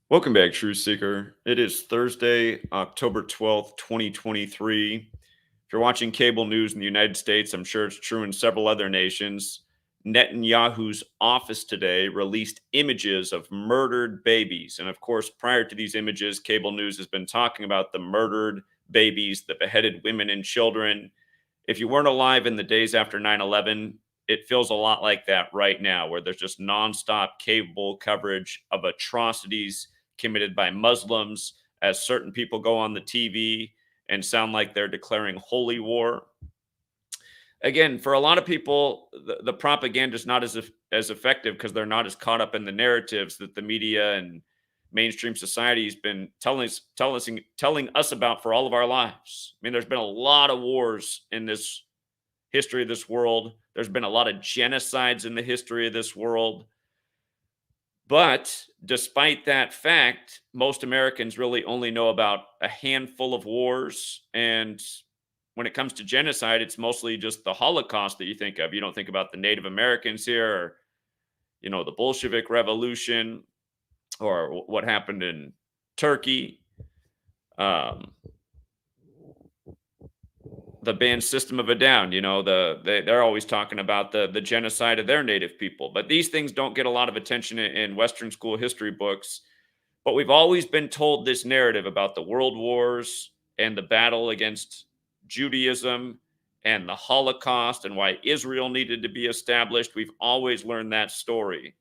Welcome back, Truth Seeker. It is Thursday, October 12th, 2023. If you're watching cable news in the United States, I'm sure it's true in several other nations. Netanyahu's office today released images of murdered babies. And of course, prior to these images, cable news has been talking about the murdered babies, the beheaded women and children. If you weren't alive in the days after 9/11, it feels a lot like that right now, where there's just nonstop cable coverage of atrocities committed by Muslims as certain people go on the TV and sound like they're declaring holy war. Again, for a lot of people, the propaganda is not as effective because they're not as caught up in the narratives that the media and mainstream society has been telling us about for all of our lives. I mean, there's been a lot of wars in this history of this world. There's been a lot of genocides in the history of this world. But despite that fact, most Americans really only know about a handful of wars. And when it comes to genocide, it's mostly just the Holocaust that you think of. You don't think about the Native Americans here or, the Bolshevik Revolution or what happened in Turkey. Um, the band System of a Down, they're always talking about the genocide of their native people. But these things don't get a lot of attention in Western school history books. But we've always been told this narrative about the world wars and the battle against Judaism and the Holocaust and why Israel needed to be established. We've always learned that story.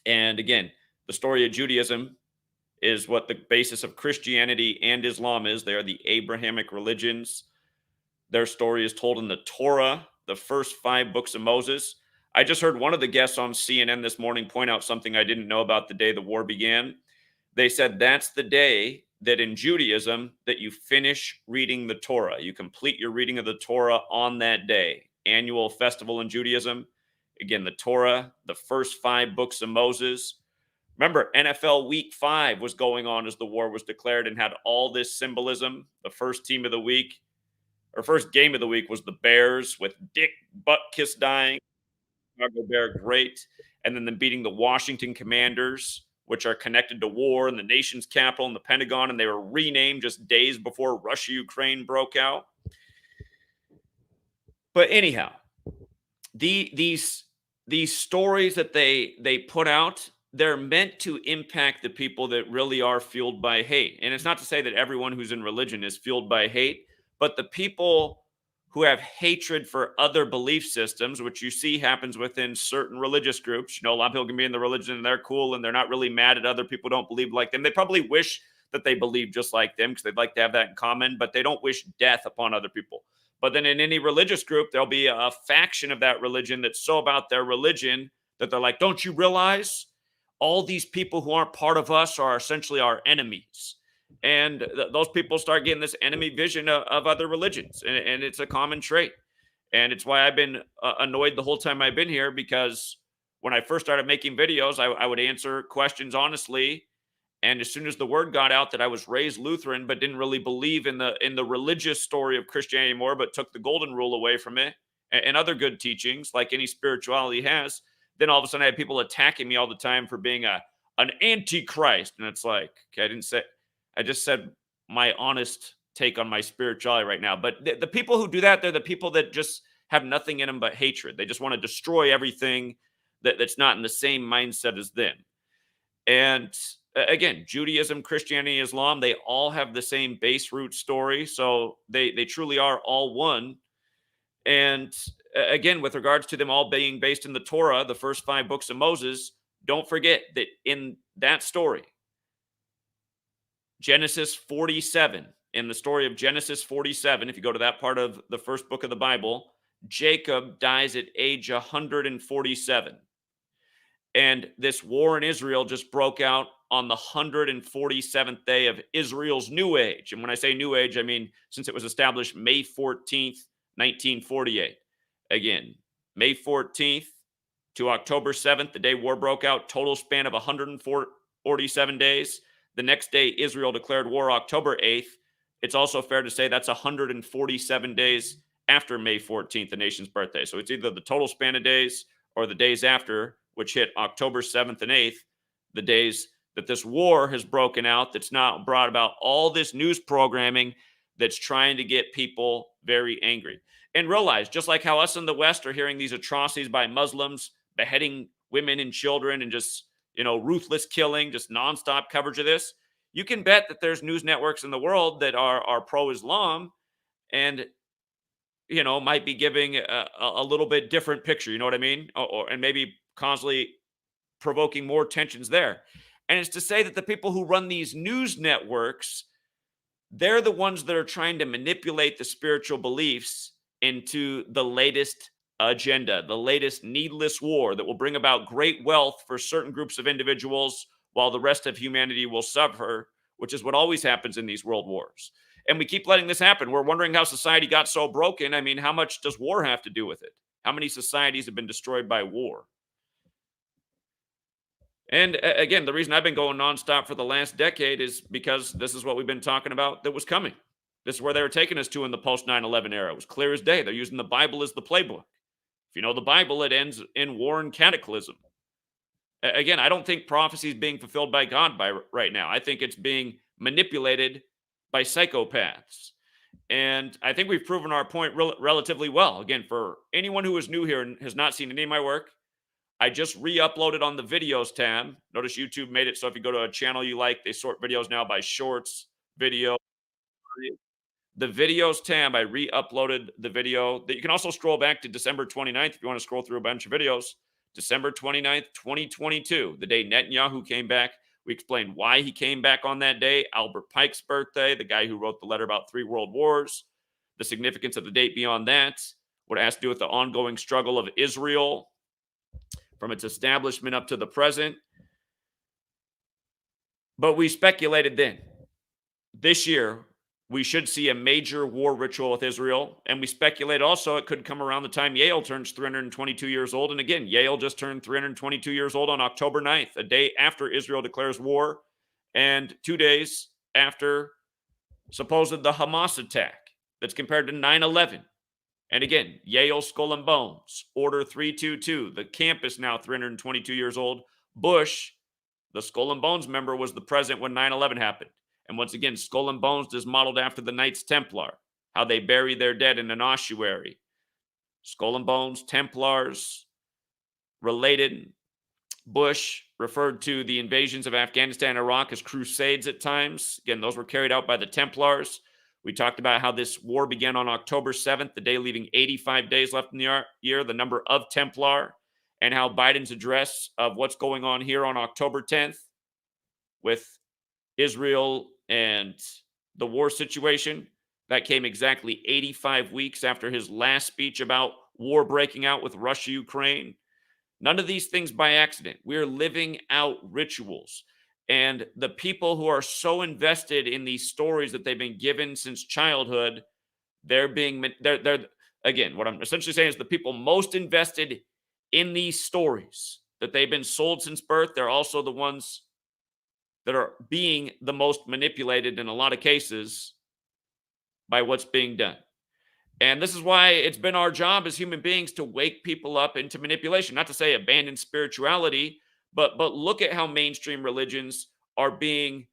And again, the story of Judaism is what the basis of Christianity and Islam is. They are the Abrahamic religions. Their story is told in the Torah, the first 5 books of Moses. I just heard one of the guests on CNN this morning point out something I didn't know about the day the war began. They said that's the day that in Judaism that you finish reading the Torah. You complete your reading of the Torah on that day. Annual festival in Judaism. Again, the Torah, the first 5 books of Moses. Remember, NFL Week 5 was going on as the war was declared and had all this symbolism. The first team of the week, or first game of the week, was the Bears with Dick Buttkiss dying. Chicago Bear, great. And then them beating the Washington Commanders, which are connected to war and the nation's capital and the Pentagon, and they were renamed just days before Russia-Ukraine broke out. But anyhow, these stories that they put out, they're meant to impact the people that really are fueled by hate. And it's not to say that everyone who's in religion is fueled by hate, but the people who have hatred for other belief systems, which you see happens within certain religious groups. A lot of people can be in the religion and they're cool and they're not really mad at other people who don't believe like them. They probably wish that they believe just like them because they'd like to have that in common, but they don't wish death upon other people. But then in any religious group, there'll be a faction of that religion that's so about their religion that they're like, don't you realize all these people who aren't part of us are essentially our enemies? And those people start getting this enemy vision of other religions. And it's a common trait. And it's why I've been annoyed the whole time I've been here, because when I first started making videos, I would answer questions honestly. And as soon as the word got out that I was raised Lutheran, but didn't really believe in the religious story of Christianity anymore, but took the golden rule away from it and other good teachings, like any spirituality has, then all of a sudden I had people attacking me all the time for being an antichrist. And it's like, okay, I just said my honest take on my spirituality right now. But the people who do that, they're the people that just have nothing in them but hatred. They just want to destroy everything that's not in the same mindset as them. And again, Judaism, Christianity, Islam, they all have the same base root story. So they truly are all one. And again, with regards to them all being based in the Torah, the first 5 books of Moses, don't forget that in that story, Genesis 47, in the story of Genesis 47, if you go to that part of the first book of the Bible, Jacob dies at age 147. And this war in Israel just broke out on the 147th day of Israel's new age. And when I say new age, I mean since it was established May 14th, 1948. Again, May 14th to October 7th, the day war broke out, total span of 147 days. The next day, Israel declared war October 8th. It's also fair to say that's 147 days after May 14th, the nation's birthday. So it's either the total span of days or the days after, which hit October 7th and 8th, the days that this war has broken out that's not brought about all this news programming that's trying to get people very angry. And realize, just like how us in the West are hearing these atrocities by Muslims beheading women and children and just, ruthless killing, just nonstop coverage of this, you can bet that there's news networks in the world that are pro-Islam and might be giving a little bit different picture. You know what I mean? And maybe constantly provoking more tensions there. And it's to say that the people who run these news networks, they're the ones that are trying to manipulate the spiritual beliefs into the latest agenda, the latest needless war that will bring about great wealth for certain groups of individuals while the rest of humanity will suffer, which is what always happens in these world wars. And we keep letting this happen. We're wondering how society got so broken. I mean, how much does war have to do with it? How many societies have been destroyed by war? And again, the reason I've been going nonstop for the last decade is because this is what we've been talking about that was coming. This is where they were taking us to in the post 9/11 era. It was clear as day. They're using the Bible as the playbook. If you know the Bible, it ends in war and cataclysm. Again, I don't think prophecy is being fulfilled by God right now. I think it's being manipulated by psychopaths. And I think we've proven our point relatively well. Again, for anyone who is new here and has not seen any of my work, I just re-uploaded on the videos tab. Notice YouTube made it so if you go to a channel you like, they sort videos now by shorts, video. The videos tab, I re-uploaded the video that you can also scroll back to December 29th if you want to scroll through a bunch of videos. December 29th, 2022, the day Netanyahu came back. We explained why he came back on that day. Albert Pike's birthday, the guy who wrote the letter about 3 world wars, the significance of the date beyond that, what it has to do with the ongoing struggle of Israel from its establishment up to the present. But we speculated then, this year, we should see a major war ritual with Israel. And we speculate also it could come around the time Yale turns 322 years old. And again, Yale just turned 322 years old on October 9th, a day after Israel declares war and 2 days after supposed the Hamas attack that's compared to 9/11. And again, Yale Skull and Bones, Order 322, the campus now 322 years old. Bush, the Skull and Bones member, was the president when 9/11 happened. And once again, Skull and Bones is modeled after the Knights Templar, how they bury their dead in an ossuary. Skull and Bones, Templars, related. Bush referred to the invasions of Afghanistan and Iraq as crusades at times. Again, those were carried out by the Templars. We talked about how this war began on October 7th, the day leaving 85 days left in the year, the number of Templar, and how Biden's address of what's going on here on October 10th with Israel and the war situation, that came exactly 85 weeks after his last speech about war breaking out with Russia, Ukraine. None of these things by accident. We're living out rituals. And the people who are so invested in these stories that they've been given since childhood, they're again, what I'm essentially saying is the people most invested in these stories that they've been sold since birth, they're also the ones that are being the most manipulated in a lot of cases by what's being done. And this is why it's been our job as human beings to wake people up into manipulation. Not to say abandon spirituality, but look at how mainstream religions are being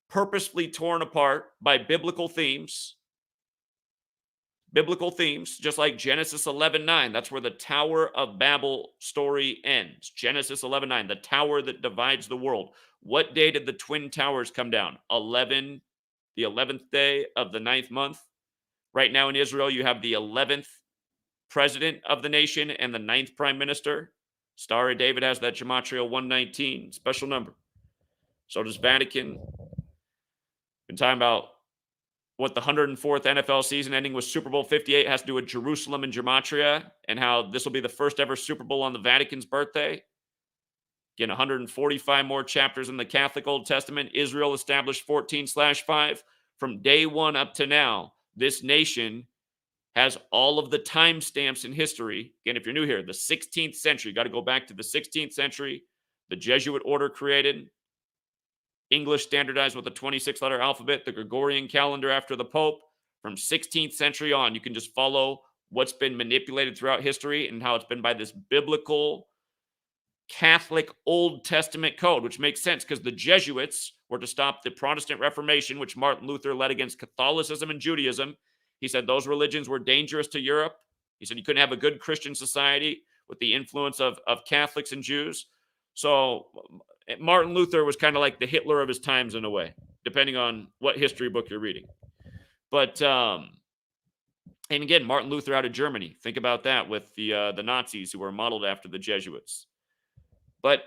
purposefully torn apart by biblical themes. Biblical themes, just like Genesis 11:9. That's where the Tower of Babel story ends. Genesis 11:9, the tower that divides the world. What day did the Twin Towers come down? The 11th day of the 9th month. Right now in Israel, you have the 11th president of the nation and the 9th prime minister. Star of David has that Gematria 119, special number. So does Vatican. Been talking about what the 104th NFL season ending with Super Bowl 58 has to do with Jerusalem and Gematria, and how this will be the first ever Super Bowl on the Vatican's birthday. Again, 145 more chapters in the Catholic Old Testament. Israel established 14/5. From day one up to now, this nation has all of the timestamps in history. Again, if you're new here, the 16th century, got to go back to the 16th century. The Jesuit order created. English standardized with a 26-letter alphabet. The Gregorian calendar after the Pope. From 16th century on, you can just follow what's been manipulated throughout history and how it's been by this biblical Catholic Old Testament code, which makes sense because the Jesuits were to stop the Protestant Reformation, which Martin Luther led against Catholicism and Judaism. He said those religions were dangerous to Europe. He said you couldn't have a good Christian society with the influence of Catholics and Jews. So Martin Luther was kind of like the Hitler of his times in a way, depending on what history book you're reading. But and again, Martin Luther out of Germany. Think about that with the Nazis who were modeled after the Jesuits. But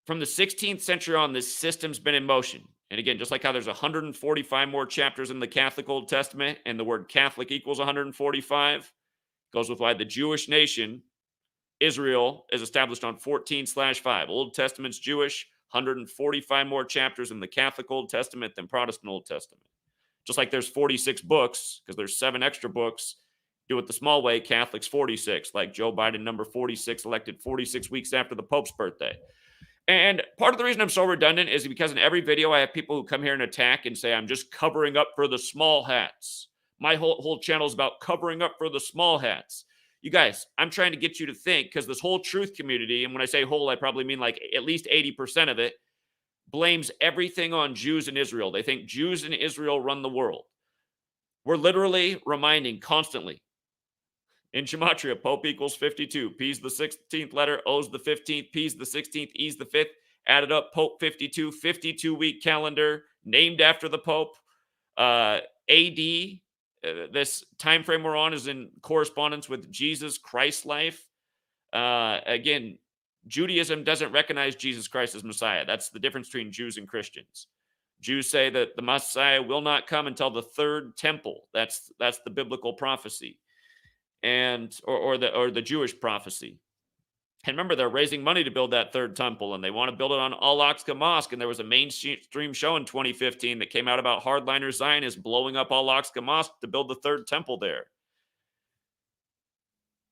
from the 16th century on, this system's been in motion. And again, just like how there's 145 more chapters in the Catholic Old Testament, and the word Catholic equals 145, goes with why the Jewish nation, Israel, is established on 14/5. Old Testament's Jewish, 145 more chapters in the Catholic Old Testament than Protestant Old Testament. Just like there's 46 books, because there's 7 extra books. Do it the small way, Catholics 46, like Joe Biden, number 46, elected 46 weeks after the Pope's birthday. And part of the reason I'm so redundant is because in every video, I have people who come here and attack and say, I'm just covering up for the small hats. My whole channel is about covering up for the small hats. You guys, I'm trying to get you to think, because this whole truth community, and when I say whole, I probably mean like at least 80% of it, blames everything on Jews and Israel. They think Jews and Israel run the world. We're literally reminding constantly. In Gematria, Pope equals 52. P's the 16th letter, O's the 15th, P's the 16th, E's the 5th. Added up, Pope 52, 52-week calendar, named after the Pope. AD, this time frame we're on is in correspondence with Jesus Christ's life. Again, Judaism doesn't recognize Jesus Christ as Messiah. That's the difference between Jews and Christians. Jews say that the Messiah will not come until the third temple. That's the biblical prophecy, and or the Jewish prophecy. And remember, they're raising money to build that third temple, and they want to build it on Al-Aqsa Mosque. And there was a mainstream show in 2015 that came out about hardliner Zionists blowing up Al-Aqsa Mosque to build the third temple there.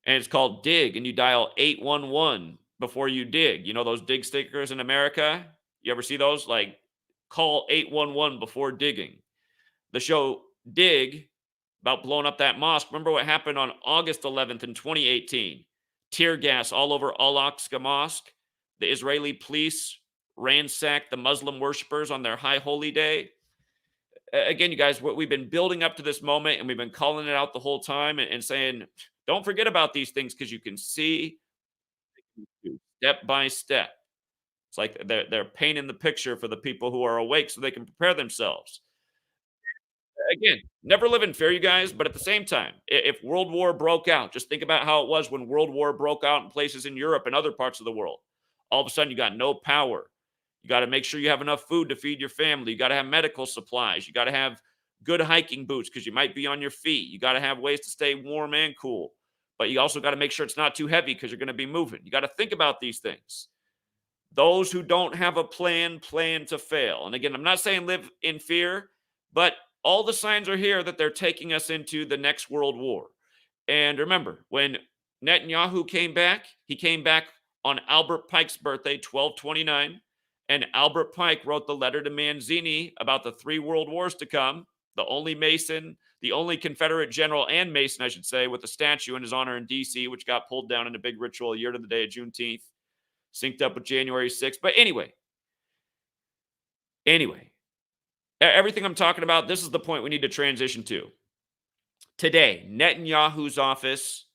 And it's called Dig, and you dial 811 before you dig. You know those dig stickers in America? You ever see those? Like, call 811 before digging. The show Dig, about blowing up that mosque. Remember what happened on August 11th in 2018? Tear gas all over Al-Aqsa Mosque. The Israeli police ransacked the Muslim worshipers on their high holy day. Again, you guys, we've been building up to this moment, and we've been calling it out the whole time and saying, don't forget about these things, because you can see step by step. It's like they're painting the picture for the people who are awake so they can prepare themselves. Again, never live in fear, you guys, but at the same time, if World War broke out, just think about how it was when World War broke out in places in Europe and other parts of the world. All of a sudden, you got no power. You got to make sure you have enough food to feed your family. You got to have medical supplies. You got to have good hiking boots because you might be on your feet. You got to have ways to stay warm and cool. But you also got to make sure it's not too heavy because you're going to be moving. You got to think about these things. Those who don't have a plan to fail. And again, I'm not saying live in fear, but all the signs are here that they're taking us into the next world war. And remember, when Netanyahu came back, he came back on Albert Pike's birthday, 1229. And Albert Pike wrote the letter to Manzini about the 3 world wars to come. The only Mason, the only Confederate general and Mason, I should say, with a statue in his honor in D.C., which got pulled down in a big ritual a year to the day of Juneteenth, synced up with January 6th. But anyway, everything I'm talking about, this is the point we need to transition to. Today, Netanyahu's office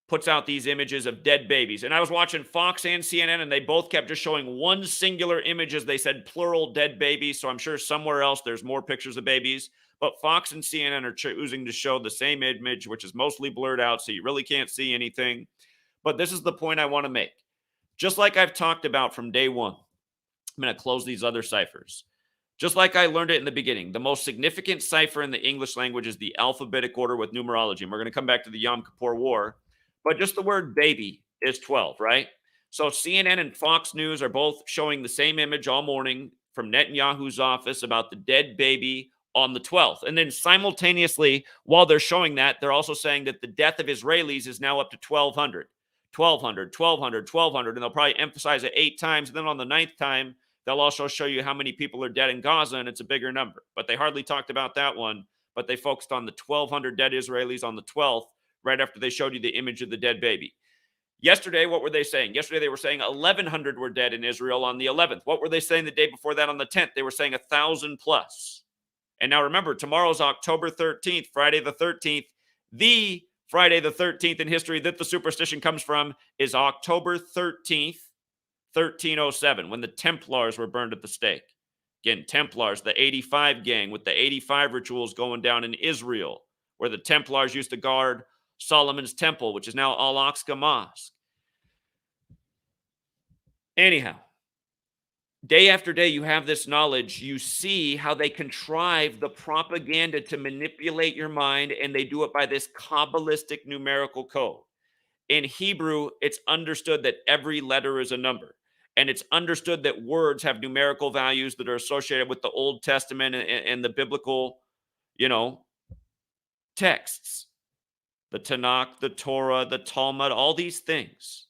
puts out these images of dead babies. And I was watching Fox and CNN, and they both kept just showing one singular image, as they said plural dead babies. So I'm sure somewhere else there's more pictures of babies. But Fox and CNN are choosing to show the same image, which is mostly blurred out, so you really can't see anything. But this is the point I want to make. Just like I've talked about from day one, I'm going to close these other ciphers. Just like I learned it in the beginning, the most significant cipher in the English language is the alphabetic order with numerology. And we're going to come back to the Yom Kippur War. But just the word baby is 12, right? So CNN and Fox News are both showing the same image all morning from Netanyahu's office about the dead baby on the 12th. And then simultaneously, while they're showing that, they're also saying that the death of Israelis is now up to 1,200. 1,200, 1,200, 1,200. And they'll probably emphasize it 8 times. And then on the 9th time, they'll also show you how many people are dead in Gaza, and it's a bigger number. But they hardly talked about that one. But they focused on the 1,200 dead Israelis on the 12th, right after they showed you the image of the dead baby. Yesterday, what were they saying? Yesterday, they were saying 1,100 were dead in Israel on the 11th. What were they saying the day before that on the 10th? They were saying 1,000 plus. And now remember, tomorrow's October 13th, Friday the 13th. The Friday the 13th in history that the superstition comes from is October 13th, 1307, when the Templars were burned at the stake. Again, Templars, the 85 gang with the 85 rituals going down in Israel, where the Templars used to guard Solomon's temple, which is now Al-Aqsa Mosque. Anyhow, day after day, you have this knowledge. You see how they contrive the propaganda to manipulate your mind, and they do it by this Kabbalistic numerical code. In Hebrew, it's understood that every letter is a number. And it's understood that words have numerical values that are associated with the Old Testament and the biblical, texts. The Tanakh, the Torah, the Talmud, all these things.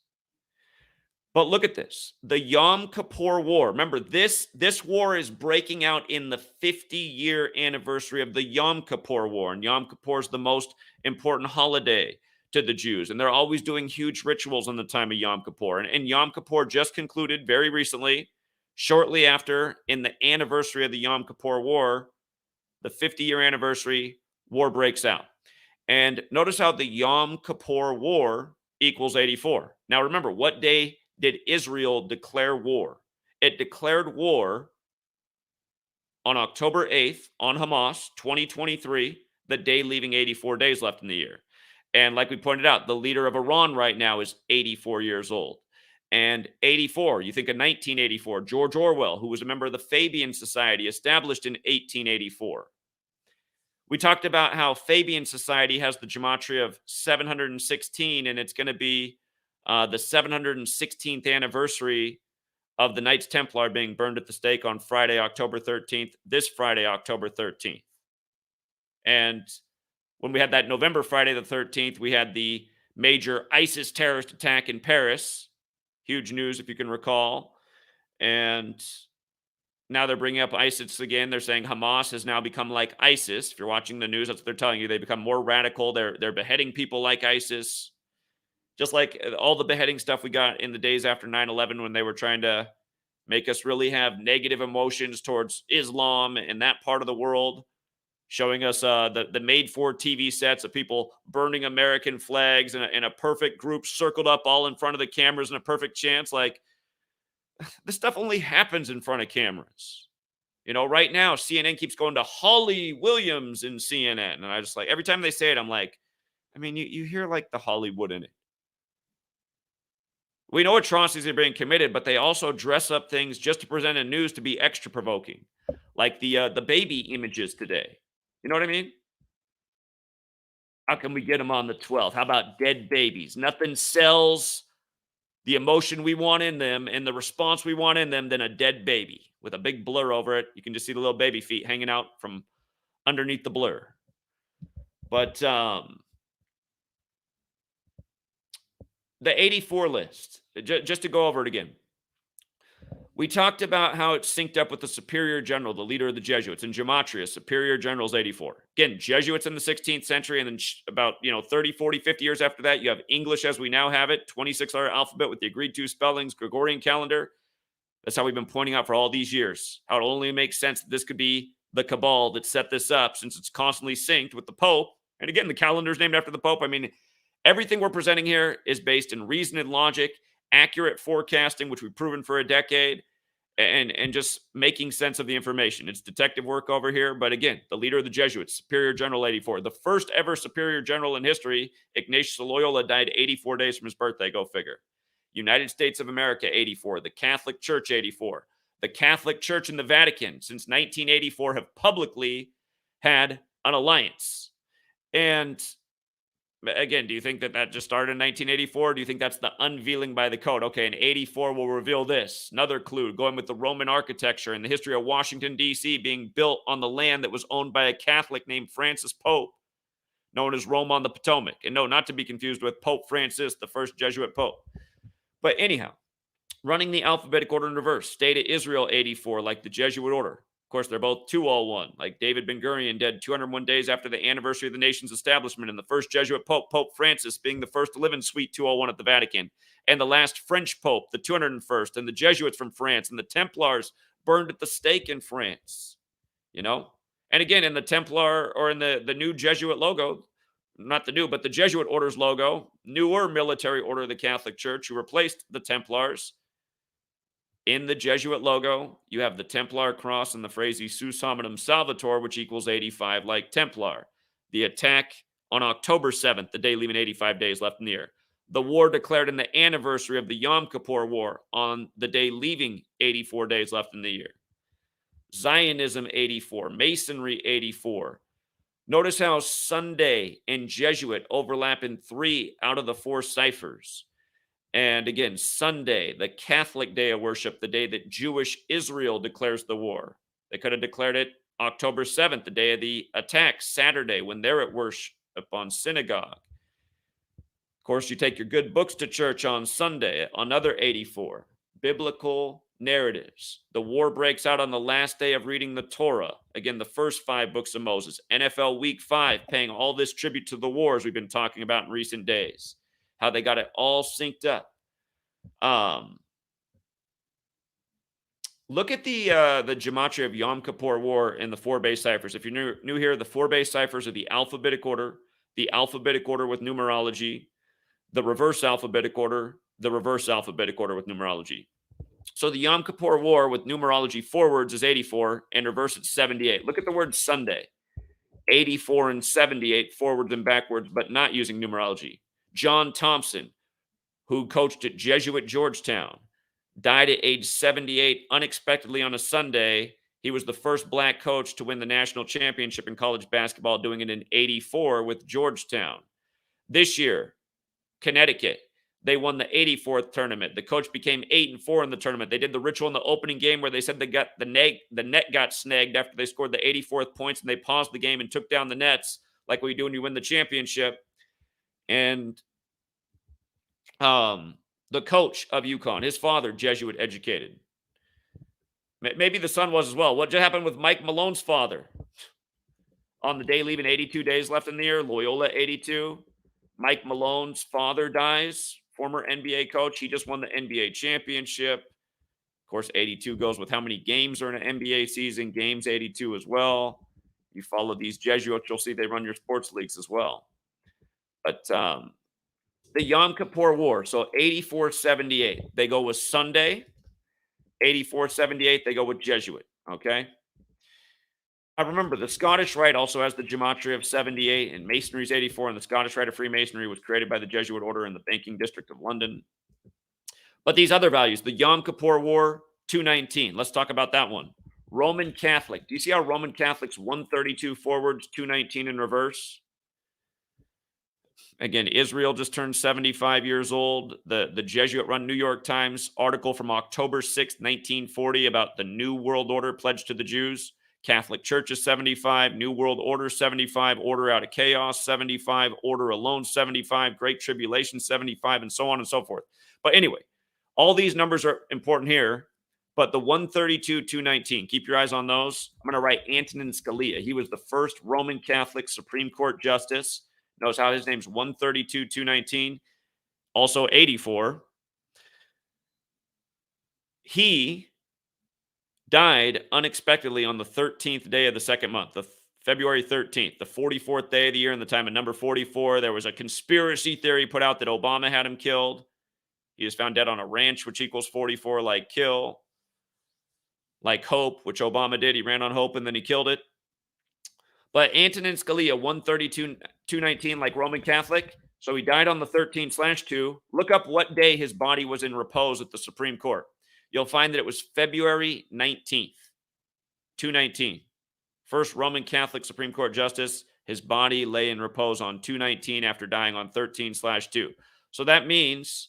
But look at this. The Yom Kippur War. Remember, this war is breaking out in the 50-year anniversary of the Yom Kippur War. And Yom Kippur is the most important holiday to the Jews. And they're always doing huge rituals on the time of Yom Kippur. And Yom Kippur just concluded very recently, shortly after, in the anniversary of the Yom Kippur War, the 50-year anniversary, war breaks out. And notice how the Yom Kippur War equals 84. Now remember, what day did Israel declare war? It declared war on October 8th on Hamas, 2023, the day leaving 84 days left in the year. And like we pointed out, the leader of Iran right now is 84 years old. And 84, you think of 1984, George Orwell, who was a member of the Fabian Society, established in 1884. We talked about how Fabian Society has the gematria of 716, and it's going to be the 716th anniversary of the Knights Templar being burned at the stake on Friday, October 13th, this Friday, October 13th. And when we had that November Friday the 13th, we had the major ISIS terrorist attack in Paris. Huge news, if you can recall. And now they're bringing up ISIS again. They're saying Hamas has now become like ISIS. If you're watching the news, that's what they're telling you. They become more radical. They're beheading people like ISIS. Just like all the beheading stuff we got in the days after 9/11 when they were trying to make us really have negative emotions towards Islam and that part of the world, showing us the made-for TV sets of people burning American flags and a perfect group circled up all in front of the cameras in a perfect chance. Like, this stuff only happens in front of cameras. Right now, CNN keeps going to Holly Williams in CNN. And I just every time they say it, I'm like, you hear like the Hollywood in it. We know atrocities are being committed, but they also dress up things just to present in news to be extra provoking. Like the baby images today. You know what I mean? How can we get them on the 12th? How about dead babies? Nothing sells the emotion we want in them and the response we want in them than a dead baby with a big blur over it. You can just see the little baby feet hanging out from underneath the blur. But the 84 list, just to go over it again. We talked about how it's synced up with the superior general, the leader of the Jesuits. In Gematria, superior general is 84. Again, Jesuits in the 16th century, and then about 30, 40, 50 years after that, you have English as we now have it, 26-letter alphabet with the agreed-to spellings, Gregorian calendar. That's how we've been pointing out for all these years, how it only makes sense that this could be the cabal that set this up, since it's constantly synced with the Pope. And again, the calendar is named after the Pope. Everything we're presenting here is based in reason and logic, accurate forecasting, which we've proven for a decade, and just making sense of the information. It's detective work over here. But again, the leader of the Jesuits, Superior General 84. The first ever Superior General in history, Ignatius of Loyola, died 84 days from his birthday. Go figure. United States of America, 84. The Catholic Church, 84. The Catholic Church and the Vatican, since 1984, have publicly had an alliance. And again, do you think that just started in 1984? Do you think that's the unveiling by the code? Okay, in 84, we'll reveal this. Another clue, going with the Roman architecture and the history of Washington, D.C. being built on the land that was owned by a Catholic named Francis Pope, known as Rome on the Potomac. And no, not to be confused with Pope Francis, the first Jesuit Pope. But anyhow, running the alphabetic order in reverse, State of Israel, 84, like the Jesuit order. course, they're both 201. Like David Ben Gurion, dead 201 days after the anniversary of the nation's establishment, and the first Jesuit Pope, Pope Francis, being the first to live in Suite 201 at the Vatican, and the last French Pope, the 201st, and the Jesuits from France, and the Templars burned at the stake in France. You know? And again, in the Templar or in the new Jesuit logo, not the new, but the Jesuit order's logo, newer military order of the Catholic Church, who replaced the Templars. In the Jesuit logo, you have the Templar cross and the phrase "Sus hominum salvator," which equals 85, like Templar. The attack on October 7th, the day leaving 85 days left in the year. The war declared in the anniversary of the Yom Kippur War on the day leaving 84 days left in the year. Zionism 84, Masonry 84. Notice how Sunday and Jesuit overlap in 3 out of the 4 ciphers. And again, Sunday, the Catholic day of worship, the day that Jewish Israel declares the war. They could have declared it October 7th, the day of the attack, Saturday, when they're at worship on synagogue. Of course, you take your good books to church on Sunday, another 84. Biblical narratives. The war breaks out on the last day of reading the Torah. Again, the first 5 books of Moses. NFL Week 5, paying all this tribute to the wars we've been talking about in recent days. How they got it all synced up. Look at the gematria of Yom Kippur War in the 4 base ciphers. If you're new here, the 4 base ciphers are the alphabetic order with numerology, the reverse alphabetic order with numerology. So the Yom Kippur War with numerology forwards is 84 and reverse it's 78. Look at the word Sunday. 84 and 78 forwards and backwards, but not using numerology. John Thompson, who coached at Jesuit Georgetown, died at age 78 unexpectedly on a Sunday. He was the first black coach to win the national championship in college basketball, doing it in 84 with Georgetown. This year, Connecticut, they won the 84th tournament. The coach became 8-4 in the tournament. They did the ritual in the opening game where they said they got the net got snagged after they scored the 84th points, and they paused the game and took down the nets like we do when you win the championship. And the coach of UConn, his father, Jesuit educated. Maybe the son was as well. What just happened with Mike Malone's father? On the day leaving 82 days left in the year, Loyola 82. Mike Malone's father dies, former NBA coach. He just won the NBA championship. Of course, 82 goes with how many games are in an NBA season. Games 82 as well. You follow these Jesuits, you'll see they run your sports leagues as well. But the Yom Kippur War, so 84-78, they go with Sunday. 84-78, they go with Jesuit, okay? I remember the Scottish Rite also has the gematria of 78, and Masonry's 84, and the Scottish Rite of Freemasonry was created by the Jesuit order in the banking district of London. But these other values, the Yom Kippur War, 219. Let's talk about that one. Roman Catholic. Do you see how Roman Catholic's 132 forwards, 219 in reverse? Again, Israel just turned 75 years old. The Jesuit-run New York Times article from October 6, 1940 about the New World Order pledged to the Jews. Catholic Church is 75, New World Order 75, Order out of Chaos 75, Order alone 75, Great Tribulation 75, and so on and so forth. But anyway, all these numbers are important here, but the 132, 219, keep your eyes on those. I'm going to write Antonin Scalia. He was the first Roman Catholic Supreme Court justice. Notice how his name's 132, 219, also 84. He died unexpectedly on the 13th day of the second month, the February 13th, the 44th day of the year in the time of number 44. There was a conspiracy theory put out that Obama had him killed. He was found dead on a ranch, which equals 44, like kill. Like hope, which Obama did. He ran on hope and then he killed it. But Antonin Scalia, 132, 219, like Roman Catholic. So he died on the 13/2. Look up what day his body was in repose at the Supreme Court. You'll find that it was February 19th, 219. First Roman Catholic Supreme Court justice. His body lay in repose on 219 after dying on 13/2. So that means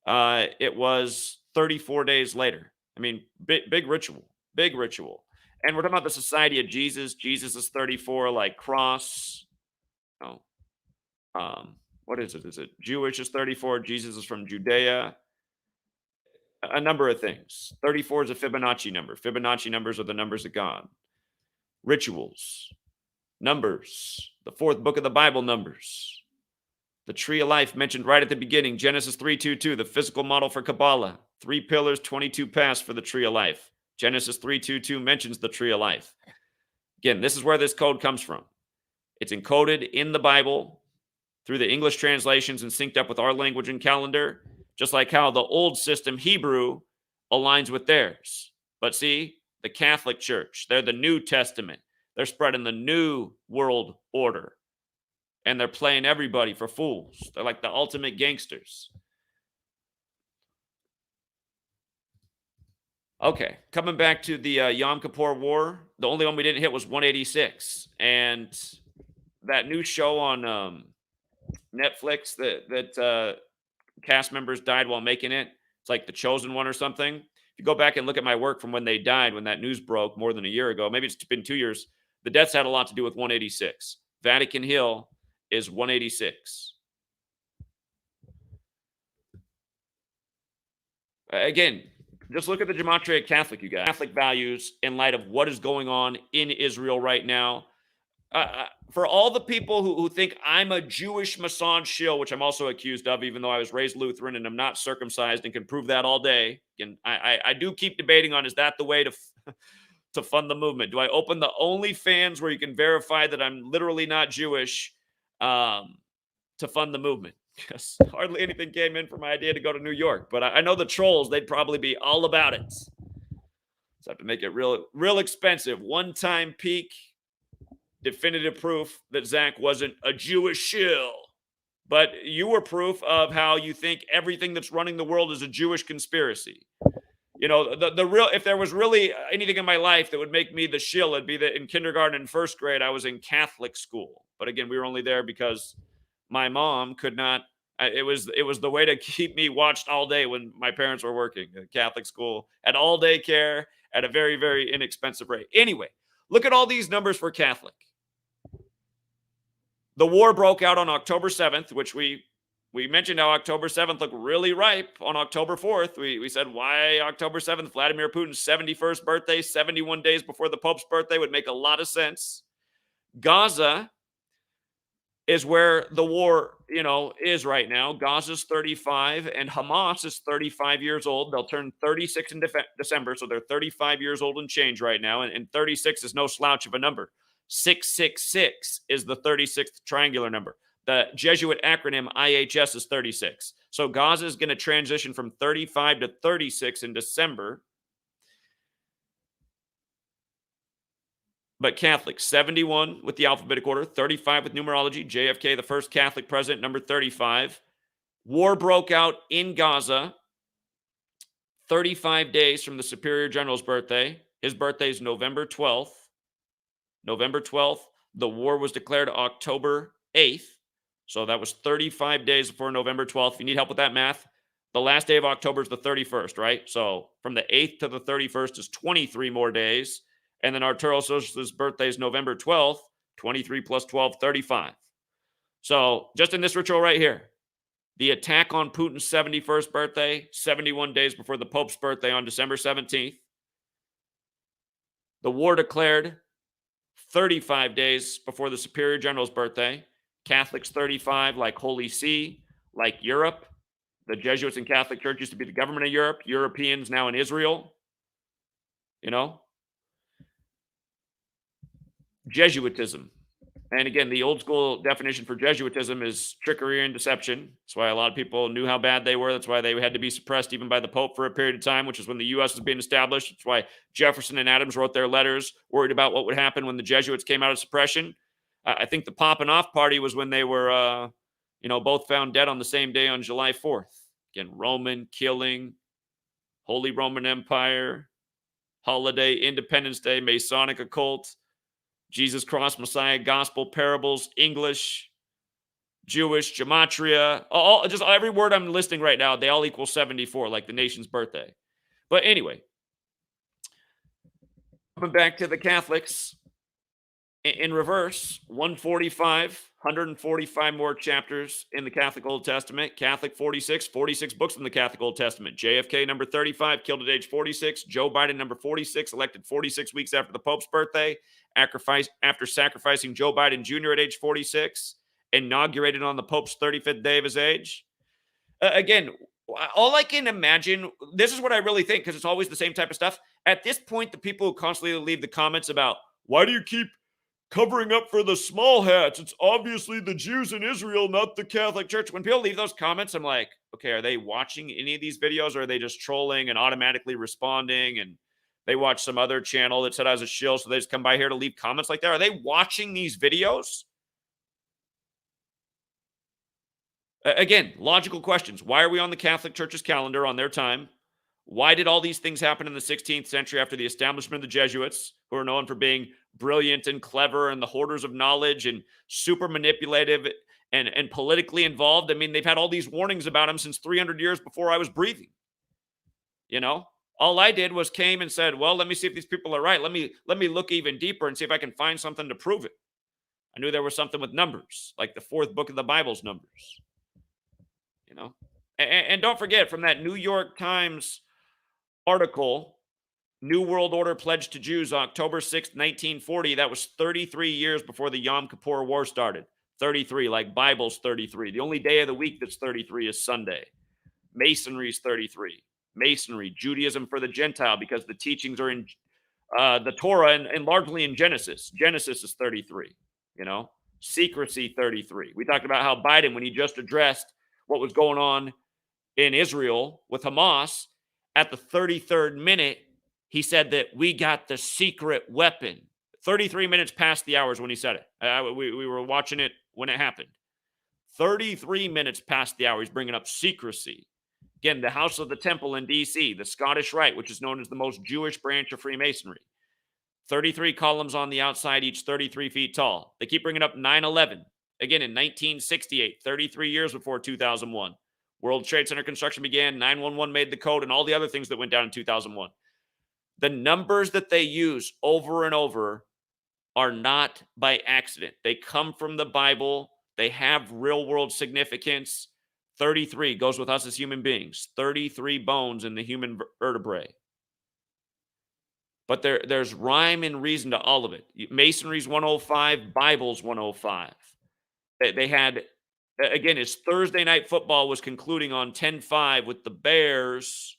it was 34 days later. I mean, big ritual, big ritual. And we're talking about the Society of Jesus. Jesus is 34, like cross. Oh, what is it? Is it Jewish is 34? Jesus is from Judea. a number of things. 34 is a Fibonacci number. Fibonacci numbers are the numbers of God. Rituals, numbers, the fourth book of the Bible, numbers. The tree of life mentioned right at the beginning, Genesis 3:22, the physical model for Kabbalah. 3 pillars, 22 paths for the tree of life. Genesis 3:22 mentions the tree of life. Again, this is where this code comes from. It's encoded in the Bible through the English translations and synced up with our language and calendar, just like how the old system, Hebrew, aligns with theirs. But see, the Catholic Church, they're the New Testament. They're spreading the new world order. And they're playing everybody for fools. They're like the ultimate gangsters. Okay, coming back to the Yom Kippur War, the only one we didn't hit was 186. And that new show on Netflix that cast members died while making it. It's like The Chosen One or something. If you go back and look at my work from when they died, when that news broke more than a year ago, maybe it's been 2 years, the deaths had a lot to do with 186. Vatican Hill is 186. Again, just look at the Gematria Catholic, you guys. Catholic values in light of what is going on in Israel right now. For all the people who think I'm a Jewish Masson shill, which I'm also accused of, even though I was raised Lutheran and I'm not circumcised and can prove that all day. And I do keep debating on, is that the way to fund the movement? Do I open the OnlyFans where you can verify that I'm literally not Jewish to fund the movement? Because hardly anything came in for my idea to go to New York. But I know the trolls, they'd probably be all about it. So I have to make it real expensive. One-time peak. Definitive proof that Zach wasn't a Jewish shill. But you were proof of how you think everything that's running the world is a Jewish conspiracy. You know, the real, if there was really anything in my life that would make me the shill, it'd be that in kindergarten and first grade, I was in Catholic school. But again, we were only there because my mom could not, it was the way to keep me watched all day when my parents were working at Catholic school, at all day care, at a very, very inexpensive rate. Anyway, look at all these numbers for Catholic. The war broke out on October 7th, which we mentioned how October 7th looked really ripe on October 4th. We said, why October 7th? Vladimir Putin's 71st birthday, 71 days before the Pope's birthday, would make a lot of sense. Gaza is where the war, is right now. Gaza's 35 and Hamas is 35 years old. They'll turn 36 in December, so they're 35 years old and change right now, and 36 is no slouch of a number. 666 is the 36th triangular number. The Jesuit acronym IHS is 36. So Gaza is going to transition from 35 to 36 in December. But Catholic, 71 with the alphabetic order, 35 with numerology. JFK, the first Catholic president, number 35. War broke out in Gaza 35 days from the Superior General's birthday. His birthday is November 12th. November 12th, the war was declared October 8th. So that was 35 days before November 12th. If you need help with that math, the last day of October is the 31st, right? So from the 8th to the 31st is 23 more days. And then Arturo Sosa's birthday is November 12th, 23 plus 12, 35. So just in this ritual right here, the attack on Putin's 71st birthday, 71 days before the Pope's birthday on December 17th. The war declared 35 days before the Superior General's birthday. Catholics 35, like Holy See, like Europe. The Jesuits and Catholic Church used to be the government of Europe. Europeans now in Israel. Jesuitism. And again, the old school definition for Jesuitism is trickery and deception. That's why a lot of people knew how bad they were. That's why they had to be suppressed even by the Pope for a period of time, which is when the U.S. was being established. That's why Jefferson and Adams wrote their letters, worried about what would happen when the Jesuits came out of suppression. I think the popping off party was when they were, both found dead on the same day on July 4th. Again, Roman killing, Holy Roman Empire, holiday, Independence Day, Masonic occult, Jesus Cross, Messiah, Gospel, Parables, English, Jewish, Gematria, just every word I'm listing right now, they all equal 74, like the nation's birthday. But anyway, coming back to the Catholics, In reverse, 145 more chapters in the Catholic Old Testament. Catholic 46 books in the Catholic Old Testament. JFK number 35, killed at age 46. Joe Biden number 46, elected 46 weeks after the Pope's birthday, after sacrificing Joe Biden Jr. at age 46, inaugurated on the Pope's 35th day of his age. Again, all I can imagine, this is what I really think, because it's always the same type of stuff. At this point, the people who constantly leave the comments about, why do you keep covering up for the small hats? It's obviously the Jews in Israel, not the Catholic Church. When people leave those comments, I'm like, okay, are they watching any of these videos, or are they just trolling and automatically responding? And they watch some other channel that said I was a shill, so they just come by here to leave comments like that. Are they watching these videos? Again, logical questions. Why are we on the Catholic Church's calendar on their time? Why did all these things happen in the 16th century after the establishment of the Jesuits, who are known for being brilliant and clever and the hoarders of knowledge and super manipulative and politically involved? I mean, they've had all these warnings about them since 300 years before I was breathing. You know, all I did was came and said, well, let me see if these people are right. Let me look even deeper and see if I can find something to prove it. I knew there was something with numbers, like the fourth book of the Bible's numbers. You know, and don't forget, from that New York Times article, New World Order pledged to Jews, October 6th, 1940. That was 33 years before the Yom Kippur War started. 33, like Bible's 33. The only day of the week that's 33 is Sunday. Masonry's 33. Masonry, Judaism for the Gentile, because the teachings are in the Torah and largely in Genesis. Genesis is 33, you know. Secrecy, 33. We talked about how Biden, when he just addressed what was going on in Israel with Hamas, at the 33rd minute, he said that we got the secret weapon. 33 minutes past the hours when he said it. We were watching it when it happened. 33 minutes past the hour, he's bringing up secrecy. Again, the House of the Temple in D.C., the Scottish Rite, which is known as the most Jewish branch of Freemasonry. 33 columns on the outside, each 33 feet tall. They keep bringing up 9/11. Again, in 1968, 33 years before 2001. World Trade Center construction began, 9/11 made the code, and all the other things that went down in 2001. The numbers that they use over and over are not by accident. They come from the Bible. They have real-world significance. 33 goes with us as human beings. 33 bones in the human vertebrae. But there's rhyme and reason to all of it. Masonry's 105, Bible's 105. They had, again, his Thursday night football was concluding on 10-5 with the Bears,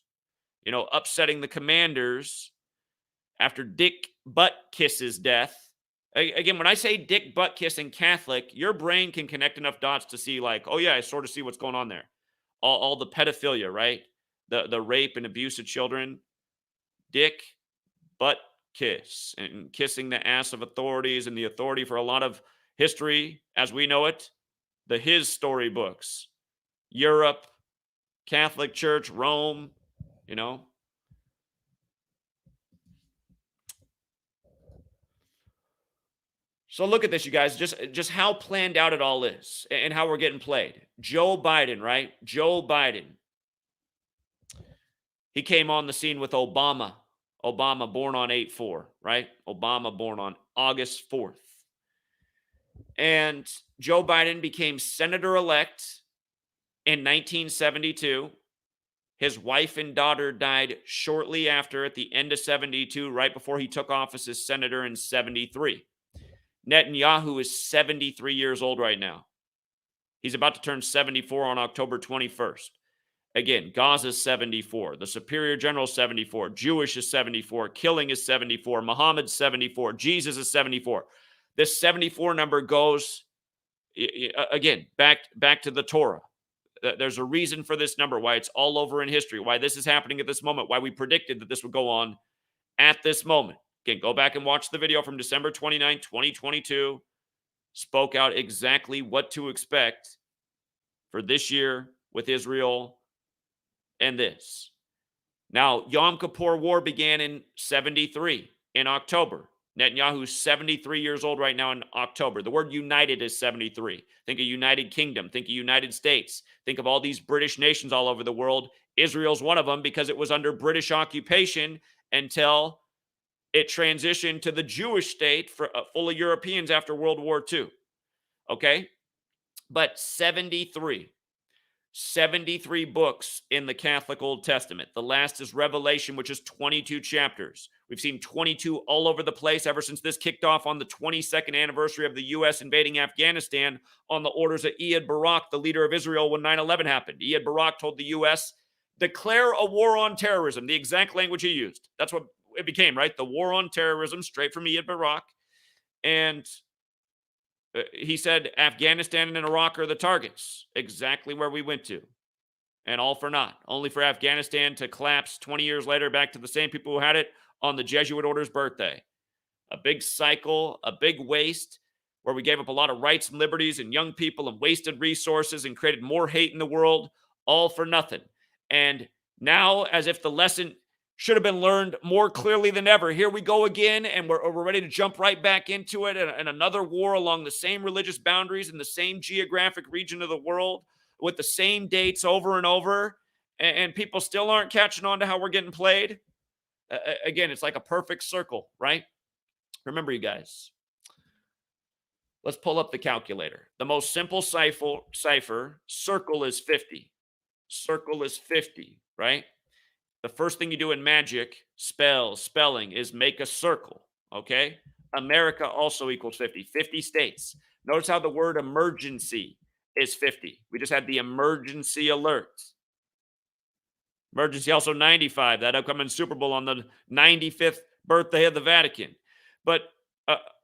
you know, upsetting the Commanders after Dick Buttkiss's death. Again, when I say Dick Buttkiss and Catholic, your brain can connect enough dots to see, like, oh yeah, I sort of see what's going on there. All the pedophilia, right? The rape and abuse of children. Dick Buttkiss, and kissing the ass of authorities, and the authority for a lot of history as we know it, his storybooks, Europe, Catholic Church, Rome, you know. So look at this, you guys, just how planned out it all is and how we're getting played. Joe Biden, right? Joe Biden. He came on the scene with Obama. Obama born on 8/4, right? Obama born on August 4th. And Joe Biden became senator-elect in 1972. His wife and daughter died shortly after, at the end of 72, right before he took office as senator in 73. Netanyahu is 73 years old right now. He's about to turn 74 on October 21st. Again, Gaza's 74. The Superior General 74. Jewish is 74. Killing is 74. Muhammad's 74. Jesus is 74. This 74 number goes, again, back to the Torah. There's a reason for this number, why it's all over in history, why this is happening at this moment, why we predicted that this would go on at this moment. Again, go back and watch the video from December 29, 2022. Spoke out exactly what to expect for this year with Israel and this. Now, Yom Kippur War began in 73, in October. Netanyahu's 73 years old right now in October. The word united is 73. Think of United Kingdom. Think of United States. Think of all these British nations all over the world. Israel's one of them because it was under British occupation until it transitioned to the Jewish state for full of Europeans after World War II. Okay. But 73 books in the Catholic Old Testament. The last is Revelation, which is 22 chapters. We've seen 22 all over the place ever since this kicked off on the 22nd anniversary of the U.S. invading Afghanistan on the orders of Ehud Barak, the leader of Israel, when 9/11 happened. Ehud Barak told the U.S., declare a war on terrorism, the exact language he used. That's what it became, right? The war on terrorism, straight from Ehud Barak. And he said Afghanistan and Iraq are the targets, exactly where we went to. And all for naught, only for Afghanistan to collapse 20 years later back to the same people who had it on the Jesuit order's birthday. A big cycle, a big waste, where we gave up a lot of rights and liberties and young people and wasted resources and created more hate in the world, all for nothing. And now, as if the lesson should have been learned more clearly than ever, here we go again, and we're ready to jump right back into it, and another war along the same religious boundaries in the same geographic region of the world with the same dates over and over, and people still aren't catching on to how we're getting played. Again, it's like a perfect circle, right? Remember, you guys, let's pull up the calculator. The most simple cipher, circle is 50. Circle is 50, right? The first thing you do in magic, spelling, is make a circle, okay? America also equals 50. 50 states. Notice how the word emergency is 50. We just had the emergency alert. Emergency also 95. That upcoming Super Bowl on the 95th birthday of the Vatican. But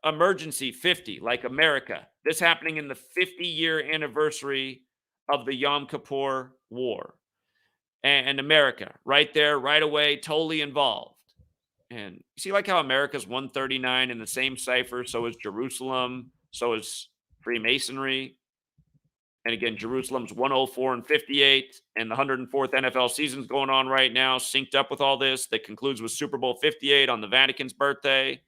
emergency 50, like America. This happening in the 50-year anniversary of the Yom Kippur War. And America, right there, right away, totally involved. And you see, like how America's 139 in the same cipher, so is Jerusalem, so is Freemasonry. And again, Jerusalem's 104 and 58, and the 104th NFL season's going on right now, synced up with all this, that concludes with Super Bowl 58 on the Vatican's birthday.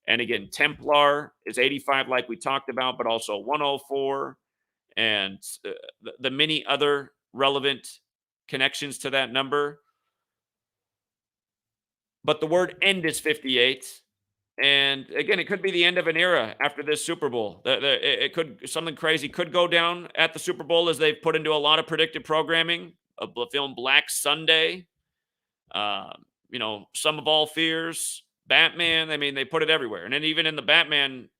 And again, Templar is 85, like we talked about, but also 104, and the many other relevant connections to that number. But the word end is 58. And again, it could be the end of an era after this Super Bowl. It could, something crazy could go down at the Super Bowl, as they've put into a lot of predictive programming. A film Black Sunday, Some of All Fears, Batman. I mean, they put it everywhere. And then even in the Batman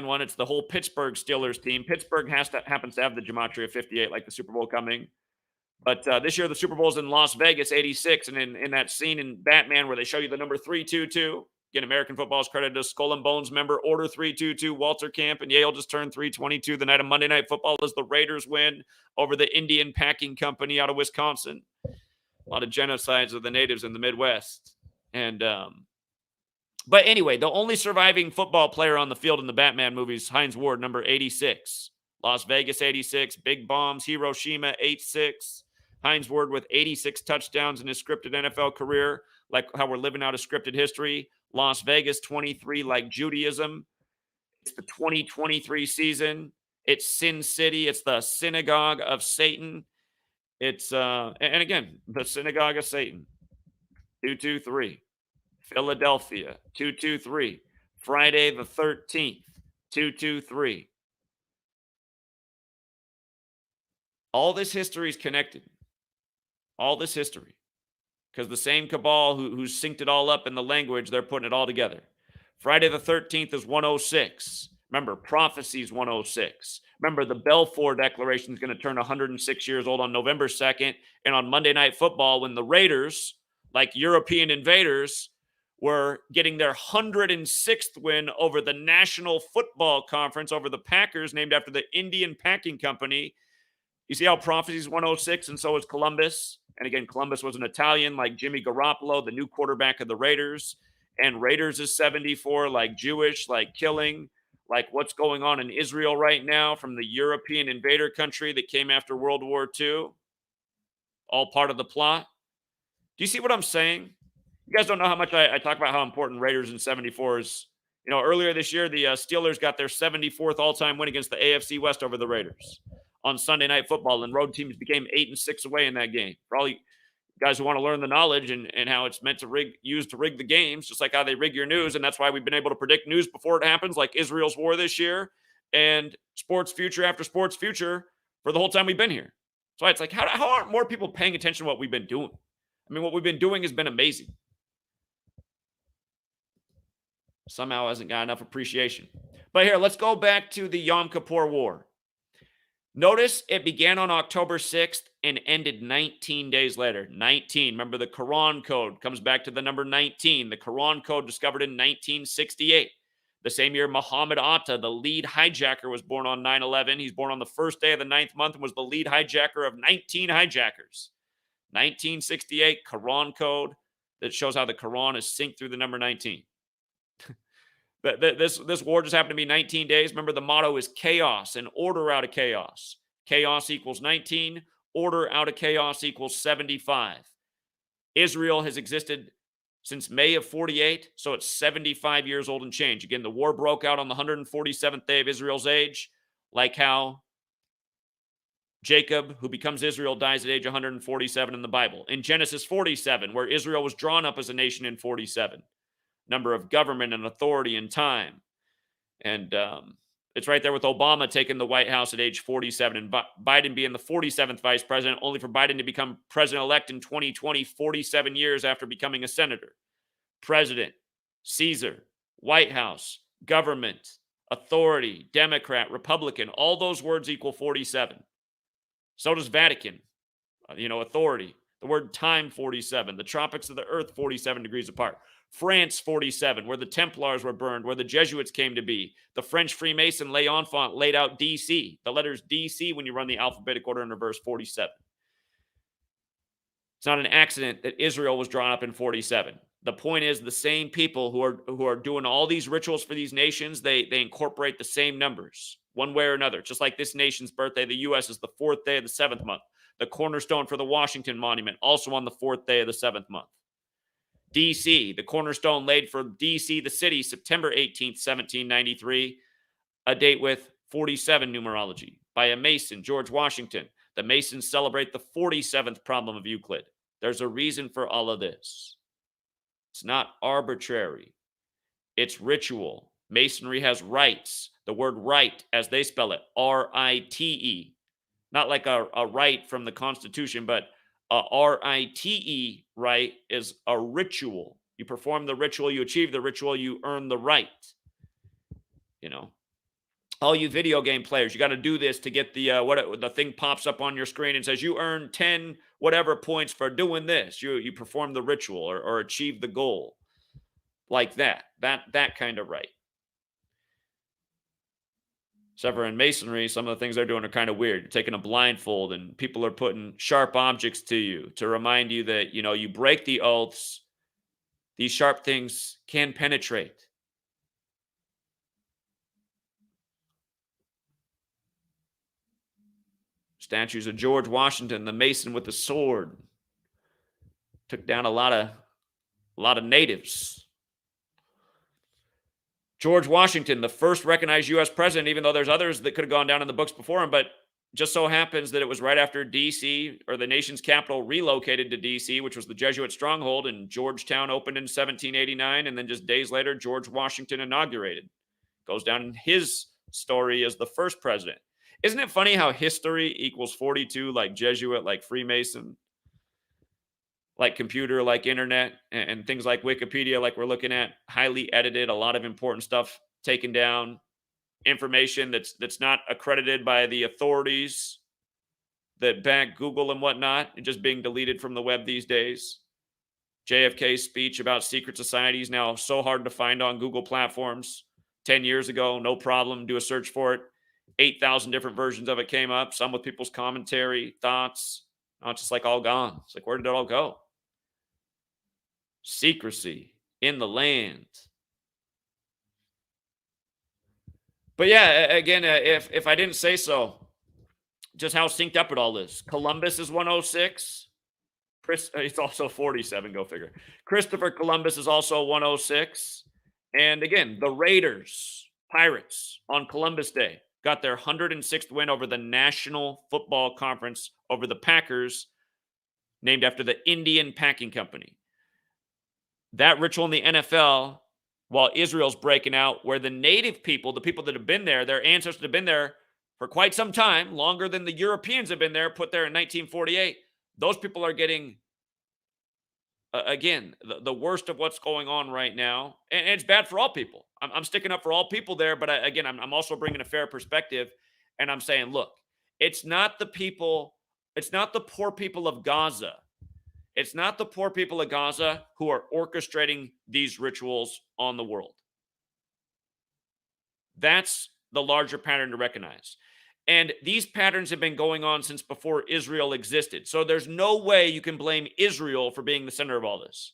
one, it's the whole Pittsburgh Steelers team. Pittsburgh happens to have the Gematria 58, like the Super Bowl coming. But this year, the Super Bowl's in Las Vegas, 86. And in that scene in Batman where they show you the number 322, again, American football is credited to Skull and Bones member Order 322, Walter Camp, and Yale just turned 322 the night of Monday Night Football as the Raiders win over the Indian Packing Company out of Wisconsin. A lot of genocides of the natives in the Midwest. And but anyway, the only surviving football player on the field in the Batman movies, Hines Ward, number 86. Las Vegas, 86. Big bombs, Hiroshima, 86. Hines Ward with 86 touchdowns in his scripted NFL career, like how we're living out a scripted history. Las Vegas, 23, like Judaism. It's the 2023 season. It's Sin City. It's the synagogue of Satan. It's, and again, the synagogue of Satan. 223. Philadelphia, 223. Friday the 13th, 223. All this history is connected. All this history. Because the same cabal who synced it all up in the language, they're putting it all together. Friday the 13th is 106. Remember, prophecy's 106. Remember, the Balfour Declaration is going to turn 106 years old on November 2nd. And on Monday Night Football, when the Raiders, like European invaders, were getting their 106th win over the National Football Conference, over the Packers, named after the Indian Packing Company. You see how prophecy's 106, and so is Columbus. And again, Columbus was an Italian, like Jimmy Garoppolo, the new quarterback of the Raiders. And Raiders is 74, like Jewish, like killing, like what's going on in Israel right now from the European invader country that came after World War II. All part of the plot. Do you see what I'm saying? You guys don't know how much I talk about how important Raiders in 74 is. You know, earlier this year, the Steelers got their 74th all-time win against the AFC West over the Raiders on Sunday Night Football, and road teams became 8-6 away in that game. For all you Guys who want to learn the knowledge and how it's meant to use to rig the games, just like how they rig your news. And that's why we've been able to predict news before it happens, like Israel's war this year and sports future after sports future for the whole time we've been here. So it's like, how aren't more people paying attention to what we've been doing? I mean, what we've been doing has been amazing. Somehow hasn't got enough appreciation. But here, let's go back to the Yom Kippur War. Notice it began on October 6th and ended 19 days later. 19. Remember, the Quran code comes back to the number 19. The Quran code discovered in 1968. The same year, Muhammad Atta, the lead hijacker, was born on 9/11. He's born on the first day of the 9th month and was the lead hijacker of 19 hijackers. 1968, Quran code that shows how the Quran is synced through the number 19. This war just happened to be 19 days. Remember, the motto is chaos and order out of chaos. Chaos equals 19. Order out of chaos equals 75. Israel has existed since May of 48, so it's 75 years old and change. Again, the war broke out on the 147th day of Israel's age, like how Jacob, who becomes Israel, dies at age 147 in the Bible. In Genesis 47, where Israel was drawn up as a nation in 47. Number of government and authority and time. And it's right there with Obama taking the White House at age 47 and Biden being the 47th vice president, only for Biden to become president-elect in 2020, 47 years after becoming a senator. President, Caesar, White House, government, authority, Democrat, Republican, all those words equal 47. So does Vatican, authority. The word time, 47. The tropics of the earth, 47 degrees apart. France, 47, where the Templars were burned, where the Jesuits came to be. The French Freemason L'Enfant laid out DC. The letters DC, when you run the alphabetic order in reverse, 47. It's not an accident that Israel was drawn up in 47. The point is, the same people who are doing all these rituals for these nations, they incorporate the same numbers, one way or another. Just like this nation's birthday, the U.S. is the 4th day of the 7th month. The cornerstone for the Washington Monument, also on the 4th day of the 7th month. D.C., the cornerstone laid for D.C., the city, September 18th, 1793, a date with 47 numerology by a Mason, George Washington. The Masons celebrate the 47th problem of Euclid. There's a reason for all of this. It's not arbitrary. It's ritual. Masonry has rites. The word rite, as they spell it, R-I-T-E. Not like a right from the Constitution, but R-I-T-E, right, is a ritual. You perform the ritual, you achieve the ritual, you earn the right. All you video game players, you got to do this to get the thing pops up on your screen and says you earn 10 whatever points for doing this. You perform the ritual or achieve the goal. Like that kind of right. Except for in Masonry, some of the things they're doing are kind of weird. You're taking a blindfold and people are putting sharp objects to you to remind you that, you break the oaths. These sharp things can penetrate. Statues of George Washington, the Mason with the sword. Took down a lot of natives. George Washington, the first recognized U.S. president, even though there's others that could have gone down in the books before him, but just so happens that it was right after D.C., or the nation's capital, relocated to D.C., which was the Jesuit stronghold, and Georgetown opened in 1789, and then just days later, George Washington inaugurated. Goes down in his story as the first president. Isn't it funny how history equals 42, like Jesuit, like Freemason, like computer, like internet, and things like Wikipedia, like we're looking at, highly edited, a lot of important stuff taken down, information that's not accredited by the authorities that back Google and whatnot, and just being deleted from the web these days. JFK's speech about secret societies now so hard to find on Google platforms. 10 years ago, no problem, do a search for it. 8,000 different versions of it came up, some with people's commentary, thoughts. Now it's just like all gone. It's like, where did it all go? Secrecy in the land. But yeah, again, if I didn't say so, just how synced up it all is. Columbus is 106. It's also 47, go figure. Christopher Columbus is also 106. And again, the Raiders, Pirates, on Columbus Day, got their 106th win over the National Football Conference over the Packers named after the Indian Packing Company. That ritual in the NFL, while Israel's breaking out, where the native people, the people that have been there, their ancestors have been there for quite some time, longer than the Europeans have been there, put there in 1948, those people are getting, again, the worst of what's going on right now. And it's bad for all people. I'm sticking up for all people there, but again, I'm also bringing a fair perspective. And I'm saying, look, it's not the people, it's not the poor people of Gaza. It's not the poor people of Gaza who are orchestrating these rituals on the world. That's the larger pattern to recognize. And these patterns have been going on since before Israel existed. So there's no way you can blame Israel for being the center of all this.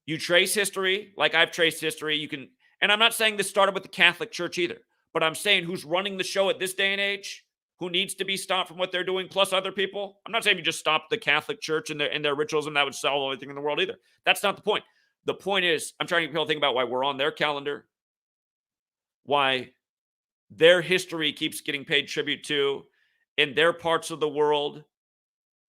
You trace history, like I've traced history. You can, and I'm not saying this started with the Catholic Church either, but I'm saying who's running the show at this day and age, who needs to be stopped from what they're doing, plus other people. I'm not saying you just stop the Catholic Church and their rituals and that would solve everything in the world either. That's not the point. The point is, I'm trying to get people to think about why we're on their calendar, why their history keeps getting paid tribute to in their parts of the world,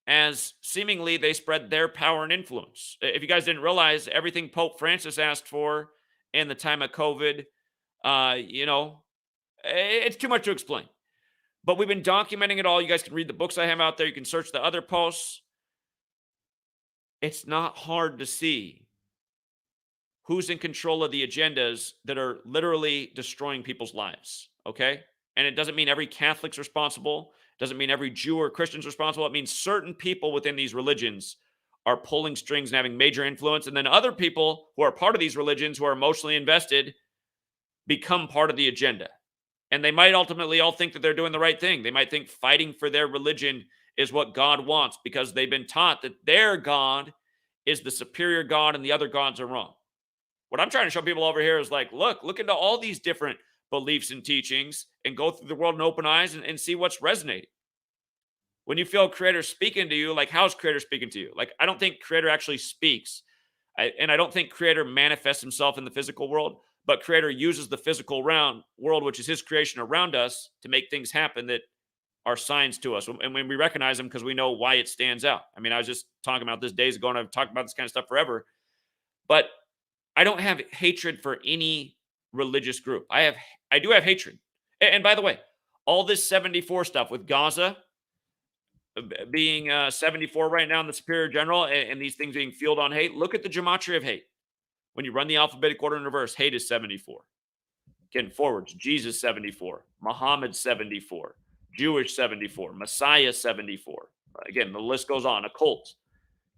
as seemingly they spread their power and influence. If you guys didn't realize, everything Pope Francis asked for in the time of COVID, it's too much to explain. But we've been documenting it all. You guys can read the books I have out there. You can search the other posts. It's not hard to see who's in control of the agendas that are literally destroying people's lives, okay? And it doesn't mean every Catholic's responsible. Doesn't mean every Jew or Christian's responsible. It means certain people within these religions are pulling strings and having major influence. And then other people who are part of these religions, who are emotionally invested, become part of the agenda. And they might ultimately all think that they're doing the right thing. They might think fighting for their religion is what God wants because they've been taught that their God is the superior God and the other gods are wrong. What I'm trying to show people over here is like, look into all these different beliefs and teachings and go through the world in open eyes and see what's resonating. When you feel Creator speaking to you, like how's Creator speaking to you? Like, I don't think Creator actually speaks. And I don't think Creator manifests himself in the physical world, but Creator uses the physical world, which is his creation around us, to make things happen that are signs to us. And when we recognize them because we know why it stands out. I mean, I was just talking about this days ago, and I've talked about this kind of stuff forever. But I don't have hatred for any religious group. I do have hatred. And by the way, all this 74 stuff with Gaza being 74 right now in the Superior General and these things being fueled on hate, look at the gematria of hate. When you run the alphabetic order in reverse, hate is 74. Again, forwards, Jesus 74, Muhammad 74, Jewish 74, Messiah 74. Again, the list goes on. Occult,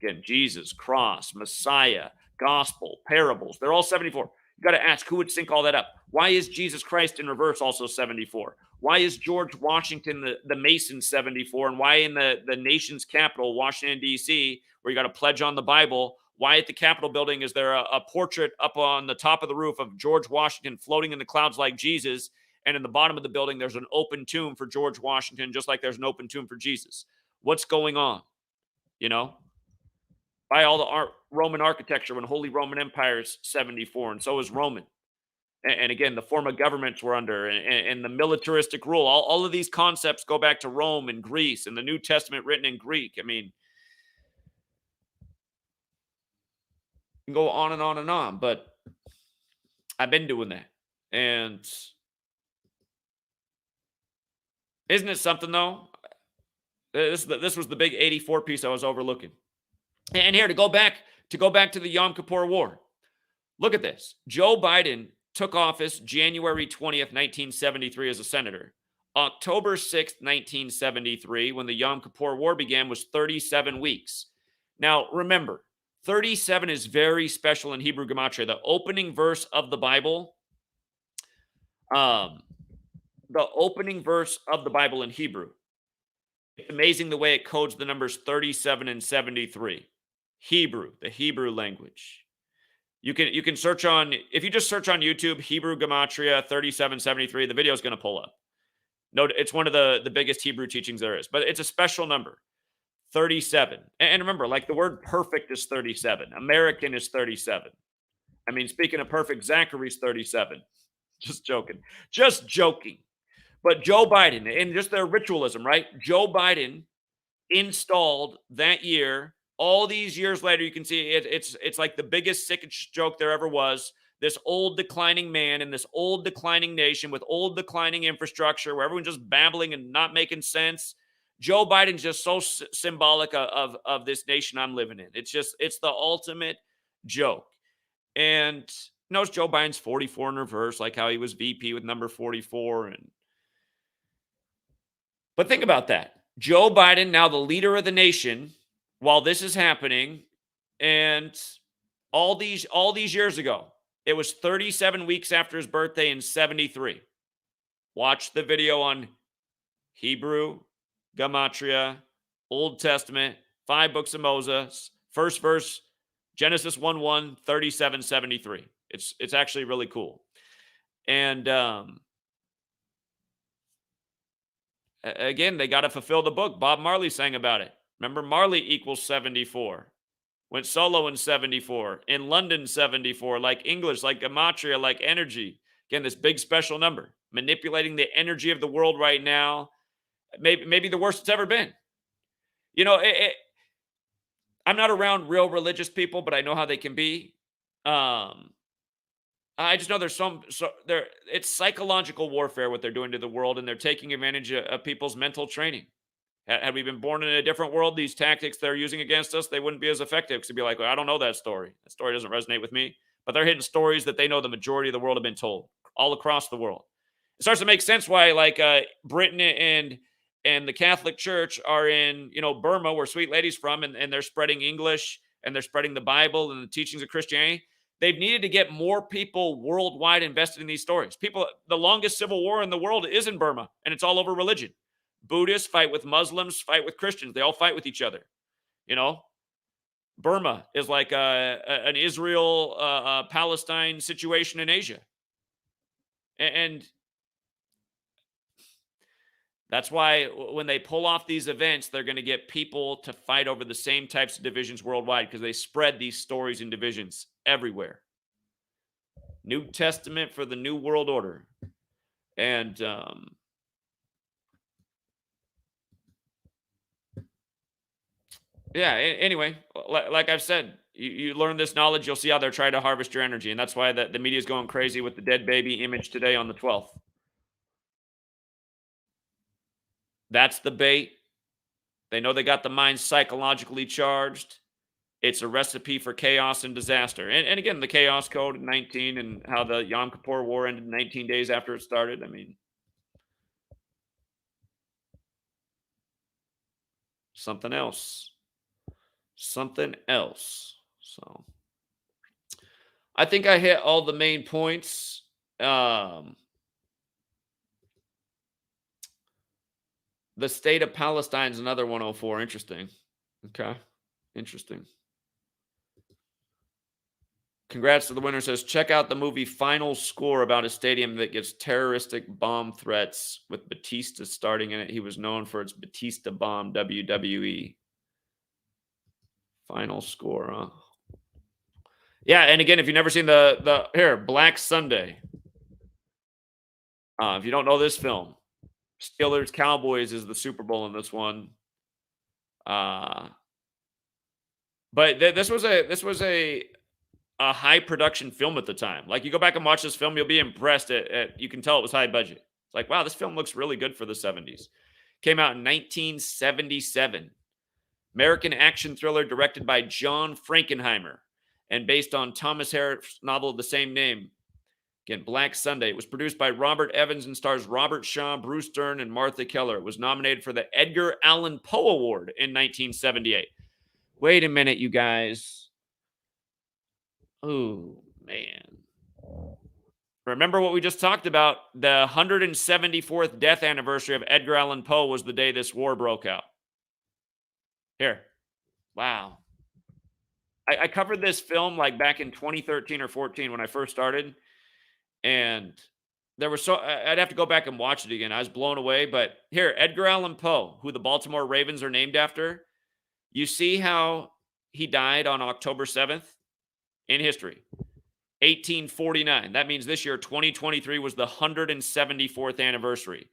again, Jesus, cross, Messiah, gospel, parables, they're all 74. You got to ask, who would sync all that up? Why is Jesus Christ in reverse also 74? Why is George Washington the Mason 74? And why in the nation's capital, Washington, D.C., where you got to pledge on the Bible, why at the Capitol building is there a portrait up on the top of the roof of George Washington floating in the clouds like Jesus? And in the bottom of the building, there's an open tomb for George Washington, just like there's an open tomb for Jesus. What's going on? You know? By all the Roman architecture when Holy Roman Empire is 74, and so is Roman. And again, the form of governments we're under and the militaristic rule. All of these concepts go back to Rome and Greece and the New Testament written in Greek. I mean, you can go on and on and on, but I've been doing that. And isn't it something, though? This was the big 84 piece I was overlooking. And here, to go back to the Yom Kippur War. Look at this. Joe Biden took office January 20th, 1973 as a senator. October 6th, 1973, when the Yom Kippur War began, was 37 weeks. Now, remember, 37 is very special in Hebrew Gematria. The opening verse of the Bible, in Hebrew, it's amazing the way it codes the numbers 37 and 73. Hebrew, the Hebrew language. You can search on, if you just search on YouTube, Hebrew Gematria 3773, the video is going to pull up. No, it's one of the biggest Hebrew teachings there is, but it's a special number, 37. And remember, like the word perfect is 37. American is 37. I mean, speaking of perfect, Zachary's 37. Just joking. Just joking. But Joe Biden, and just their ritualism, right? Joe Biden installed that year. All these years later, you can see it's like the biggest sickest joke there ever was. This old declining man in this old declining nation with old declining infrastructure where everyone's just babbling and not making sense. Joe Biden's just so symbolic of this nation I'm living in. It's the ultimate joke. And knows Joe Biden's 44 in reverse, like how he was VP with number 44. But think about that. Joe Biden, now the leader of the nation, while this is happening, and all these years ago, it was 37 weeks after his birthday in 73. Watch the video on Hebrew, Gematria, Old Testament, 5 books of Moses, first verse, Genesis 1:1, 3773. It's actually really cool. And again, they got to fulfill the book. Bob Marley sang about it. Remember, Marley equals 74. Went solo in 74. In London, 74. Like English, like Gematria, like energy. Again, this big special number. Manipulating the energy of the world right now. Maybe the worst it's ever been. You know, I'm not around real religious people, but I know how they can be. I just know there's it's psychological warfare what they're doing to the world, and they're taking advantage of people's mental training. Had we been born in a different world, these tactics they're using against us, they wouldn't be as effective because they'd be like, well, I don't know that story. That story doesn't resonate with me. But they're hitting stories that they know the majority of the world have been told all across the world. It starts to make sense why, like, Britain and the Catholic Church are in, Burma, where Sweet Lady's from, and they're spreading English and they're spreading the Bible and the teachings of Christianity. They've needed to get more people worldwide invested in these stories. The longest civil war in the world is in Burma, and it's all over religion. Buddhists fight with Muslims, fight with Christians. They all fight with each other. Burma is like an Israel-Palestine situation in Asia. And that's why when they pull off these events, they're going to get people to fight over the same types of divisions worldwide because they spread these stories and divisions everywhere. New Testament for the New World Order. And anyway, like I've said, you learn this knowledge, you'll see how they're trying to harvest your energy. And that's why the media is going crazy with the dead baby image today on the 12th. That's the bait. They know they got the mind psychologically charged. It's a recipe for chaos and disaster. And again, the chaos code in 19 and how the Yom Kippur War ended 19 days after it started. I mean, something else. Something else. So I think I hit all the main points. The state of Palestine is another 104. Interesting. Okay. Interesting. Congrats to the winner. Says, check out the movie Final Score about a stadium that gets terroristic bomb threats with Batista starting in it. He was known for its Batista bomb, WWE. Final Score, huh? Yeah, and again, if you've never seen here, Black Sunday. If you don't know this film, Steelers Cowboys is the Super Bowl in this one. But this was a high production film at the time. Like, you go back and watch this film, you'll be impressed at you can tell it was high budget. It's like, wow, this film looks really good for the 70s. Came out in 1977. American action thriller directed by John Frankenheimer and based on Thomas Harris's novel of the same name. Again, Black Sunday. It was produced by Robert Evans and stars Robert Shaw, Bruce Dern, and Martha Keller. It was nominated for the Edgar Allan Poe Award in 1978. Wait a minute, you guys. Oh, man. Remember what we just talked about? The 174th death anniversary of Edgar Allan Poe was the day this war broke out. Here. Wow. I covered this film like back in 2013 or 14 when I first started. And I'd have to go back and watch it again. I was blown away. But here, Edgar Allan Poe, who the Baltimore Ravens are named after, you see how he died on October 7th in history, 1849. That means this year, 2023, was the 174th anniversary.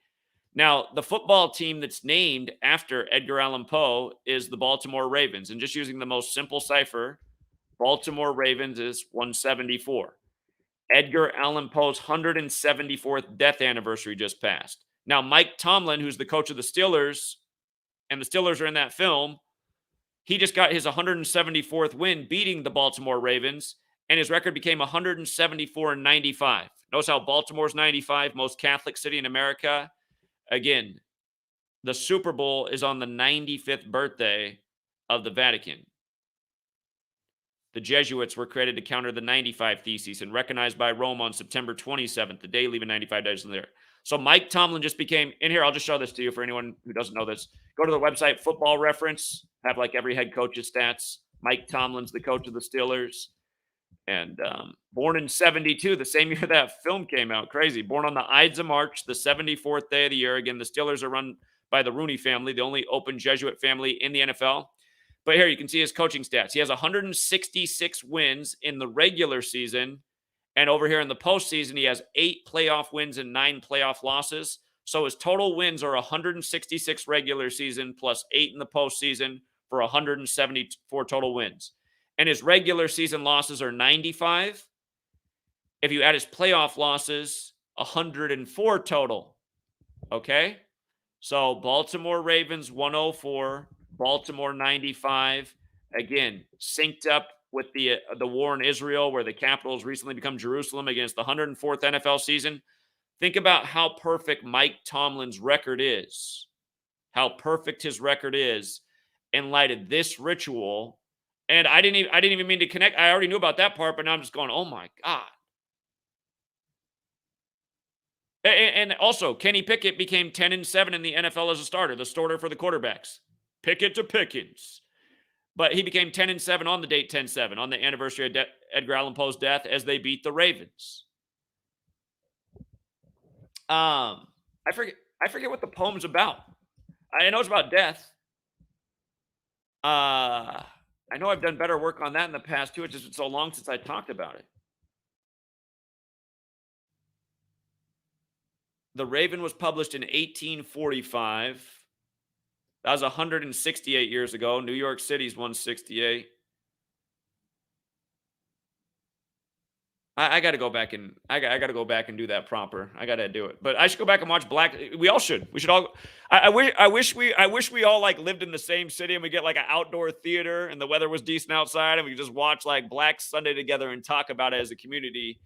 Now, the football team that's named after Edgar Allan Poe is the Baltimore Ravens. And just using the most simple cipher, Baltimore Ravens is 174. Edgar Allan Poe's 174th death anniversary just passed. Now, Mike Tomlin, who's the coach of the Steelers, and the Steelers are in that film, he just got his 174th win beating the Baltimore Ravens, and his record became 174-95. Notice how Baltimore's 95, most Catholic city in America. Again, the Super Bowl is on the 95th birthday of the Vatican. The Jesuits were created to counter the 95 Theses and recognized by Rome on September 27th, the day leaving 95 days there. So Mike Tomlin just became, in here, I'll just show this to you for anyone who doesn't know this. Go to the website, Football Reference, have like every head coach's stats. Mike Tomlin's the coach of the Steelers. And born in 72, the same year that film came out. Crazy. Born on the Ides of March, the 74th day of the year. Again, the Steelers are run by the Rooney family, the only open Jesuit family in the NFL. But here you can see his coaching stats. He has 166 wins in the regular season. And over here in the postseason, he has 8 playoff wins and 9 playoff losses. So his total wins are 166 regular season plus 8 in the postseason for 174 total wins. And his regular season losses are 95. If you add his playoff losses, 104 total. Okay? So Baltimore Ravens 104, Baltimore 95. Again, synced up with the war in Israel, where the capital has recently become Jerusalem against the 104th NFL season. Think about how perfect Mike Tomlin's record is. How perfect his record is in light of this ritual. And I didn't even mean to connect. I already knew about that part, but now I'm just going, oh my God. And also, Kenny Pickett became 10-7 in the NFL as a starter, the starter for the quarterbacks. Pickett to Pickens. But he became 10-7 on the date 10-7, on the anniversary of Edgar Allan Poe's death, as they beat the Ravens. I forget what the poem's about. I know it's about death. I know I've done better work on that in the past too. It's just been so long since I talked about it. The Raven was published in 1845. That was 168 years ago. New York City's 168. I got to go back and I got to go back and do that proper. I got to do it. But I should go back and watch Black. We all should. We should all. I wish we all like lived in the same city and we get like an outdoor theater and the weather was decent outside and we could just watch like Black Sunday together and talk about it as a community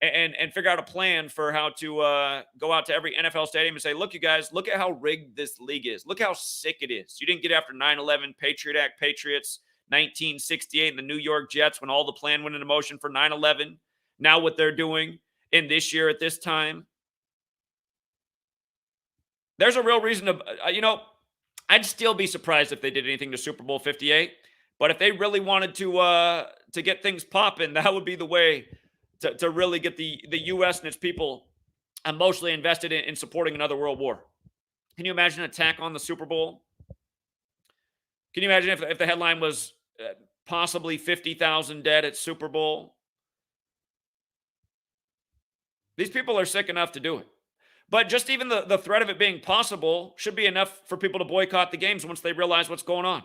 and figure out a plan for how to go out to every NFL stadium and say, look, you guys, look at how rigged this league is. Look how sick it is. You didn't get after 9/11, Patriot Act, Patriots, 1968, and the New York Jets when all the plan went into motion for 9/11. Now what they're doing in this year at this time. There's a real reason to, I'd still be surprised if they did anything to Super Bowl 58. But if they really wanted to get things popping, that would be the way to really get the U.S. and its people emotionally invested in supporting another world war. Can you imagine an attack on the Super Bowl? Can you imagine if the headline was possibly 50,000 dead at Super Bowl? These people are sick enough to do it. But just even the threat of it being possible should be enough for people to boycott the games once they realize what's going on.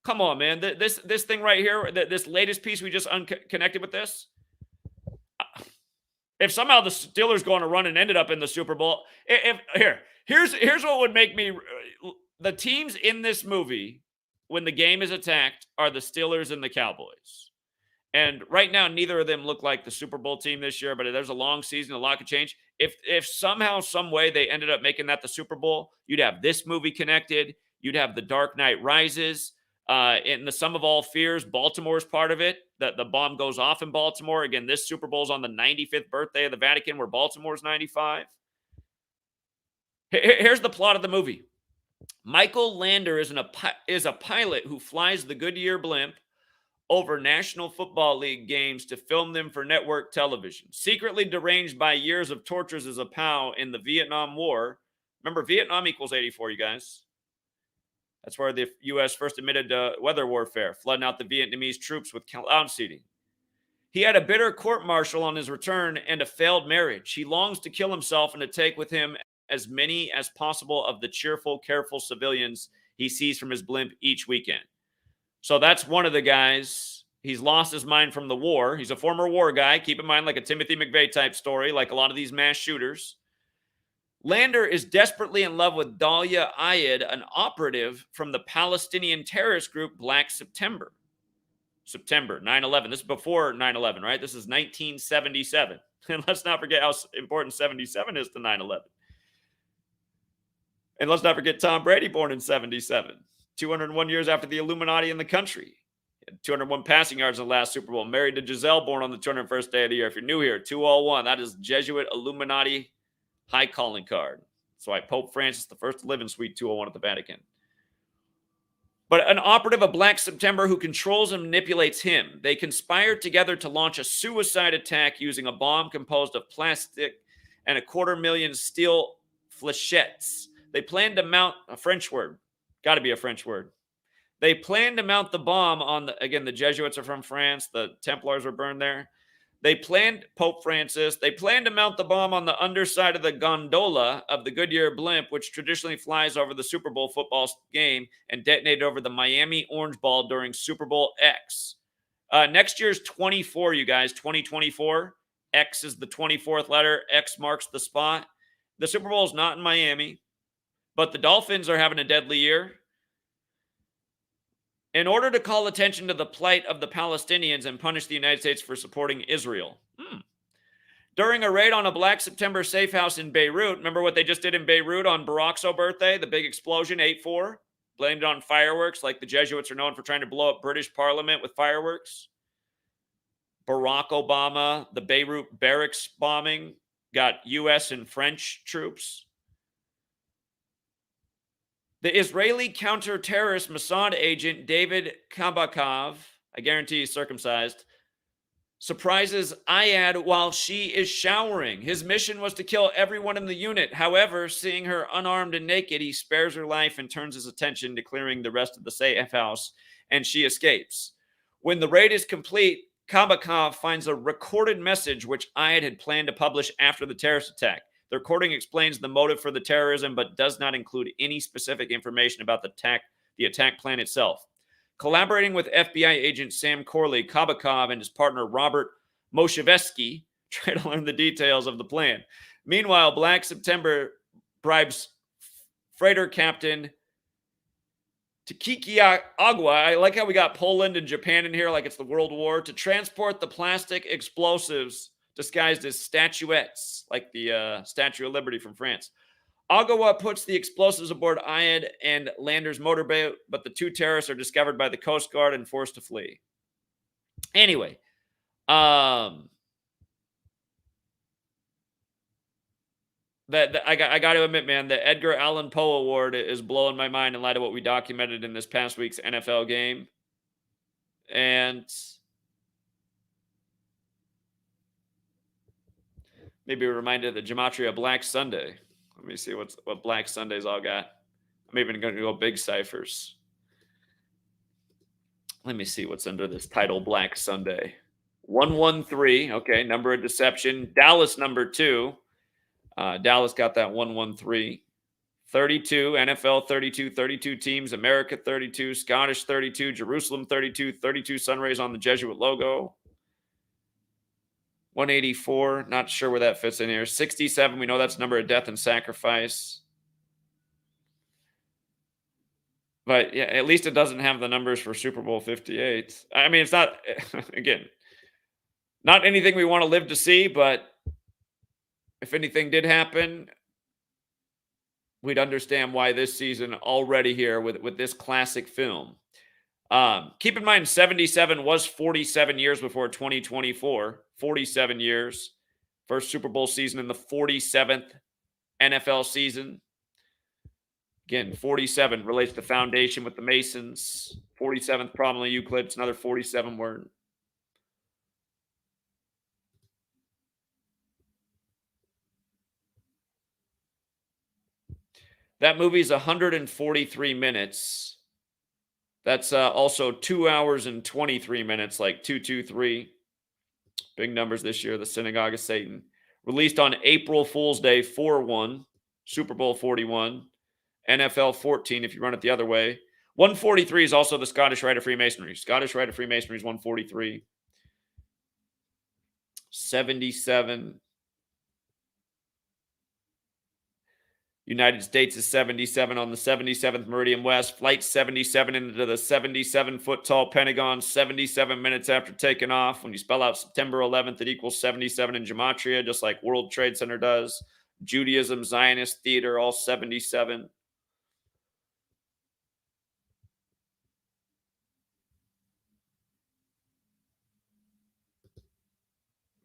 Come on, man. This thing right here, this latest piece we just connected with this. If somehow the Steelers go on a run and ended up in the Super Bowl, here's what would make me. The teams in this movie, when the game is attacked, are the Steelers and the Cowboys. And right now, neither of them look like the Super Bowl team this year, but there's a long season, a lot could change. If somehow, some way they ended up making that the Super Bowl, you'd have this movie connected. You'd have The Dark Knight Rises. In the Sum of All Fears, Baltimore's part of it. The bomb goes off in Baltimore. Again, this Super Bowl's on the 95th birthday of the Vatican, where Baltimore's 95. Here's the plot of the movie. Michael Lander is a pilot who flies the Goodyear blimp over National Football League games to film them for network television. Secretly deranged by years of tortures as a POW in the Vietnam War. Remember, Vietnam equals 84, you guys. That's where the U.S. first admitted weather warfare, flooding out the Vietnamese troops with cloud seeding. He had a bitter court-martial on his return and a failed marriage. He longs to kill himself and to take with him as many as possible of the cheerful, careful civilians he sees from his blimp each weekend. So that's one of the guys. He's lost his mind from the war. He's a former war guy. Keep in mind, like a Timothy McVeigh type story, like a lot of these mass shooters. Lander is desperately in love with Dalia Ayed, an operative from the Palestinian terrorist group Black September. September 9/11. This is before 9/11, right? This is 1977. And let's not forget how important 77 is to 9/11. And let's not forget Tom Brady, born in 77, 201 years after the Illuminati in the country. 201 passing yards in the last Super Bowl. Married to Giselle, born on the 201st day of the year. If you're new here, 201. That is Jesuit Illuminati high calling card. That's why Pope Francis the first to live in Suite 201 at the Vatican. But an operative of Black September who controls and manipulates him. They conspired together to launch a suicide attack using a bomb composed of plastic and 250,000 steel flechettes. They planned to mount a French word. Got to be a French word. They planned to mount the bomb on the Jesuits are from France. The Templars were burned there. Pope Francis, they planned to mount the bomb on the underside of the gondola of the Goodyear blimp, which traditionally flies over the Super Bowl football game, and detonate over the Miami Orange Ball during Super Bowl X. Next year's 24, you guys, 2024. X is the 24th letter. X marks the spot. The Super Bowl is not in Miami, but the Dolphins are having a deadly year. In order to call attention to the plight of the Palestinians and punish the United States for supporting Israel. During a raid on a Black September safe house in Beirut, remember what they just did in Beirut on Barack's birthday, the big explosion, 8/4? Blamed it on fireworks, like the Jesuits are known for trying to blow up British Parliament with fireworks. Barack Obama, the Beirut barracks bombing, got U.S. and French troops. The Israeli counter-terrorist Mossad agent David Kabakov, I guarantee he's circumcised, surprises Ayad while she is showering. His mission was to kill everyone in the unit. However, seeing her unarmed and naked, he spares her life and turns his attention to clearing the rest of the safe house, and she escapes. When the raid is complete, Kabakov finds a recorded message which Ayad had planned to publish after the terrorist attack. The recording explains the motive for the terrorism, but does not include any specific information about the attack plan itself. Collaborating with FBI agent Sam Corley, Kabakov and his partner Robert Moshevsky try to learn the details of the plan. Meanwhile, Black September bribes freighter captain Takiki Agua, I like how we got Poland and Japan in here like it's the World War, to transport the plastic explosives disguised as statuettes, like the Statue of Liberty from France. Agua puts the explosives aboard Ayad and Lander's motorboat, but the two terrorists are discovered by the Coast Guard and forced to flee. Anyway, I got to admit, man, the Edgar Allan Poe Award is blowing my mind in light of what we documented in this past week's NFL game. And maybe a reminder of the Gematria Black Sunday. Let me see what Black Sunday's all got. I'm even going to go big ciphers. Let me see what's under this title, Black Sunday. 113, okay, number of deception. Dallas, number 2. Dallas got that 113. 32, NFL 32, 32 teams, America 32, Scottish 32, Jerusalem 32, 32 sun rays on the Jesuit logo. 184, not sure where that fits in here. 67, we know that's number of death and sacrifice. But yeah, at least it doesn't have the numbers for Super Bowl 58. I mean, it's not, again, not anything we want to live to see, but if anything did happen, we'd understand why this season already here with this classic film. Keep in mind, 77 was 47 years before 2024. 47 years. First Super Bowl season in the 47th NFL season. Again, 47 relates to foundation with the Masons. 47th, probably Euclid. It's another 47 word. That movie's 143 minutes. That's also 2 hours and 23 minutes, like 223. Big numbers this year, The Synagogue of Satan. Released on April Fool's Day, 4/1. Super Bowl 41, NFL 14 if you run it the other way. 143 is also the Scottish Rite of Freemasonry. Scottish Rite of Freemasonry is 143. 77. United States is 77 on the 77th Meridian West. Flight 77 into the 77-foot tall Pentagon 77 minutes after taking off. When you spell out September 11th, it equals 77 in Gematria, just like World Trade Center does. Judaism, Zionist theater, all 77.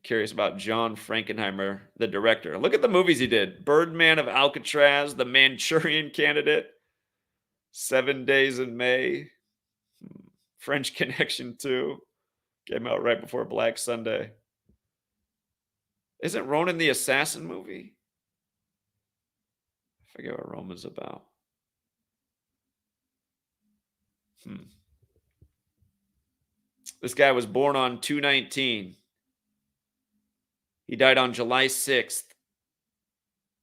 Curious about John Frankenheimer, the director. Look at the movies he did. Birdman of Alcatraz, The Manchurian Candidate, 7 Days in May, French Connection 2. Came out right before Black Sunday. Isn't Ronan the Assassin movie? I forget what Roman's about. This guy was born on 2/19. He died on July 6th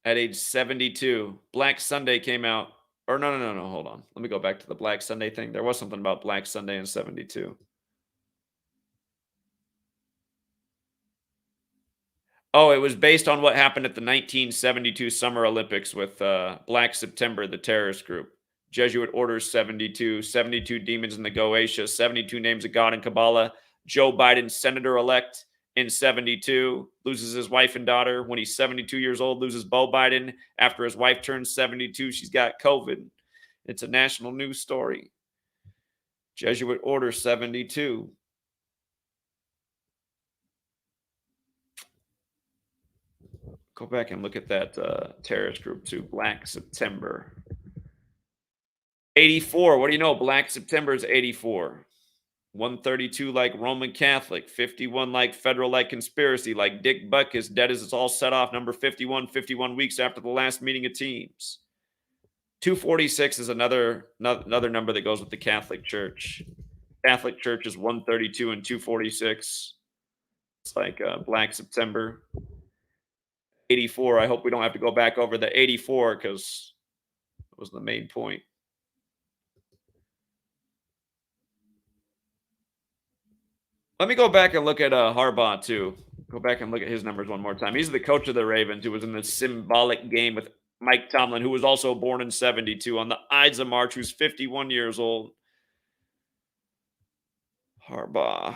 at age 72. Black Sunday came out. Or no. Hold on. Let me go back to the Black Sunday thing. There was something about Black Sunday in 72. Oh, it was based on what happened at the 1972 Summer Olympics with Black September, the terrorist group. Jesuit Orders 72, 72 demons in the Goetia, 72 names of God in Kabbalah. Joe Biden, senator-elect in 72, loses his wife and daughter. When he's 72 years old, loses Beau Biden. After his wife turns 72, she's got COVID. It's a national news story. Jesuit Order 72. Go back and look at that terrorist group too. Black September. 84. What do you know? Black September is 84. 132 like Roman Catholic. 51 like federal like conspiracy. Like Dick Butkus, dead as it's all set off. Number 51, 51 weeks after the last meeting of teams. 246 is another number that goes with the Catholic Church. Catholic Church is 132 and 246. It's like Black September. 84. I hope we don't have to go back over the 84 because it was the main point. Let me go back and look at Harbaugh too. Go back and look at his numbers one more time. He's the coach of the Ravens who was in the symbolic game with Mike Tomlin, who was also born in 72, on the Ides of March, who's 51 years old. Harbaugh,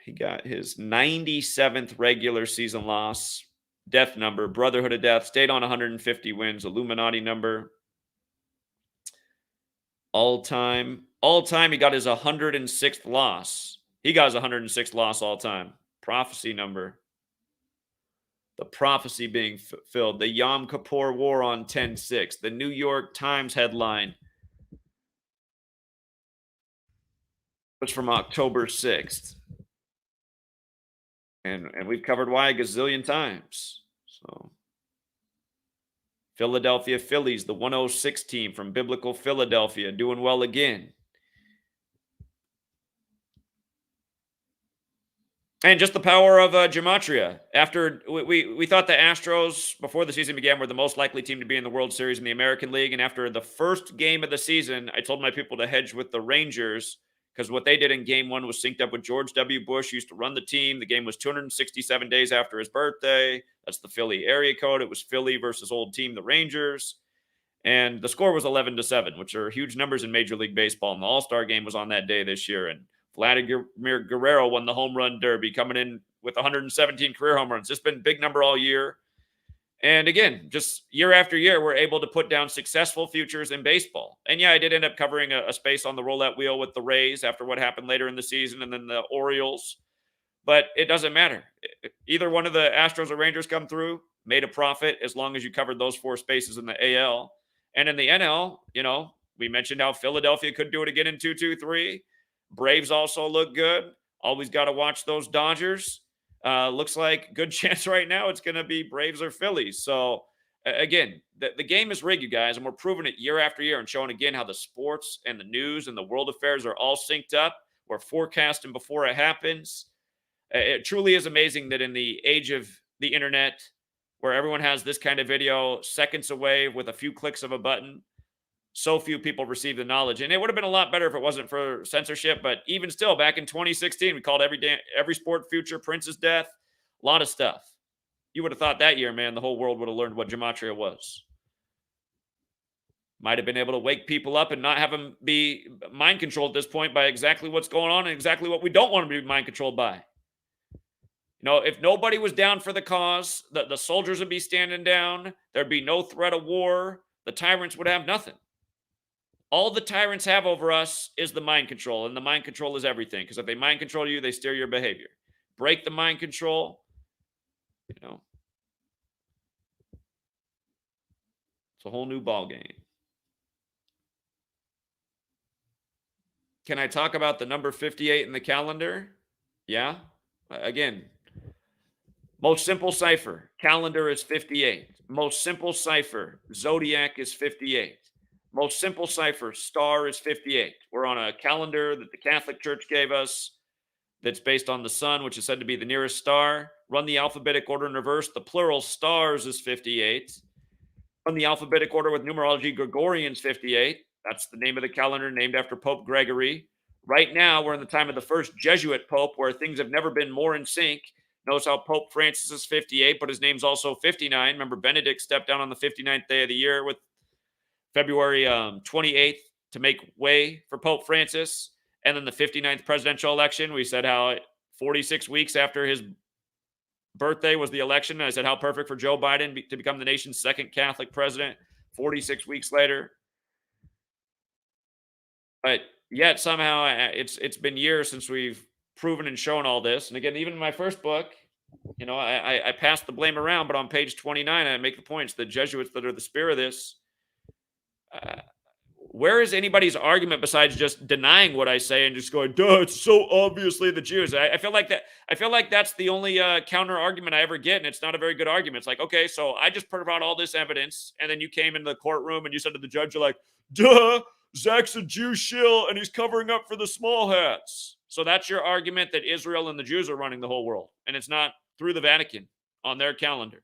he got his 97th regular season loss. Death number, Brotherhood of Death, stayed on 150 wins, Illuminati number. All time, he got his 106th loss. He got his 106th loss all time. Prophecy number. The prophecy being fulfilled. The Yom Kippur War on 10/6. The New York Times headline was from October 6th. And we've covered why a gazillion times. So, Philadelphia Phillies, the 106 team from biblical Philadelphia, doing well again. And just the power of Gematria. After we thought the Astros, before the season began, were the most likely team to be in the World Series in the American League. And after the first game of the season, I told my people to hedge with the Rangers because what they did in game one was synced up with George W. Bush, who used to run the team. The game was 267 days after his birthday. That's the Philly area code. It was Philly versus old team, the Rangers. And the score was 11-7, which are huge numbers in Major League Baseball. And the All-Star game was on that day this year. And Vladimir Guerrero won the home run derby, coming in with 117 career home runs. It's been a big number all year. And again, just year after year, we're able to put down successful futures in baseball. And yeah, I did end up covering a space on the roulette wheel with the Rays after what happened later in the season, and then the Orioles. But it doesn't matter. Either one of the Astros or Rangers come through, made a profit as long as you covered those four spaces in the AL. And in the NL, we mentioned how Philadelphia could do it again in 2-2-3. Braves also look good. Always got to watch those Dodgers. Looks like good chance right now it's going to be Braves or Phillies. So, again, the game is rigged, you guys, and we're proving it year after year and showing again how the sports and the news and the world affairs are all synced up. We're forecasting before it happens. It truly is amazing that in the age of the internet, where everyone has this kind of video seconds away with a few clicks of a button. So few people receive the knowledge. And it would have been a lot better if it wasn't for censorship. But even still, back in 2016, we called every sport future Prince's death. A lot of stuff. You would have thought that year, man, the whole world would have learned what gematria was. Might have been able to wake people up and not have them be mind controlled at this point by exactly what's going on and exactly what we don't want them to be mind controlled by. You know, if nobody was down for the cause, the soldiers would be standing down. There'd be no threat of war. The tyrants would have nothing. All the tyrants have over us is the mind control, and the mind control is everything. Because if they mind control you, they steer your behavior. Break the mind control, you know, it's a whole new ball game. Can I talk about the number 58 in the calendar? Yeah. Again, most simple cipher, calendar is 58. Most simple cipher, zodiac is 58. Most simple cipher, star is 58. We're on a calendar that the Catholic Church gave us that's based on the sun, which is said to be the nearest star. Run the alphabetic order in reverse. The plural stars is 58. Run the alphabetic order with numerology, Gregorian's 58. That's the name of the calendar, named after Pope Gregory. Right now, we're in the time of the first Jesuit Pope, where things have never been more in sync. Notice how Pope Francis is 58, but his name's also 59. Remember, Benedict stepped down on the 59th day of the year with February 28th to make way for Pope Francis. And then the 59th presidential election, we said how 46 weeks after his birthday was the election. And I said how perfect for Joe Biden to become the nation's second Catholic president 46 weeks later. But yet somehow it's been years since we've proven and shown all this. And again, even in my first book, you know, I passed the blame around, but on page 29, I make the points, the Jesuits that are the spear of this. Where is anybody's argument besides just denying what I say and just going, duh, it's so obviously the Jews. I feel like that. I feel like that's the only counter argument I ever get, and it's not a very good argument. It's like, okay, so I just put out all this evidence, and then you came into the courtroom and you said to the judge, you're like, duh, Zach's a Jew shill, and he's covering up for the small hats. So that's your argument that Israel and the Jews are running the whole world, and it's not through the Vatican on their calendar.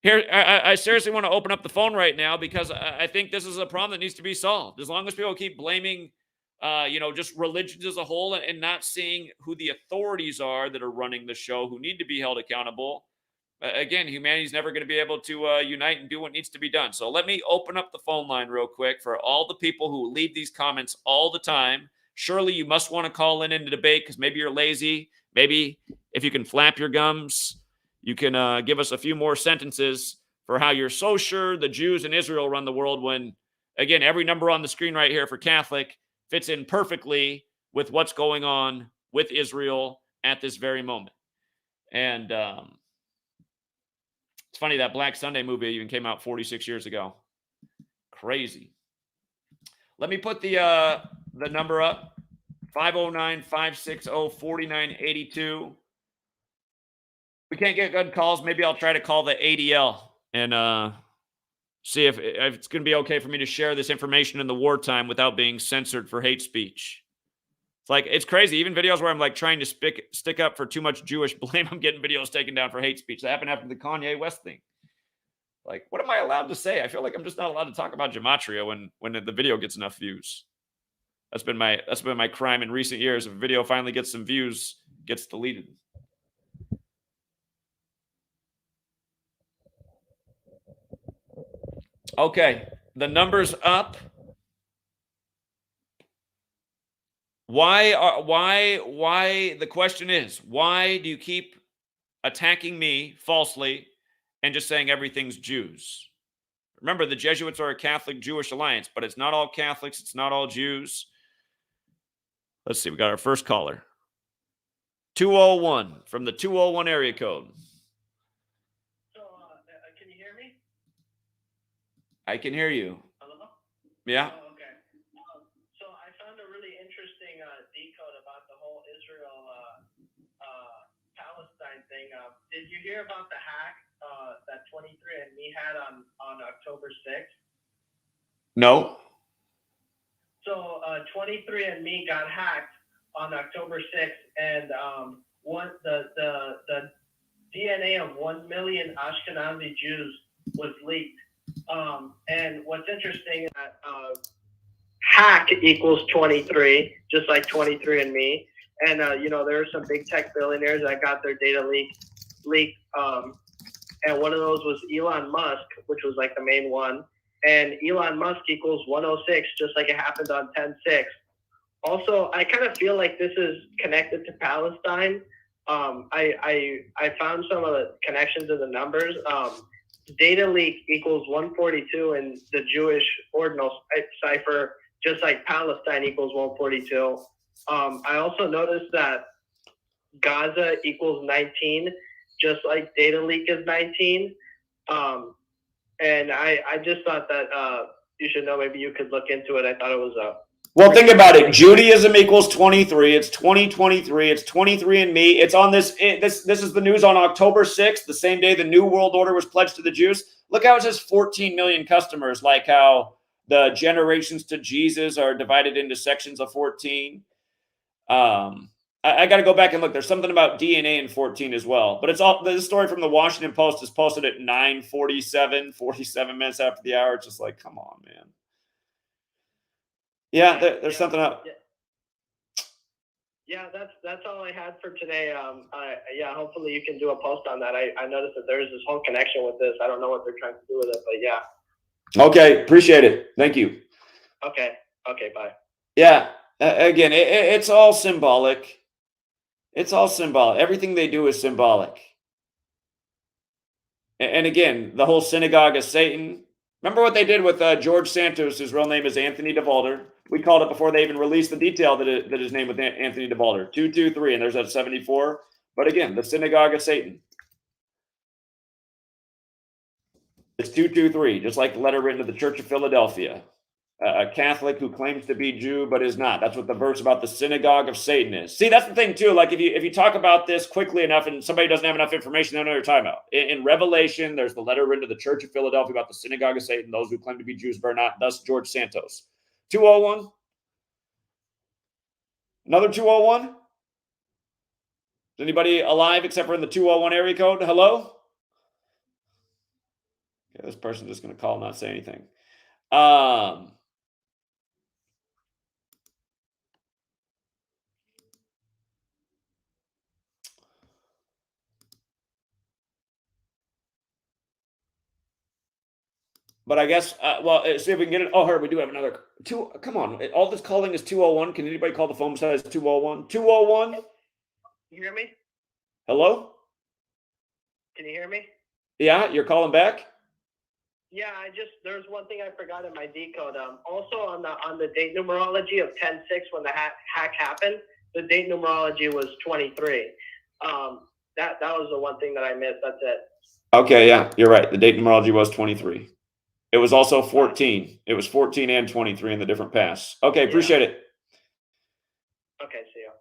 Here, I seriously want to open up the phone right now because I think this is a problem that needs to be solved. As long as people keep blaming, just religions as a whole and not seeing who the authorities are that are running the show, who need to be held accountable. Again, humanity's never going to be able to unite and do what needs to be done. So let me open up the phone line real quick for all the people who leave these comments all the time. Surely you must want to call in the debate because maybe you're lazy. Maybe if you can flap your gums, you can give us a few more sentences for how you're so sure the Jews and Israel run the world when, again, every number on the screen right here for Catholic fits in perfectly with what's going on with Israel at this very moment. And it's funny, that Black Sunday movie even came out 46 years ago. Crazy. Let me put the number up, 509-560-4982. We can't get good calls. Maybe I'll try to call the ADL and see if it's going to be okay for me to share this information in the wartime without being censored for hate speech. It's like, it's crazy. Even videos where I'm like trying to stick up for too much Jewish blame, I'm getting videos taken down for hate speech. That happened after the Kanye West thing. Like, what am I allowed to say? I feel like I'm just not allowed to talk about gematria when the video gets enough views. That's been my crime in recent years. If a video finally gets some views, it gets deleted. Okay, the number's up. Why the question is, why do you keep attacking me falsely and just saying everything's Jews? Remember, the Jesuits are a Catholic-Jewish alliance, but it's not all Catholics. It's not all Jews. Let's see. We got our first caller. 201 from the 201 area code. So, can you hear me? I can hear you. Hello? Yeah. Oh, okay. So I found a really interesting decode about the whole Israel-Palestine thing. Did you hear about the hack that 23andMe had on October 6th? No. So 23andMe got hacked on October 6th, and the DNA of 1 million Ashkenazi Jews was leaked. And what's interesting is that hack equals 23, just like 23andMe. And, there are some big tech billionaires that got their data leaked. And one of those was Elon Musk, which was like the main one. And Elon Musk equals 106, just like it happened on 10/6. Also, I kind of feel like this is connected to Palestine. I found some of the connections in the numbers. Data leak equals 142 in the Jewish ordinal cipher, just like Palestine equals 142. I also noticed that Gaza equals 19, just like data leak is 19. And I just thought that you should know, maybe you could look into it. I thought it was well, think about it. Judaism equals 23. It's 2023. It's 23andMe. It's on this. This is the news on October 6th, the same day the New World Order was pledged to the Jews. Look how it says 14 million customers, like how the generations to Jesus are divided into sections of 14. I got to go back and look. There's something about DNA in 14 as well. But it's all, this story from the Washington Post is posted at 9:47, 47 minutes after the hour. It's just like, come on, man. Yeah, there's something up. Yeah, that's all I had for today. Hopefully you can do a post on that. I noticed that there's this whole connection with this. I don't know what they're trying to do with it, but yeah. Okay, appreciate it. Thank you. Okay, bye. Yeah, again, it's all symbolic. It's all symbolic. Everything they do is symbolic. And again, the whole synagogue of Satan. Remember what they did with George Santos, whose real name is Anthony DeValder. We called it before they even released the detail that his name was Anthony DeValder. 223, and there's that 74. But again, the synagogue of Satan. It's 223, just like the letter written to the Church of Philadelphia. A Catholic who claims to be Jew but is not. That's what the verse about the synagogue of Satan is. See, that's the thing too. Like if you talk about this quickly enough and somebody doesn't have enough information, they don't know what you're talking about. In Revelation, there's the letter written to the Church of Philadelphia about the synagogue of Satan. Those who claim to be Jews but are not. Thus, George Santos. 201. Another 201. Is anybody alive except for in the 201 area code? Hello. Okay, this person's just going to call and not say anything. But I guess, see if we can get it. Oh, here, we do have another. Come on. All this calling is 201. Can anybody call the phone besides 201? 201? You hear me? Hello? Can you hear me? Yeah, you're calling back? Yeah, there's one thing I forgot in my decode. Also on the date numerology of 10/6 when the hack happened, the date numerology was 23. That was the one thing that I missed. That's it. Okay, yeah, you're right. The date numerology was 23. It was also 14. It was 14 and 23 in the different paths. Okay, appreciate it. Okay, see ya.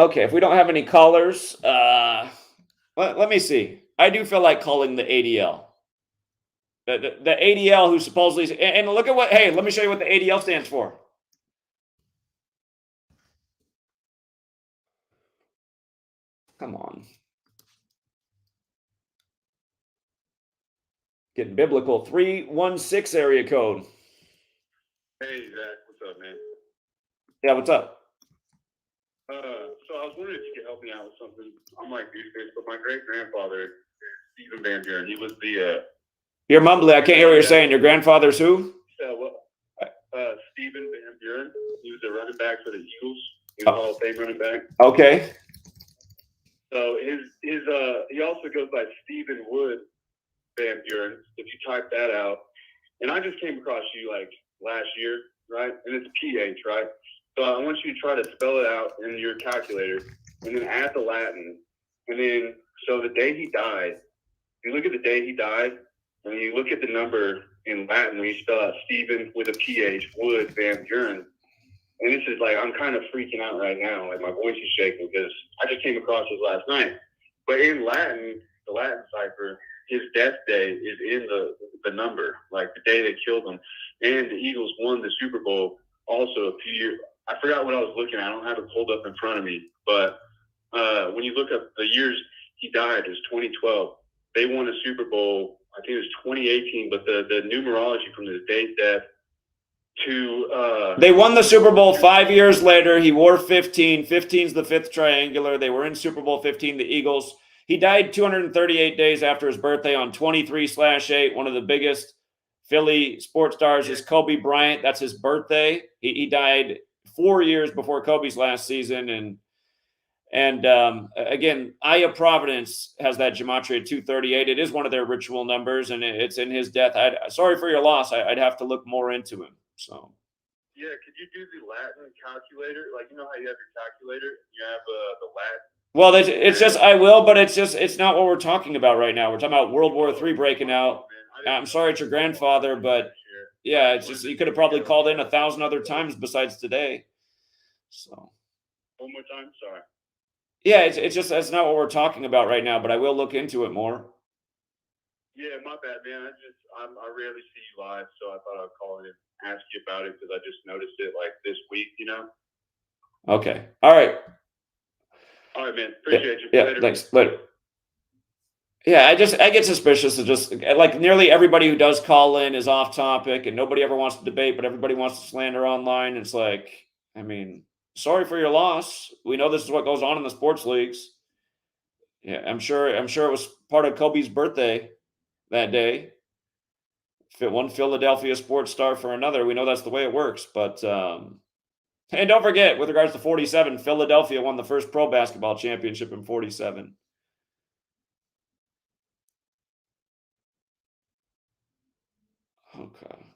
Okay, if we don't have any callers, let me see. I do feel like calling the ADL. The ADL who supposedly, and look at what, hey, let me show you what the ADL stands for. Come on. Getting biblical. 316 area code. Hey, Zach. What's up, man? Yeah, what's up? So I was wondering if you could help me out with something. I'm like goose, but my great-grandfather, Stephen Van Buren, he was the... You're mumbling. I can't hear what you're saying. Your grandfather's who? Stephen Van Buren. He was a running back for the Eagles. He was a Hall of Fame running back. Okay. So he also goes by Stephen Wood Van Buren, if you type that out. And I just came across you like last year, right? And it's PH, right? So I want you to try to spell it out in your calculator and then add the Latin. And then, so the day he died, you look at the day he died, and you look at the number in Latin when you spell out Stephen with a PH, Wood, Van Buren. And this is like, I'm kind of freaking out right now. Like my voice is shaking because I just came across this last night. But in Latin, the Latin cipher, his death day is in the number, like the day they killed him. And the Eagles won the Super Bowl also a few years. I forgot what I was looking at. I don't have it pulled up in front of me, but when you look up the years he died, it was 2012. They won a Super Bowl, I think it was 2018, but the numerology from the day's death to they won the Super Bowl 5 years later. He wore 15. 15's the fifth triangular. They were in Super Bowl 15, the Eagles. He died 238 days after his birthday on 23/8. One of the biggest Philly sports stars is Kobe Bryant. That's his birthday. He died 4 years before Kobe's last season. And again, Eye of Providence has that gematria 238. It is one of their ritual numbers, and it's in his death. Sorry for your loss. I'd have to look more into him. So. Yeah, could you do the Latin calculator? Like, you know how you have your calculator? You have the Latin. Well, it's just, I will, but it's not what we're talking about right now. We're talking about World War III breaking out. I'm sorry it's your grandfather, but yeah, it's just, you could have probably called in 1,000 other times besides today. So. One more time, sorry. Yeah, it's just, that's not what we're talking about right now, but I will look into it more. Yeah, my bad, man. I rarely see you live, so I thought I'd call in and ask you about it because I just noticed it like this week, you know? Okay. All right. All right, man. Appreciate you. Yeah, Later. thanks. Later. Yeah, I get suspicious of just like nearly everybody who does call in is off topic and nobody ever wants to debate, but everybody wants to slander online. It's like, I mean, sorry for your loss. We know this is what goes on in the sports leagues. Yeah, I'm sure it was part of Kobe's birthday that day. One Philadelphia sports star for another. We know that's the way it works. But and don't forget, with regards to 47, Philadelphia won the first pro basketball championship in 47. Okay.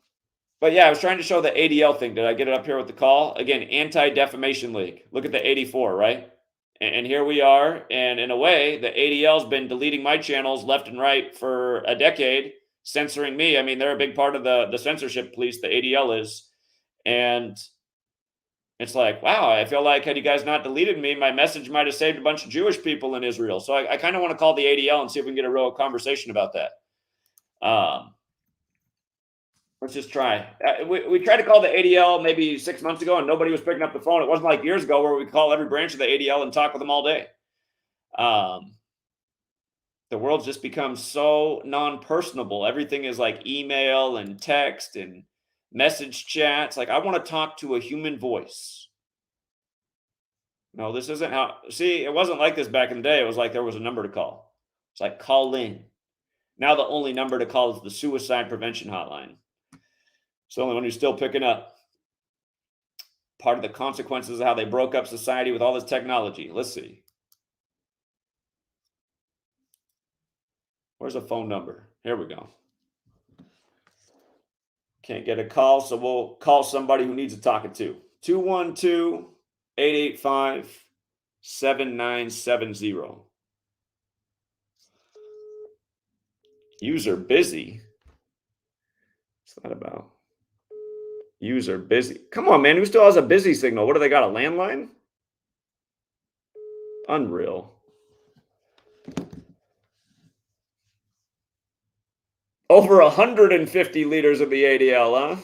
But yeah, I was trying to show the ADL thing. Did I get it up here with the call? Again, Anti-Defamation League. Look at the 84, right? And here we are. And in a way, the ADL's been deleting my channels left and right for a decade, censoring me. I mean, they're a big part of the censorship police, the ADL is. And it's like, wow, I feel like had you guys not deleted me, my message might have saved a bunch of Jewish people in Israel. So I kind of want to call the ADL and see if we can get a real conversation about that. Let's just try. We tried to call the ADL maybe 6 months ago, and nobody was picking up the phone. It wasn't like years ago where we call every branch of the ADL and talk with them all day. The world's just become so non-personable. Everything is like email and text and message chats. Like, I want to talk to a human voice. No, this isn't how. See, it wasn't like this back in the day. It was like there was a number to call. It's like, call in. Now the only number to call is the suicide prevention hotline. It's the only one who's still picking up. Part of the consequences of how they broke up society with all this technology. Let's see. Where's a phone number? Here we go. Can't get a call, so we'll call somebody who needs a talking to. 212-885-7970. User busy. What's that about? User busy. Come on, man. Who still has a busy signal? What do they got? A landline? Unreal. Over 150 liters of the ADL, huh?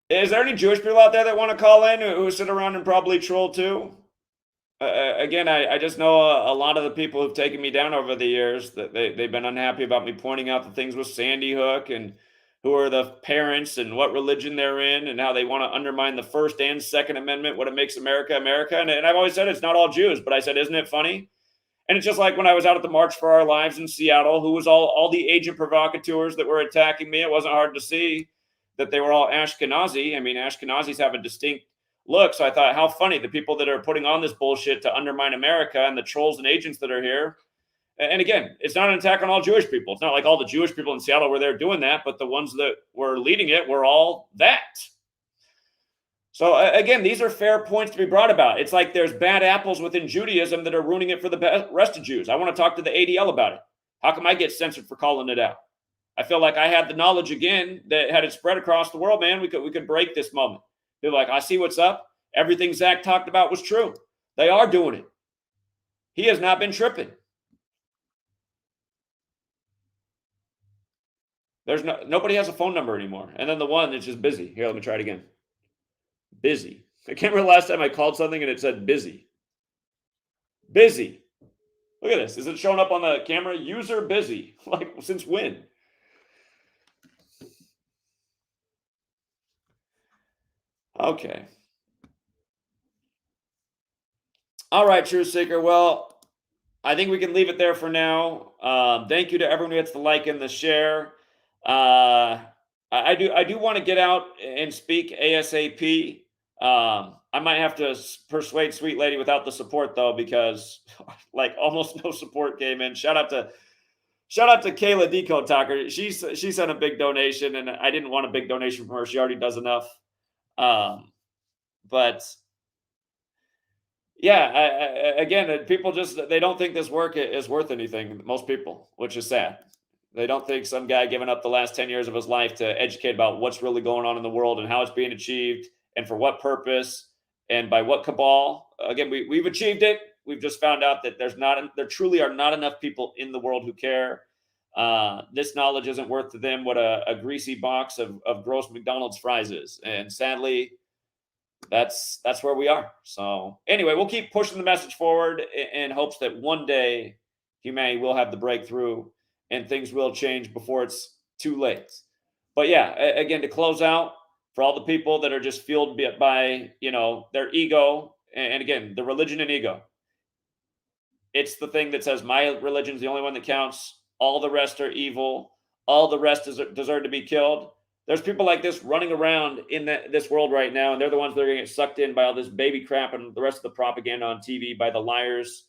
Is there any Jewish people out there that want to call in who sit around and probably troll too? Again, I just know a lot of the people who've taken me down over the years, that they've been unhappy about me pointing out the things with Sandy Hook and who are the parents and what religion they're in and how they want to undermine the First and Second Amendment, what it makes America, America. And I've always said it's not all Jews, but I said, isn't it funny? And it's just like when I was out at the March for Our Lives in Seattle, who was all the agent provocateurs that were attacking me. It wasn't hard to see that they were all Ashkenazi. I mean, Ashkenazis have a distinct look. So I thought, how funny, the people that are putting on this bullshit to undermine America and the trolls and agents that are here. And again, it's not an attack on all Jewish people. It's not like all the Jewish people in Seattle were there doing that, but the ones that were leading it were all that. So again, these are fair points to be brought about. It's like there's bad apples within Judaism that are ruining it for the rest of Jews. I want to talk to the ADL about it. How come I get censored for calling it out? I feel like I had the knowledge again that had it spread across the world, man. We could break this moment. Be like, I see what's up. Everything Zach talked about was true. They are doing it. He has not been tripping. There's nobody has a phone number anymore. And then the one that's just busy. Here, let me try it again. Busy. I can't remember the last time I called something and it said busy. Busy. Look at this. Is it showing up on the camera? User busy. Like, since when? Okay. All right, Truth Seeker. Well, I think we can leave it there for now. Thank you to everyone who hits the like and the share. I do want to get out and speak ASAP. I might have to persuade Sweet Lady without the support though, because like almost no support came in. Shout out to Kayla Decode Talker. She sent a big donation, and I didn't want a big donation from her. She already does enough. But yeah, again, people they don't think this work is worth anything. Most people, which is sad. They don't think some guy giving up the last 10 years of his life to educate about what's really going on in the world and how it's being achieved and for what purpose and by what cabal. Again, we've achieved it. We've just found out that there truly are not enough people in the world who care. This knowledge isn't worth to them what a greasy box of gross McDonald's fries is. And sadly, that's where we are. So anyway, we'll keep pushing the message forward in hopes that one day humanity will have the breakthrough and things will change before it's too late. But yeah, again, to close out, for all the people that are just fueled by their ego, and again, the religion and ego, it's the thing that says my religion is the only one that counts. All the rest are evil. All the rest deserve to be killed. There's people like this running around in this world right now, and they're the ones that are going to get sucked in by all this baby crap and the rest of the propaganda on TV by the liars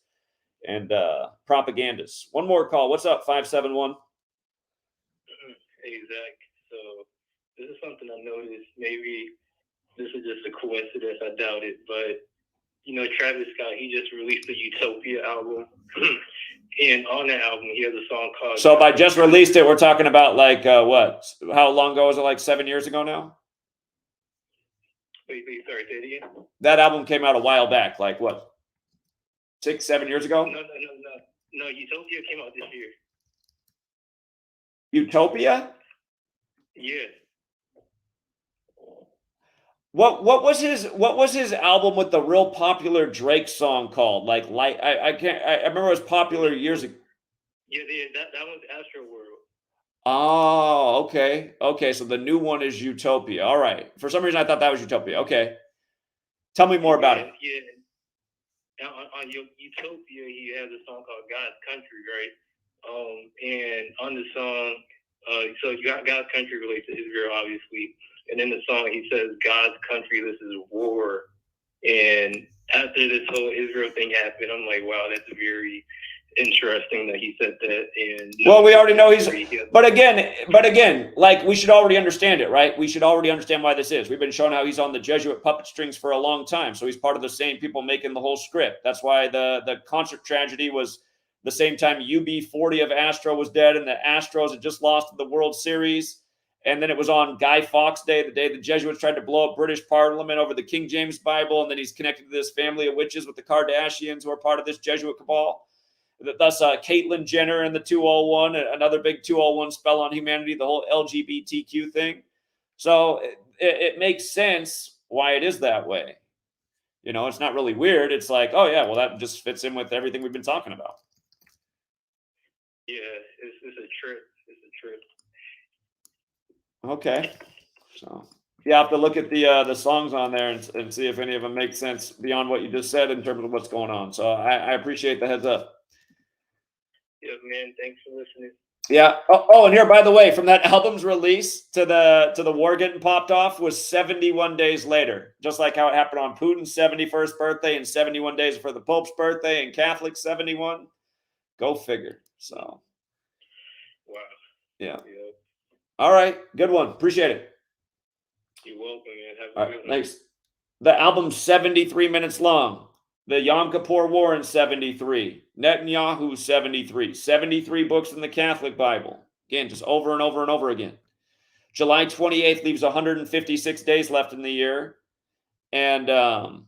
and propagandists. One more call. What's up, 571? Hey, Zach. So this is something I noticed. Maybe this is just a coincidence. I doubt it. But, Travis Scott, he just released the Utopia album. And on that album, he has a song called... So by just released it, we're talking about like what? How long ago was it? Like 7 years ago now? Wait, sorry, say it again? That album came out a while back. Like what? 6, 7 years ago? No, Utopia came out this year. Utopia? Yeah. What was his album with the real popular Drake song called? I remember it was popular years ago. Yeah, that one's Astro World. Oh, okay. Okay, so the new one is Utopia. All right. For some reason I thought that was Utopia. Okay. Tell me more about it. Yeah. On Utopia, he has a song called God's Country, right? And on the song, so God's Country relates to Israel, obviously. And in the song, he says, God's country, this is war. And after this whole Israel thing happened, I'm like, wow, that's very interesting that he said that. And well, we already know but again, like we should already understand it, right? We should already understand why this is. We've been shown how he's on the Jesuit puppet strings for a long time. So he's part of the same people making the whole script. That's why the concert tragedy was the same time UB40 of Astro was dead and the Astros had just lost the World Series. And then it was on Guy Fawkes Day, the day the Jesuits tried to blow up British Parliament over the King James Bible. And then he's connected to this family of witches with the Kardashians who are part of this Jesuit cabal. Thus, Caitlyn Jenner and the 201, another big 201 spell on humanity, the whole LGBTQ thing. So it makes sense why it is that way. It's not really weird. It's like, oh, yeah, well, that just fits in with everything we've been talking about. Yeah, it's a trip. It's a trip. Okay. So you have to look at the songs on there and see if any of them make sense beyond what you just said in terms of what's going on. So I appreciate the heads up. Yeah, man. Thanks for listening. Yeah. Oh, and here, by the way, from that album's release to the war getting popped off was 71 days later, just like how it happened on Putin's 71st birthday and 71 days for the Pope's birthday and Catholic 71. Go figure. So. Wow. Yeah. All right. Good one. Appreciate it. You're welcome, man. Have All a right. good one. Thanks. The album's 73 minutes long. The Yom Kippur War in 73. Netanyahu 73. 73 books in the Catholic Bible. Again, just over and over and over again. July 28th leaves 156 days left in the year. And, or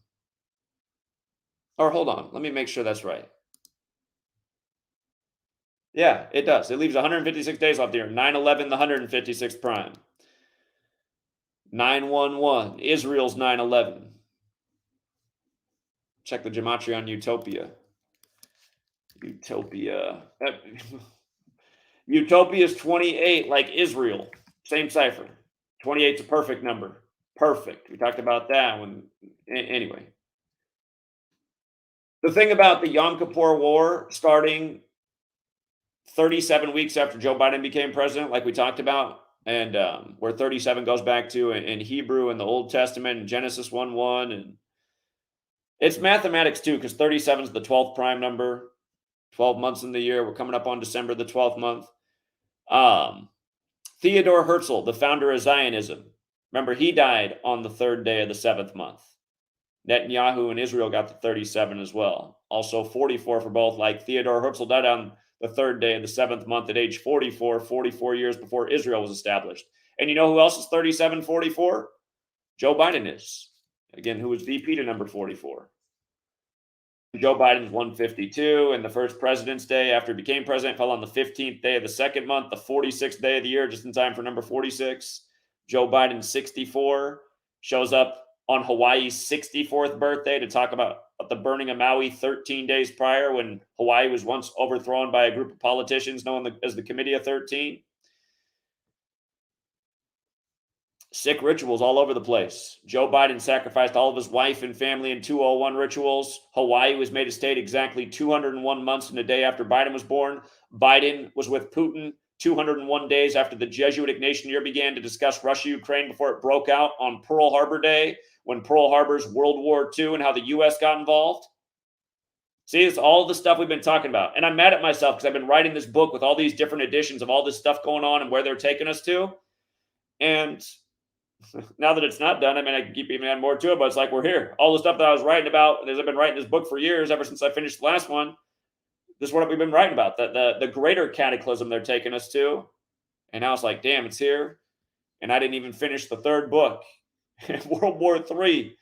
hold on. Let me make sure that's right. Yeah, it does. It leaves 156 days left here. 9/11, the 156th prime. 9/11, Israel's 9/11. Check the gematria on Utopia. Utopia. Utopia is 28, like Israel. Same cipher. 28 is a perfect number. Perfect. We talked about that when. Anyway. The thing about the Yom Kippur War starting 37 weeks after Joe Biden became president, like we talked about, and where 37 goes back to in Hebrew and the Old Testament and Genesis 1:1, and it's mathematics too, because 37 is the 12th prime number, 12 months in the year. We're coming up on December, the 12th month. Theodore Herzl, the founder of Zionism, remember he died on the third day of the 7th month. Netanyahu and Israel got the 37 as well. Also 44 for both. Like Theodore Herzl died on the third day of the 7th month at age 44, 44 years before Israel was established. And you know who else is 37, 44? Joe Biden is. Again, who was VP to number 44. Joe Biden's 152, and the first President's Day after he became president fell on the 15th day of the 2nd month, the 46th day of the year, just in time for number 46. Joe Biden, 64, shows up on Hawaii's 64th birthday to talk about the burning of Maui 13 days prior, when Hawaii was once overthrown by a group of politicians known as the Committee of 13. Sick rituals all over the place. Joe Biden sacrificed all of his wife and family in 201 rituals. Hawaii was made a state exactly 201 months and a day after Biden was born. Biden was with Putin 201 days after the Jesuit Ignatian year began to discuss Russia-Ukraine before it broke out on Pearl Harbor Day, when Pearl Harbor's World War II, and how the U.S. got involved. See, it's all the stuff we've been talking about. And I'm mad at myself because I've been writing this book with all these different editions of all this stuff going on and where they're taking us to. And now that it's not done, I mean, I can keep even adding more to it, but it's like we're here. All the stuff that I was writing about, as I've been writing this book for years, ever since I finished the last one, this is what we've been writing about, the greater cataclysm they're taking us to. And now it's like, damn, it's here. And I didn't even finish the third book. World War III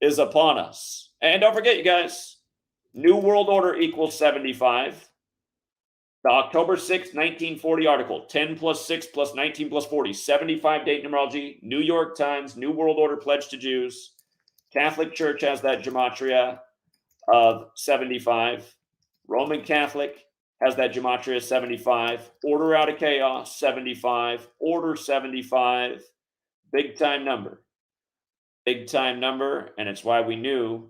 is upon us. And don't forget, you guys, New World Order equals 75. The October 6, 1940 article, 10 plus 6 plus 19 plus 40, 75 date numerology, New York Times, New World Order pledge to Jews. Catholic Church has that gematria of 75. Roman Catholic has that gematria 75. Order out of chaos, 75. Order 75. Big time number. Big time number, and it's why we knew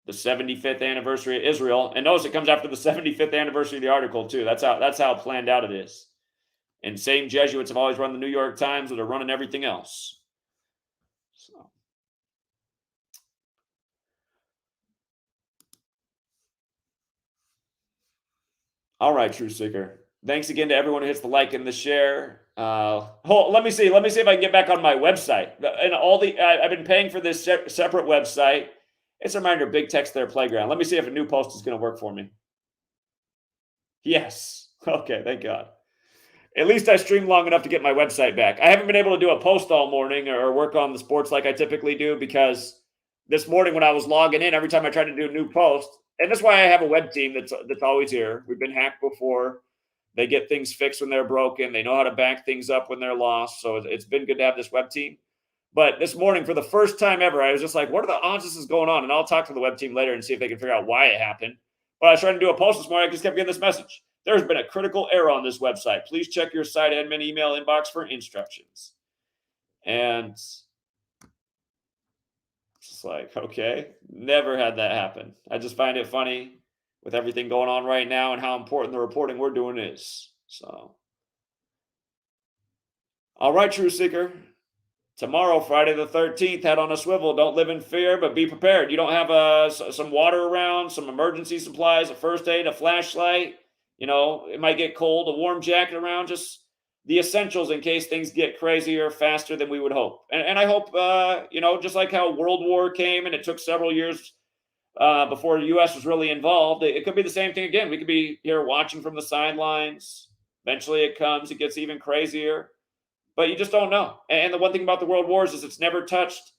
the 75th anniversary of Israel. And notice it comes after the 75th anniversary of the article, too. That's how planned out it is. And same Jesuits have always run the New York Times, that are running everything else. So. All right, True Seeker. Thanks again to everyone who hits the like and the share. Let me see. Let me see if I can get back on my website. And I've been paying for this separate website. It's a reminder, big text there, playground. Let me see if a new post is going to work for me. Yes. Okay, thank God. At least I streamed long enough to get my website back. I haven't been able to do a post all morning or work on the sports like I typically do, because this morning when I was logging in, every time I tried to do a new post, and that's why I have a web team that's always here. We've been hacked before. They get things fixed when they're broken. They know how to back things up when they're lost. So it's been good to have this web team. But this morning, for the first time ever, I was just like, what are the odds this is going on? And I'll talk to the web team later and see if they can figure out why it happened. But I was trying to do a post this morning. I just kept getting this message. There's been a critical error on this website. Please check your site admin email inbox for instructions. And it's like, okay, never had that happen. I just find it funny with everything going on right now and how important the reporting we're doing is. So, all right, True Seeker. Tomorrow, Friday the 13th, head on a swivel. Don't live in fear, but be prepared. You don't have some water around, some emergency supplies, a first aid, a flashlight. You know, it might get cold, a warm jacket around, just the essentials in case things get crazier faster than we would hope. And I hope, just like how World War came and it took several years before the U.S. was really involved, it could be the same thing again. We could be here watching from the sidelines. Eventually it comes, it gets even crazier. But you just don't know. And the one thing about the world wars is it's never touched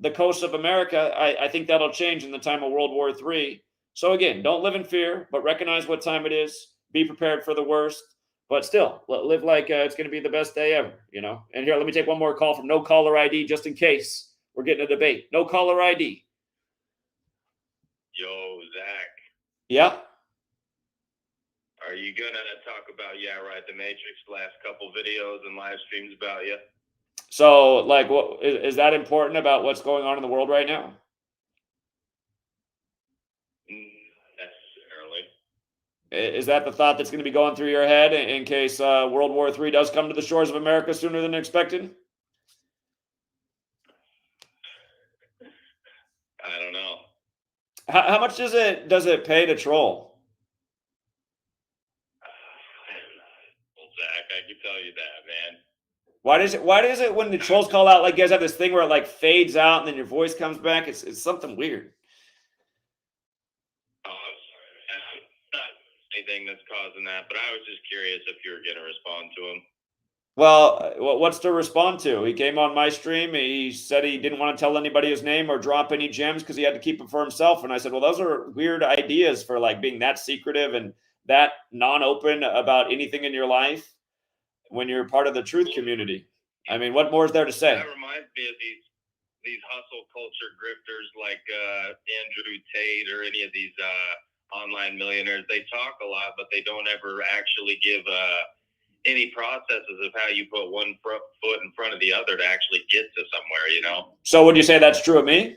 the coast of America. I think that'll change in the time of World War III. So again, don't live in fear, but recognize what time it is. be prepared for the worst, but still live like it's going to be the best day ever, you know? And here, let me take one more call from no caller ID just in case we're getting a debate. No caller ID. Yo, Zach, Yeah. are you gonna talk about the Matrix last couple videos and live streams about you? So, like, what is that important about what's going on in the world right now? Not necessarily. Is that the thought that's going to be going through your head in case World War III does come to the shores of America sooner than expected? I don't know. How much does it pay to troll? Well, Zach, I can tell you that, man. Why does it when the trolls call out, like, you guys have this thing where it like fades out and then your voice comes back? It's something weird. Oh, I'm sorry, man. Not anything that's causing that, but I was just curious if you were gonna respond to him. Well, what's to respond to? He came on my stream. He said he didn't want to tell anybody his name or drop any gems because he had to keep it for himself. And I said, well, those are weird ideas for like being that secretive and that non-open about anything in your life when you're part of the truth community. I mean, what more is there to say? That reminds me of these hustle culture grifters like Andrew Tate or any of these online millionaires. They talk a lot, but they don't ever actually give any processes of how you put one foot in front of the other to actually get to somewhere, you know? So would you say that's true of me?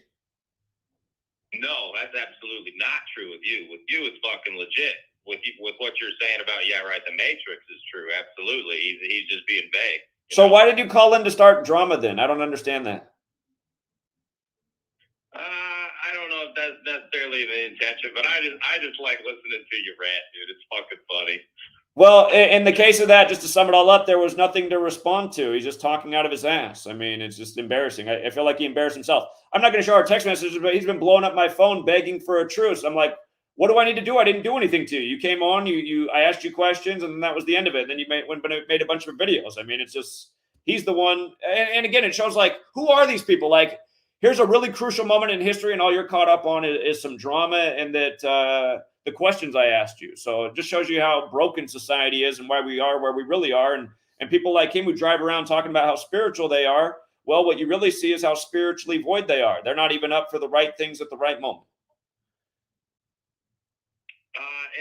No, that's absolutely not true with you. With you, it's fucking legit. With what you're saying about the Matrix is true. Absolutely, he's just being vague. So why did you call in to start drama then? I don't understand that. I don't know if that's necessarily the intention, but I just like listening to you rant, dude. It's fucking funny. Well, in the case of that, just to sum it all up, there was nothing to respond to. He's just talking out of his ass. I mean, it's just embarrassing. I feel like he embarrassed himself. I'm not going to show our text messages, but he's been blowing up my phone begging for a truce. I'm like, what do I need to do? I didn't do anything to you. You came on, I asked you questions, and that was the end of it. And then you made a bunch of videos. I mean, it's just, he's the one. And again, it shows like, who are these people? Like, here's a really crucial moment in history, and all you're caught up on is some drama and that the questions I asked you. So it just shows you how broken society is and why we are where we really are. And people like him who drive around talking about how spiritual they are, well, what you really see is how spiritually void they are. They're not even up for the right things at the right moment.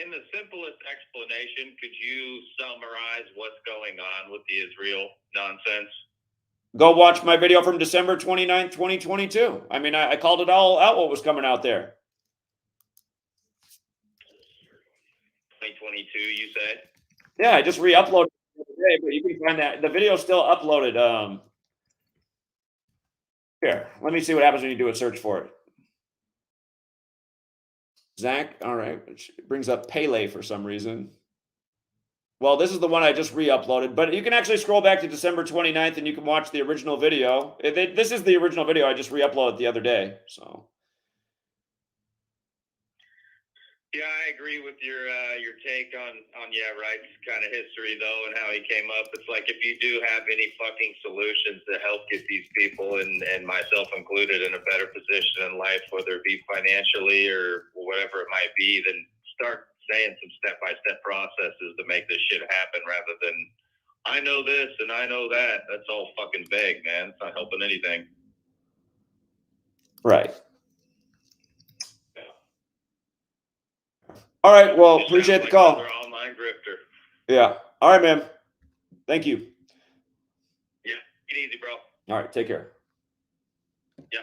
In the simplest explanation, could you summarize what's going on with the Israel nonsense? Go watch my video from December 29th, 2022. I mean, I called it all out what was coming out there. 2022, you said? Yeah, I just re-uploaded it today, but you can find that. The video's still uploaded. Here, let me see what happens when you do a search for it. Zach, all right, which brings up Pele for some reason. Well, this is the one I just re-uploaded, but you can actually scroll back to December 29th and you can watch the original video. This is the original video I just re-uploaded the other day, so. Yeah, I agree with your take on kind of history though, and how he came up. It's like if you do have any fucking solutions to help get these people and myself included in a better position in life, whether it be financially or whatever it might be, then start saying some step-by-step processes to make this shit happen rather than I know this and I know that. That's all fucking vague, man. It's not helping anything. Right. All right. Well, appreciate the call. Another online grifter. Yeah. All right, man. Thank you. Yeah. Get easy, bro. All right. Take care. Yeah.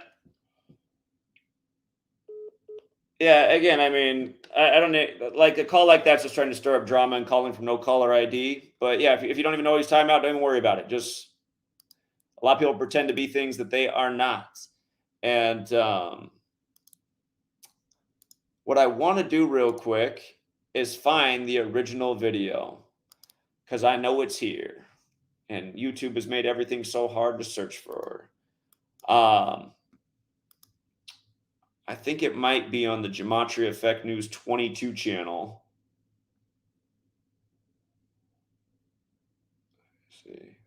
Yeah. Again, I mean, I don't know. Like a call like that's just trying to stir up drama and calling from no caller ID. But yeah, if you don't even know he's time out, don't even worry about it. Just a lot of people pretend to be things that they are not. And what I want to do real quick is find the original video because I know it's here. And YouTube has made everything so hard to search for. I think it might be on the GematriaEffectNews 22 channel. Let's see.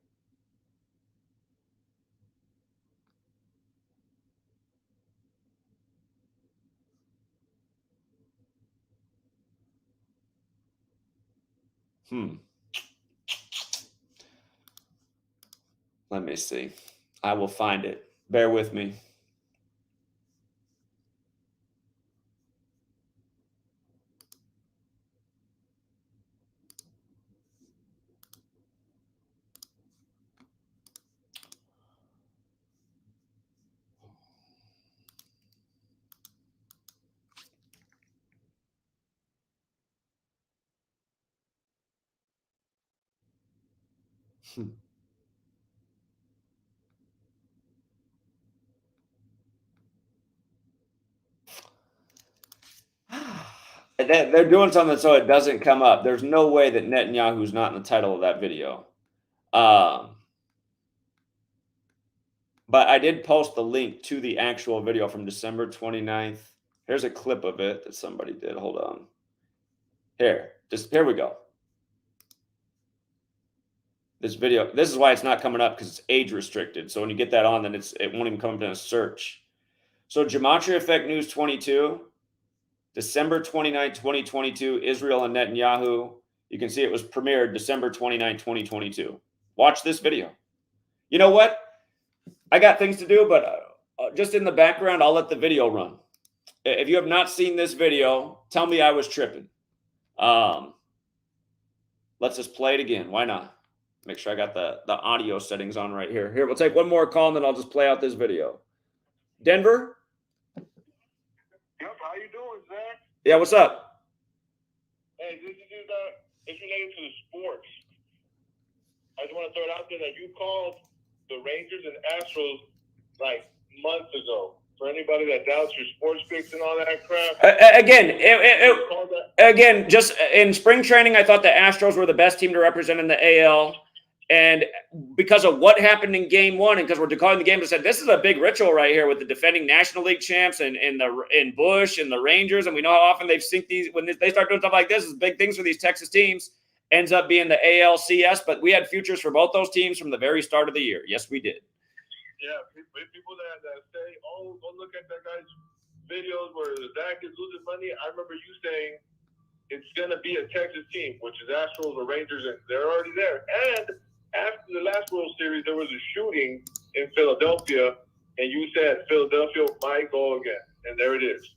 Let me see. I will find it. Bear with me. They're doing something so it doesn't come up. There's no way that Netanyahu's not in the title of that video. But I did post the link to the actual video from December 29th. Here's a clip of it that somebody did. Hold on. Here we go. This video, this is why it's not coming up, because it's age restricted. So when you get that on, then it won't even come up in a search. So GematriaEffectNews 22, December 29, 2022, Israel and Netanyahu. You can see it was premiered December 29, 2022. Watch this video. You know what? I got things to do, but just in the background, I'll let the video run. If you have not seen this video, tell me I was tripping. Let's just play it again. Why not? Make sure I got the audio settings on right here. Here, we'll take one more call, and then I'll just play out this video. Denver? Yep, how you doing, Zach? Yeah, what's up? Hey, this is it's related to the sports. I just want to throw it out there that you called the Rangers and Astros like months ago. For anybody that doubts your sports picks and all that crap. Again, just in spring training, I thought the Astros were the best team to represent in the AL. And because of what happened in game one, and because we're declaring the game, I said, this is a big ritual right here with the defending National League champs and Bush and the Rangers. And we know how often they've synced these. When they start doing stuff like this, it's big things for these Texas teams. Ends up being the ALCS. But we had futures for both those teams from the very start of the year. Yes, we did. Yeah, people that say, oh, go look at that guy's videos where Zach is losing money. I remember you saying it's going to be a Texas team, which is Astros or Rangers, and they're already there. And after the last World Series, there was a shooting in Philadelphia, and you said Philadelphia might go again, and there it is.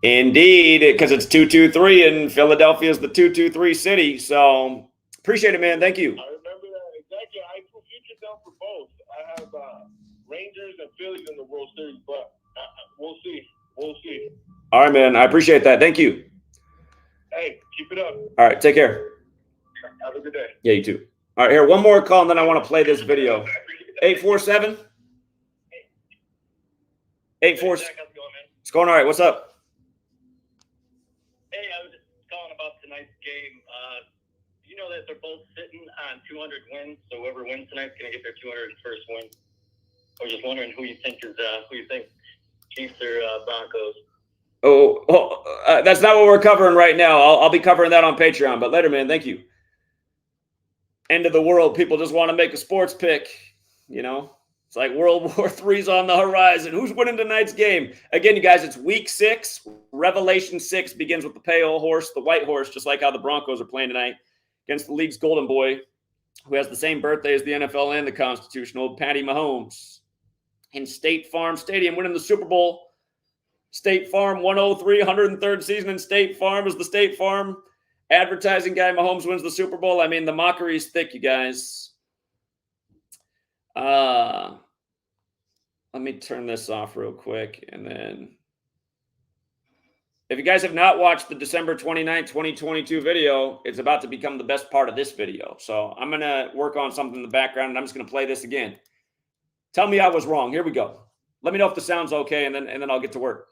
Indeed, because it's 2-2-3, and Philadelphia is the 2-2-3 city. So appreciate it, man. Thank you. I remember that exactly. I put futures down for both. I have Rangers and Phillies in the World Series, but we'll see. We'll see. All right, man. I appreciate that. Thank you. Hey, keep it up. All right, take care. Have a good day. Yeah, you too. All right, here, one more call, and then I want to play this video. 847? 84. It's going all right. What's up? Hey, I was just calling about tonight's game. You know that they're both sitting on 200 wins, so whoever wins tonight's going to get their 201st win. I was just wondering who you think Chiefs or Broncos. That's not what we're covering right now. I'll be covering that on Patreon, but later, man. Thank you. End of the world. People just want to make a sports pick. You know, it's like World War III's on the horizon. Who's winning tonight's game? Again, you guys, it's week 6. Revelation 6 begins with the pale horse, the white horse, just like how the Broncos are playing tonight against the league's golden boy, who has the same birthday as the NFL and the Constitution, old Patty Mahomes, in State Farm Stadium, winning the Super Bowl. State Farm 103, 103rd season in State Farm is the State Farm advertising guy. Mahomes wins the Super Bowl. I mean, the mockery is thick, you guys. Let me turn this off real quick. And then if you guys have not watched the December 29th, 2022 video, it's about to become the best part of this video. So I'm going to work on something in the background, and I'm just going to play this again. Tell me I was wrong. Here we go. Let me know if the sound's okay, and then I'll get to work.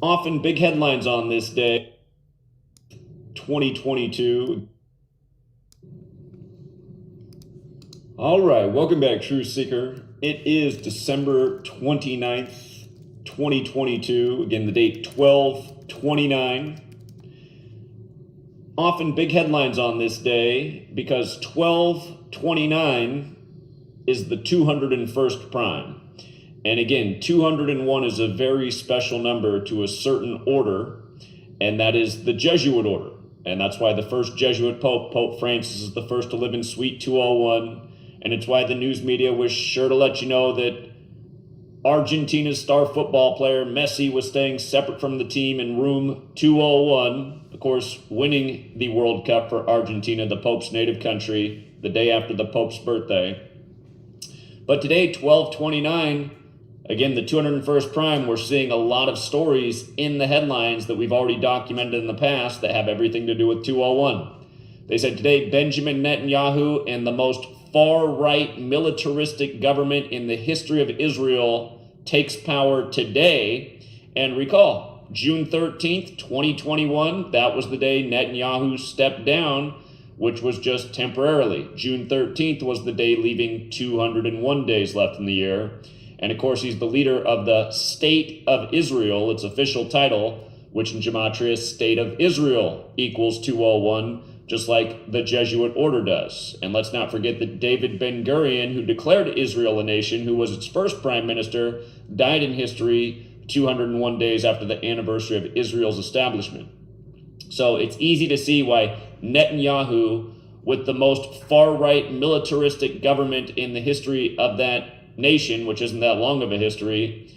Often big headlines on this day, 2022. All right, welcome back, Truth Seeker. It is December 29th, 2022. Again, the date 12/29. often big headlines on this day because 1229 is the 201st prime. And again, 201 is a very special number to a certain order, and that is the Jesuit order. And that's why the first Jesuit Pope, Pope Francis, is the first to live in Suite 201. And it's why the news media was sure to let you know that Argentina's star football player Messi was staying separate from the team in room 201, of course, winning the World Cup for Argentina, the Pope's native country, the day after the Pope's birthday. But today, 1229, again, the 201st prime, we're seeing a lot of stories in the headlines that we've already documented in the past that have everything to do with 201. They said today, Benjamin Netanyahu and the most far-right militaristic government in the history of Israel takes power today. And recall, June 13th, 2021, that was the day Netanyahu stepped down, which was just temporarily. June 13th was the day leaving 201 days left in the year. And of course, he's the leader of the State of Israel, its official title, which in Gematria is State of Israel equals 201, just like the Jesuit order does. And let's not forget that David Ben-Gurion, who declared Israel a nation, who was its first prime minister, died in history 201 days after the anniversary of Israel's establishment. So it's easy to see why Netanyahu, with the most far-right militaristic government in the history of that nation, which isn't that long of a history,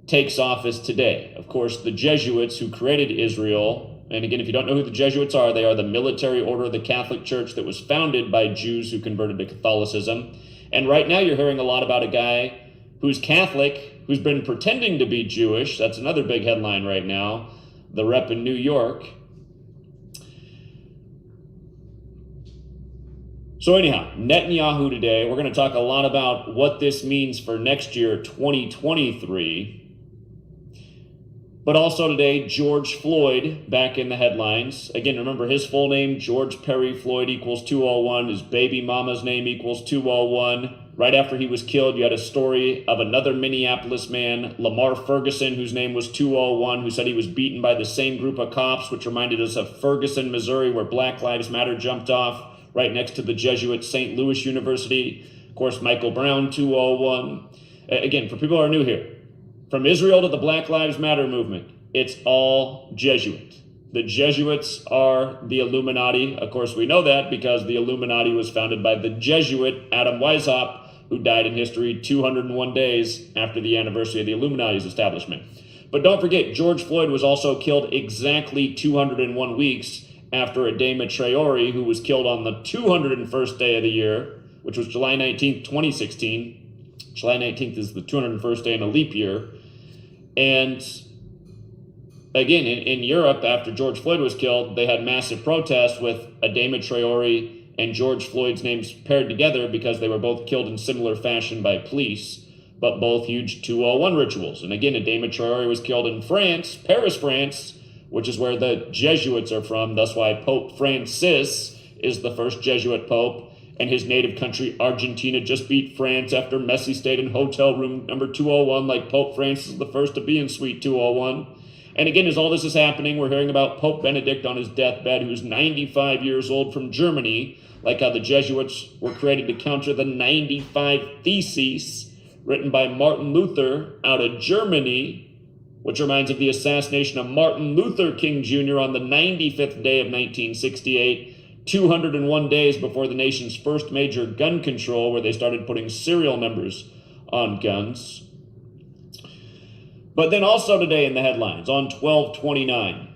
takes office today. Of course, the Jesuits who created Israel, and again, if you don't know who the Jesuits are, they are the military order of the Catholic Church that was founded by Jews who converted to Catholicism. And right now you're hearing a lot about a guy who's Catholic, who's been pretending to be Jewish. That's another big headline right now. The rep in New York. So anyhow, Netanyahu today, we're going to talk a lot about what this means for next year, 2023. But also today, George Floyd back in the headlines. Again, remember his full name, George Perry Floyd equals 201. His baby mama's name equals 201. Right after he was killed, you had a story of another Minneapolis man, Lamar Ferguson, whose name was 201, who said he was beaten by the same group of cops, which reminded us of Ferguson, Missouri, where Black Lives Matter jumped off, right next to the Jesuit St. Louis University. Of course, Michael Brown, 201. Again, for people who are new here, from Israel to the Black Lives Matter movement, it's all Jesuit. The Jesuits are the Illuminati. Of course, we know that because the Illuminati was founded by the Jesuit Adam Weishaupt, who died in history 201 days after the anniversary of the Illuminati's establishment. But don't forget, George Floyd was also killed exactly 201 weeks after Adama Traore, who was killed on the 201st day of the year, which was July 19th, 2016. July 19th is the 201st day in a leap year. And again, in Europe, after George Floyd was killed, they had massive protests with Adama Traore and George Floyd's names paired together because they were both killed in similar fashion by police, but both huge 201 rituals. And again, Adama Traore was killed in France, Paris, France, which is where the Jesuits are from. That's why Pope Francis is the first Jesuit pope. And his native country, Argentina, just beat France after Messi stayed in hotel room number 201, like Pope Francis is the first to be in Suite 201. And again, as all this is happening, we're hearing about Pope Benedict on his deathbed, who's 95 years old, from Germany, like how the Jesuits were created to counter the 95 Theses written by Martin Luther out of Germany, which reminds of the assassination of Martin Luther King Jr. on the 95th day of 1968, 201 days before the nation's first major gun control, where they started putting serial numbers on guns. But then also today in the headlines, on 12/29,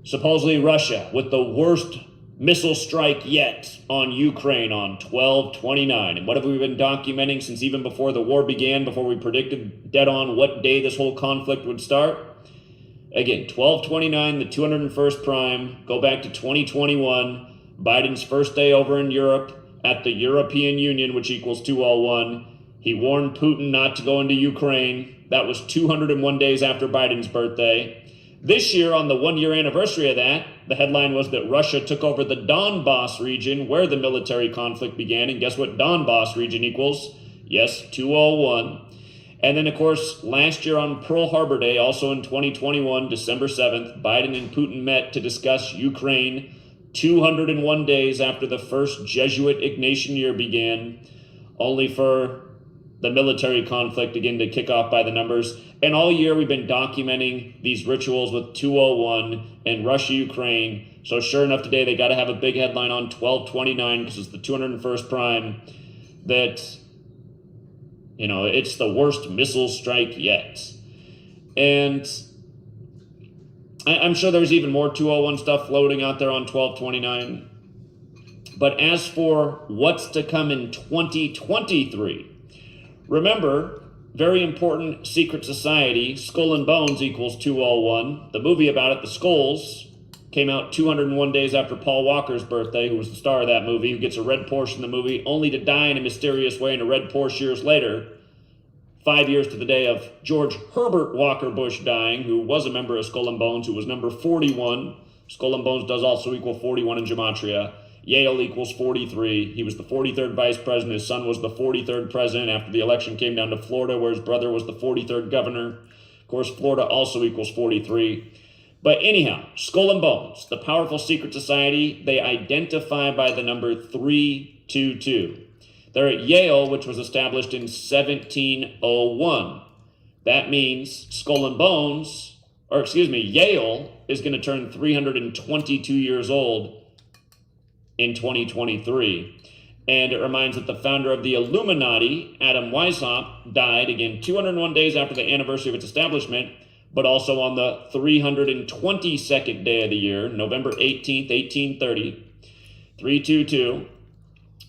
supposedly Russia with the worst missile strike yet on Ukraine on 12/29. And what have we been documenting since even before the war began, before we predicted dead on what day this whole conflict would start? Again, 12/29, the 201st prime, go back to 2021, Biden's first day over in Europe at the European Union, which equals 201. He warned Putin not to go into Ukraine. That was 201 days after Biden's birthday. This year, on the one-year anniversary of that, the headline was that Russia took over the Donbass region where the military conflict began. And guess what Donbass region equals? Yes, 201. And then, of course, last year on Pearl Harbor Day, also in 2021, December 7th, Biden and Putin met to discuss Ukraine 201 days after the first Jesuit Ignatian year began, only for the military conflict again to kick off by the numbers. And all year we've been documenting these rituals with 201 and Russia, Ukraine. So sure enough, today they got to have a big headline on 12/29 because it's the 201st prime that, you know, it's the worst missile strike yet. And I'm sure there's even more 201 stuff floating out there on 12/29. But as for what's to come in 2023, remember, very important secret society, Skull and Bones equals 201. The movie about it, The Skulls, came out 201 days after Paul Walker's birthday, who was the star of that movie, who gets a red Porsche in the movie, only to die in a mysterious way in a red Porsche years later, 5 years to the day of George Herbert Walker Bush dying, who was a member of Skull and Bones, who was number 41. Skull and Bones does also equal 41 in Gematria. Yale equals 43. He was the 43rd vice president. His son was the 43rd president after the election came down to Florida, where his brother was the 43rd governor. Of course, Florida also equals 43. But anyhow, Skull and Bones, the powerful secret society, they identify by the number 322. They're at Yale, which was established in 1701. That means Skull and Bones, Yale is going to turn 322 years old in 2023. And it reminds that the founder of the Illuminati, Adam Weishaupt, died again 201 days after the anniversary of its establishment, but also on the 322nd day of the year, November 18th, 1830, 322.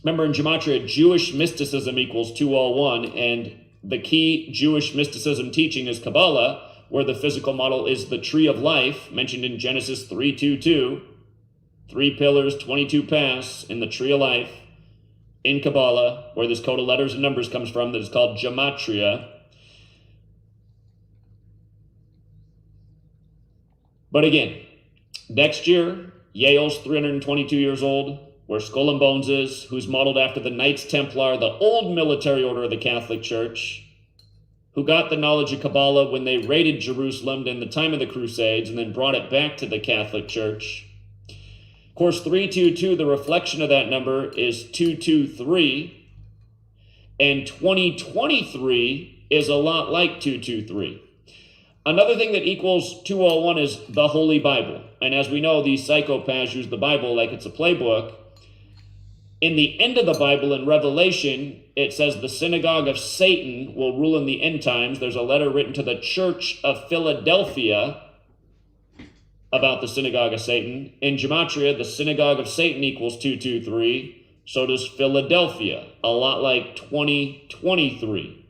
Remember, in Gematria, Jewish mysticism equals 201, and the key Jewish mysticism teaching is Kabbalah, where the physical model is the tree of life, mentioned in Genesis 3:22, 3 pillars, 22 paths in the tree of life. In Kabbalah, where this code of letters and numbers comes from, that is called Gematria. But again, next year, Yale's 322 years old, where Skull and Bones is, who's modeled after the Knights Templar, the old military order of the Catholic Church, who got the knowledge of Kabbalah when they raided Jerusalem in the time of the Crusades and then brought it back to the Catholic Church. Of course, 322, the reflection of that number is 223, and 2023 is a lot like 223. Another thing that equals 201 is the Holy Bible. And as we know, these psychopaths use the Bible like it's a playbook. In the end of the Bible, in Revelation, it says the synagogue of Satan will rule in the end times. There's a letter written to the Church of Philadelphia about the synagogue of Satan. In Gematria, the synagogue of Satan equals 223. So does Philadelphia, a lot like 2023.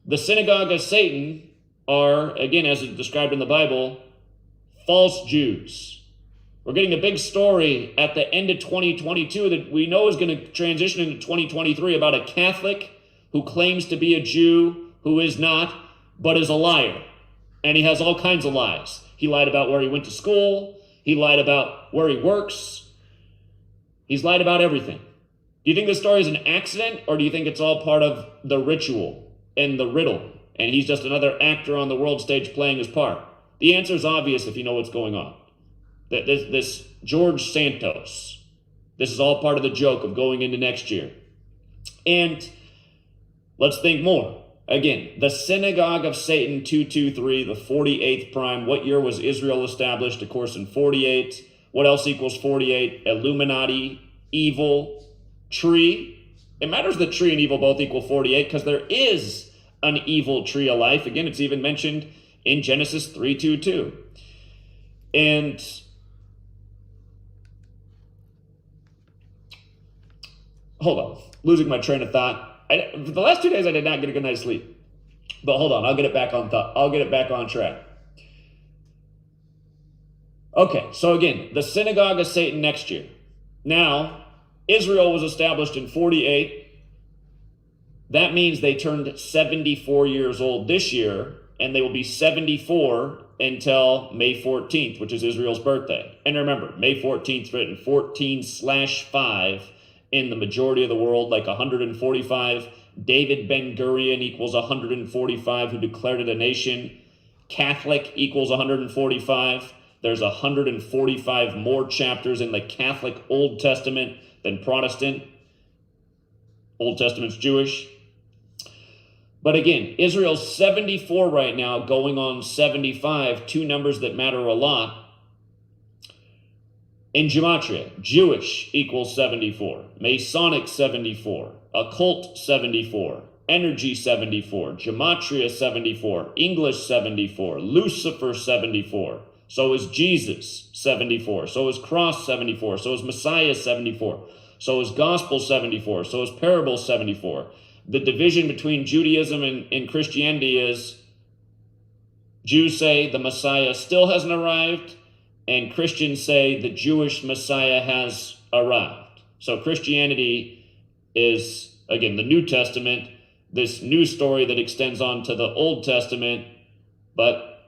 The synagogue of Satan are, again, as it's described in the Bible, false Jews. We're getting a big story at the end of 2022 that we know is going to transition into 2023 about a Catholic who claims to be a Jew, who is not, but is a liar. And he has all kinds of lies. He lied about where he went to school. He lied about where he works. He's lied about everything. Do you think this story is an accident, or do you think it's all part of the ritual and the riddle, and he's just another actor on the world stage playing his part? The answer is obvious if you know what's going on. This George Santos, this is all part of the joke of going into next year. And let's think more. Again, the synagogue of Satan, 223, the 48th prime. What year was Israel established? Of course, in 48. What else equals 48? Illuminati, evil, tree. It matters that tree and evil both equal 48 because there is an evil tree of life. Again, it's even mentioned in Genesis 3:22. And hold on, losing my train of thought. For the last 2 days, I did not get a good night's sleep. But hold on, I'll get it back on thought. I'll get it back on track. Okay, so again, the synagogue of Satan next year. Now, Israel was established in 48. That means they turned 74 years old this year, and they will be 74 until May 14th, which is Israel's birthday. And remember, May 14th is written 14/5 in the majority of the world, like 145 David Ben-Gurion equals 145, who declared it a nation. Catholic equals 145. There's 145 more chapters in the Catholic Old Testament than Protestant. Old Testament's Jewish. But again, Israel's 74 right now, going on 75, two numbers that matter a lot. In Gematria, Jewish equals 74, Masonic 74, Occult 74, Energy 74, Gematria 74, English 74, Lucifer 74, so is Jesus 74, so is Cross 74, so is Messiah 74, so is Gospel 74, so is Parable 74. The division between Judaism and Christianity is Jews say the Messiah still hasn't arrived, and Christians say the Jewish Messiah has arrived. So Christianity is, again, the New Testament, this new story that extends on to the Old Testament. But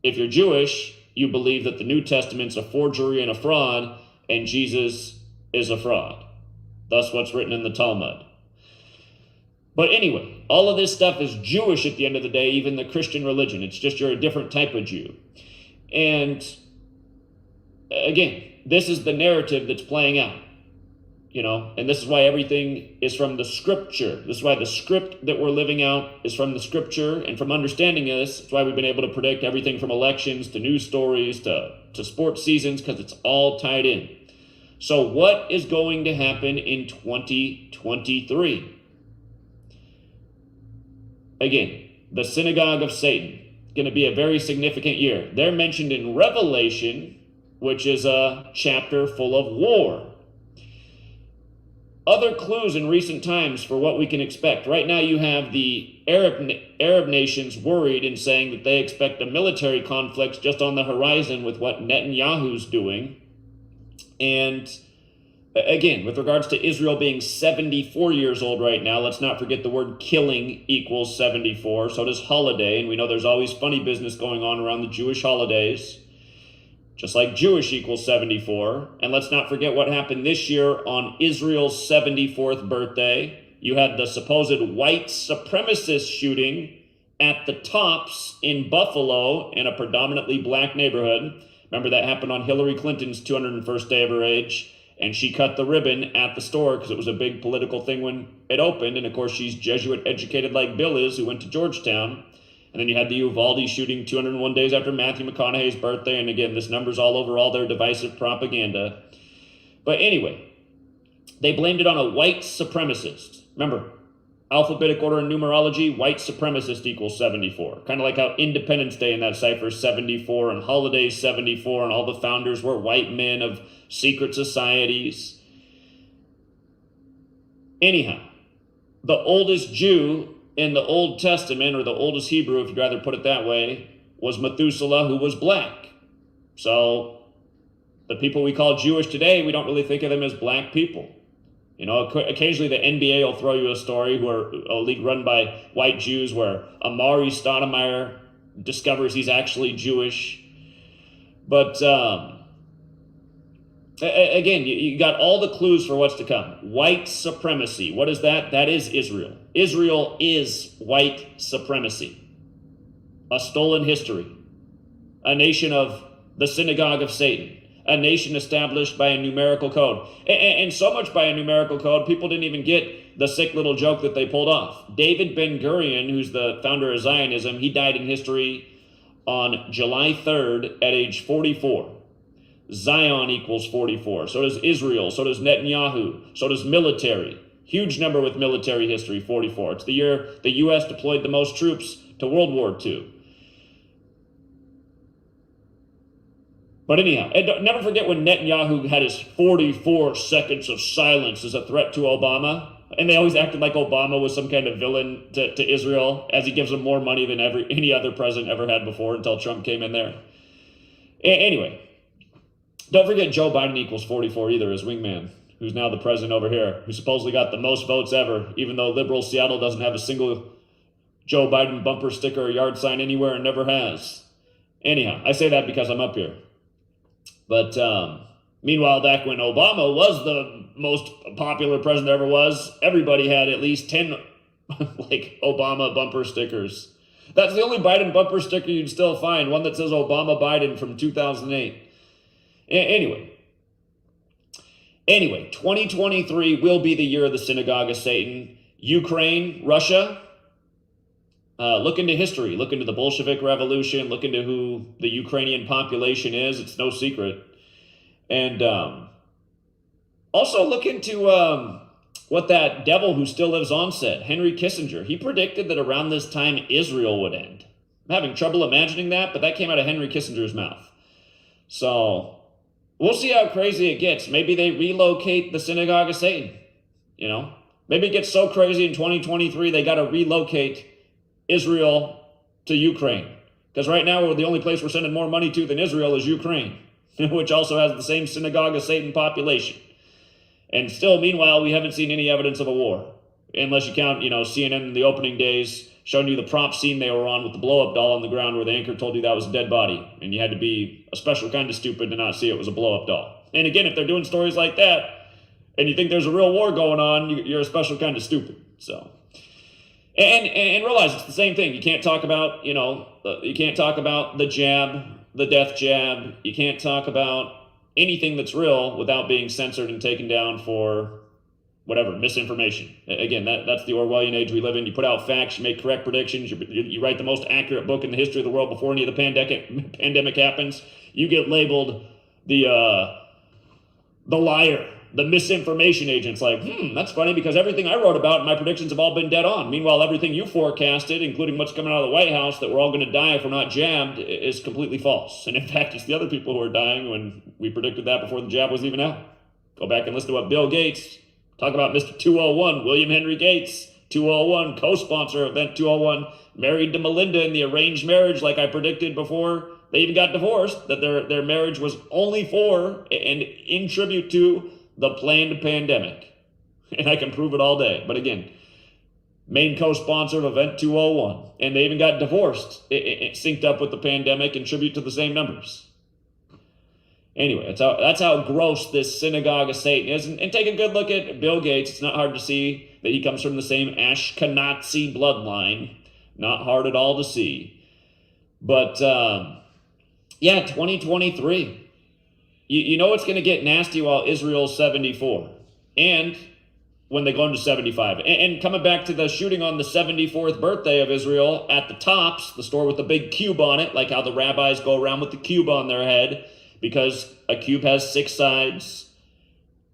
if you're Jewish, you believe that the New Testament's a forgery and a fraud, and Jesus is a fraud. That's what's written in the Talmud. But anyway, all of this stuff is Jewish at the end of the day, even the Christian religion. It's just you're a different type of Jew. And again, this is the narrative that's playing out, and this is why everything is from the scripture. This is why the script that we're living out is from the scripture, and from understanding this, it's why we've been able to predict everything from elections to news stories to sports seasons, because it's all tied in. So what is going to happen in 2023? Again, the synagogue of Satan, going to be a very significant year. They're mentioned in Revelation, which is a chapter full of war. Other clues in recent times for what we can expect. Right now you have the Arab nations worried and saying that they expect a military conflict just on the horizon with what Netanyahu's doing. And again, with regards to Israel being 74 years old right now, let's not forget the word killing equals 74. So does holiday, and we know there's always funny business going on around the Jewish holidays. Just like Jewish equals 74. And let's not forget what happened this year on Israel's 74th birthday. You had the supposed white supremacist shooting at the Tops in Buffalo in a predominantly black neighborhood. Remember, that happened on Hillary Clinton's 201st day of her age. And she cut the ribbon at the store because it was a big political thing when it opened. And of course, she's Jesuit educated like Bill is, who went to Georgetown. And then you had the Uvalde shooting 201 days after Matthew McConaughey's birthday. And again, this number's all over all their divisive propaganda. But anyway, they blamed it on a white supremacist. Remember, alphabetic order and numerology, white supremacist equals 74. Kind of like how Independence Day in that cipher is 74 and holidays 74 and all the founders were white men of secret societies. Anyhow, the oldest Jew in the Old Testament, or the oldest Hebrew, if you'd rather put it that way, was Methuselah, who was black. So the people we call Jewish today, we don't really think of them as black people. Occasionally the NBA will throw you a story where a league run by white Jews where Amari Stoudemire discovers he's actually Jewish. But again, you got all the clues for what's to come. White supremacy. What is that? That is Israel. Israel is white supremacy. A stolen history. A nation of the synagogue of Satan. A nation established by a numerical code. And so much by a numerical code, people didn't even get the sick little joke that they pulled off. David Ben-Gurion, who's the founder of Zionism, he died in history on July 3rd at age 44. Zion equals 44. So does Israel. So does Netanyahu. So does military. Huge number with military history, 44. It's the year the U.S. deployed the most troops to World War II. But anyhow, and never forget when Netanyahu had his 44 seconds of silence as a threat to Obama. And they always acted like Obama was some kind of villain to Israel, as he gives them more money than any other president ever had before until Trump came in there. Anyway, don't forget Joe Biden equals 44 either, his wingman, who's now the president over here, who supposedly got the most votes ever, even though liberal Seattle doesn't have a single Joe Biden bumper sticker or yard sign anywhere and never has. Anyhow, I say that because I'm up here. But meanwhile, back when Obama was the most popular president there ever was, everybody had at least 10 like Obama bumper stickers. That's the only Biden bumper sticker you'd still find, one that says Obama Biden from 2008. Anyway, 2023 will be the year of the synagogue of Satan. Ukraine, Russia, look into history, look into the Bolshevik Revolution, look into who the Ukrainian population is. It's no secret. And also look into what that devil who still lives on said, Henry Kissinger. He predicted that around this time Israel would end. I'm having trouble imagining that, but that came out of Henry Kissinger's mouth. So we'll see how crazy it gets. Maybe they relocate the synagogue of Satan. You know, maybe it gets so crazy in 2023 they got to relocate Israel to Ukraine. Because right now the only place we're sending more money to than Israel is Ukraine, which also has the same synagogue of Satan population. And still, meanwhile, we haven't seen any evidence of a war. Unless you count, CNN in the opening days showing you the prop scene they were on with the blow-up doll on the ground where the anchor told you that was a dead body. And you had to be a special kind of stupid to not see it was a blow-up doll. And again, if they're doing stories like that, and you think there's a real war going on, you're a special kind of stupid. So, and realize it's the same thing. You can't talk about, you can't talk about the jab, the death jab. You can't talk about anything that's real without being censored and taken down for whatever, misinformation. Again, that's the Orwellian age we live in. You put out facts, you make correct predictions, you write the most accurate book in the history of the world before any of the pandemic happens. You get labeled the liar, the misinformation agent's like, that's funny because everything I wrote about and my predictions have all been dead on. Meanwhile, everything you forecasted, including what's coming out of the White House, that we're all going to die if we're not jabbed, is completely false. And in fact, it's the other people who are dying when we predicted that before the jab was even out. Go back and listen to what Bill Gates, talk about Mr. 201, William Henry Gates, 201, co-sponsor of Event 201, married to Melinda in the arranged marriage like I predicted before they even got divorced, that their marriage was only for and in tribute to the planned pandemic. And I can prove it all day. But again, main co-sponsor of Event 201. And they even got divorced. It synced up with the pandemic in tribute to the same numbers. Anyway, that's how gross this synagogue of Satan is. And take a good look at Bill Gates. It's not hard to see that he comes from the same Ashkenazi bloodline. Not hard at all to see. But, 2023. You know it's going to get nasty while Israel's 74. And when they go into 75. And coming back to the shooting on the 74th birthday of Israel at the Tops, the store with the big cube on it, like how the rabbis go around with the cube on their head, because a cube has 6 sides,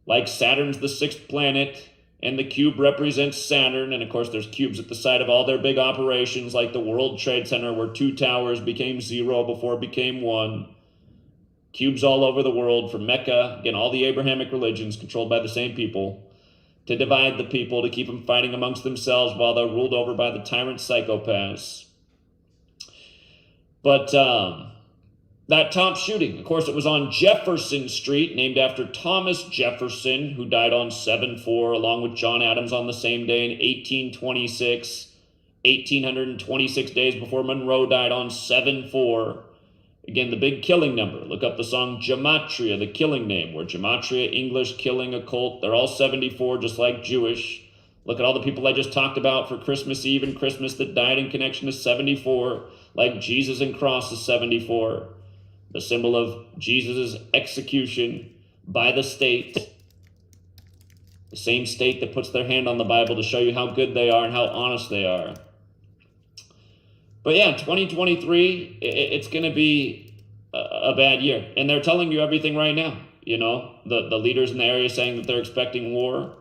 like Saturn's the 6th planet, and the cube represents Saturn. And of course, there's cubes at the side of all their big operations, like the World Trade Center, where 2 towers became 0 before it became 1. Cubes all over the world, from Mecca, again, all the Abrahamic religions controlled by the same people, to divide the people, to keep them fighting amongst themselves while they're ruled over by the tyrant psychopaths. But that top shooting, of course, it was on Jefferson Street, named after Thomas Jefferson, who died on 7/4, along with John Adams on the same day in 1826, 1826 days before Monroe died on 7/4. Again, the big killing number. Look up the song Gematria, the killing name, where Gematria, English, killing, occult, they're all 74, just like Jewish. Look at all the people I just talked about for Christmas Eve and Christmas that died in connection to 74, like Jesus and Cross is 74, the symbol of Jesus' execution by the state, the same state that puts their hand on the Bible to show you how good they are and how honest they are. But 2023, it's going to be a bad year. And they're telling you everything right now. The leaders in the area saying that they're expecting war.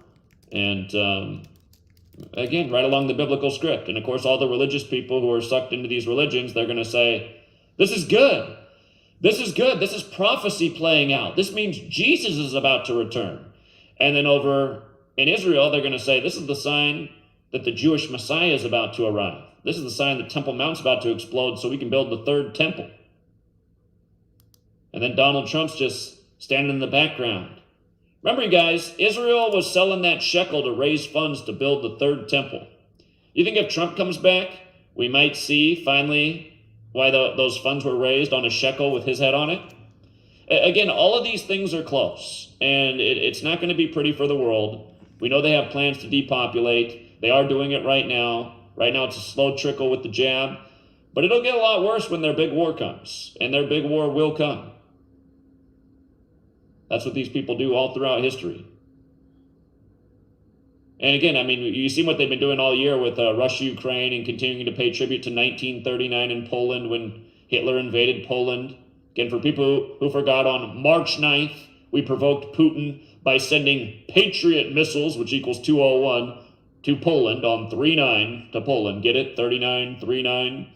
And again, right along the biblical script. And of course, all the religious people who are sucked into these religions, they're going to say, this is good. This is good. This is prophecy playing out. This means Jesus is about to return. And then over in Israel, they're going to say, this is the sign that the Jewish Messiah is about to arrive. This is the sign the Temple Mount's about to explode so we can build the 3rd temple. And then Donald Trump's just standing in the background. Remember, you guys, Israel was selling that shekel to raise funds to build the 3rd temple. You think if Trump comes back, we might see finally why those funds were raised on a shekel with his head on it? Again, all of these things are close, and it's not going to be pretty for the world. We know they have plans to depopulate. They are doing it right now. Right now, it's a slow trickle with the jab, but it'll get a lot worse when their big war comes, and their big war will come. That's what these people do all throughout history. And again, I mean, you see what they've been doing all year with Russia, Ukraine, and continuing to pay tribute to 1939 in Poland when Hitler invaded Poland. Again, for people who forgot, on March 9th, we provoked Putin by sending Patriot missiles, which equals 201, to Poland on 3-9 to Poland. Get it? 39, 3-9.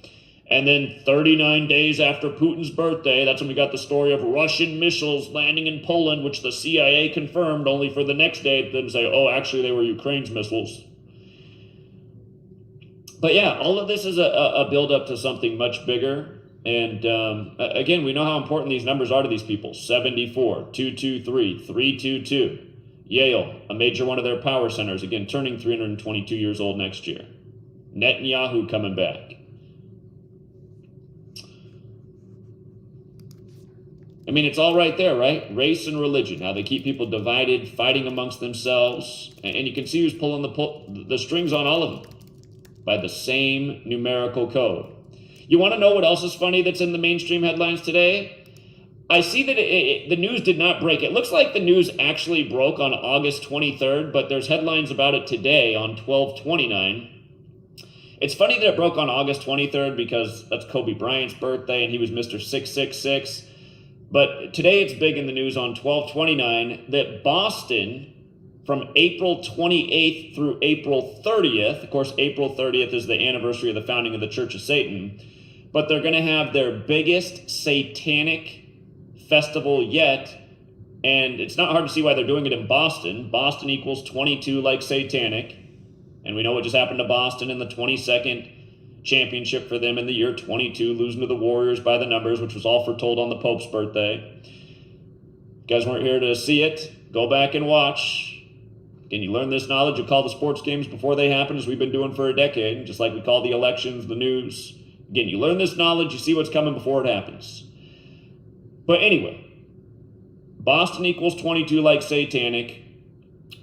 And then 39 days after Putin's birthday, that's when we got the story of Russian missiles landing in Poland, which the CIA confirmed, only for the next day them say, oh, actually, they were Ukraine's missiles. But yeah, all of this is a build-up to something much bigger. And again, we know how important these numbers are to these people. 74, 223, 322. Yale, a major one of their power centers, again, turning 322 years old next year. Netanyahu coming back. I mean, it's all right there, right? Race and religion, how they keep people divided, fighting amongst themselves. And you can see who's pulling the strings on all of them by the same numerical code. You want to know what else is funny that's in the mainstream headlines today? I see that the news did not break. It looks like the news actually broke on August 23rd, but there's headlines about it today on 12/29. It's funny that it broke on August 23rd because that's Kobe Bryant's birthday and he was Mr. 666. But today it's big in the news on 12/29 that Boston, from April 28th through April 30th, of course, April 30th is the anniversary of the founding of the Church of Satan, but they're going to have their biggest satanic festival yet. And it's not hard to see why they're doing it in Boston. Boston equals 22 like satanic. And we know what just happened to Boston in the 22nd championship for them in the year 22, losing to the Warriors by the numbers, which was all foretold on the Pope's birthday. If you guys weren't here to see it, go back and watch. Again, you learn this knowledge. You call the sports games before they happen, as we've been doing for a decade, just like we call the elections, the news. Again, you learn this knowledge, you see what's coming before it happens. But anyway, Boston equals 22 like satanic.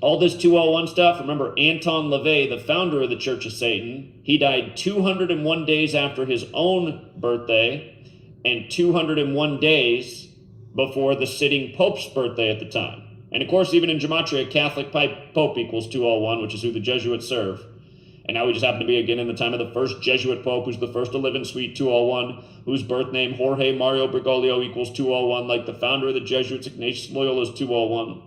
All this 201 stuff, remember Anton LaVey, the founder of the Church of Satan, he died 201 days after his own birthday and 201 days before the sitting Pope's birthday at the time. And of course, even in Gematria, a Catholic Pope equals 201, which is who the Jesuits serve. And now we just happen to be again in the time of the first Jesuit Pope, who's the first to live in Suite 201, whose birth name, Jorge Mario Bergoglio, equals 201, like the founder of the Jesuits, Ignatius Loyola, is 201.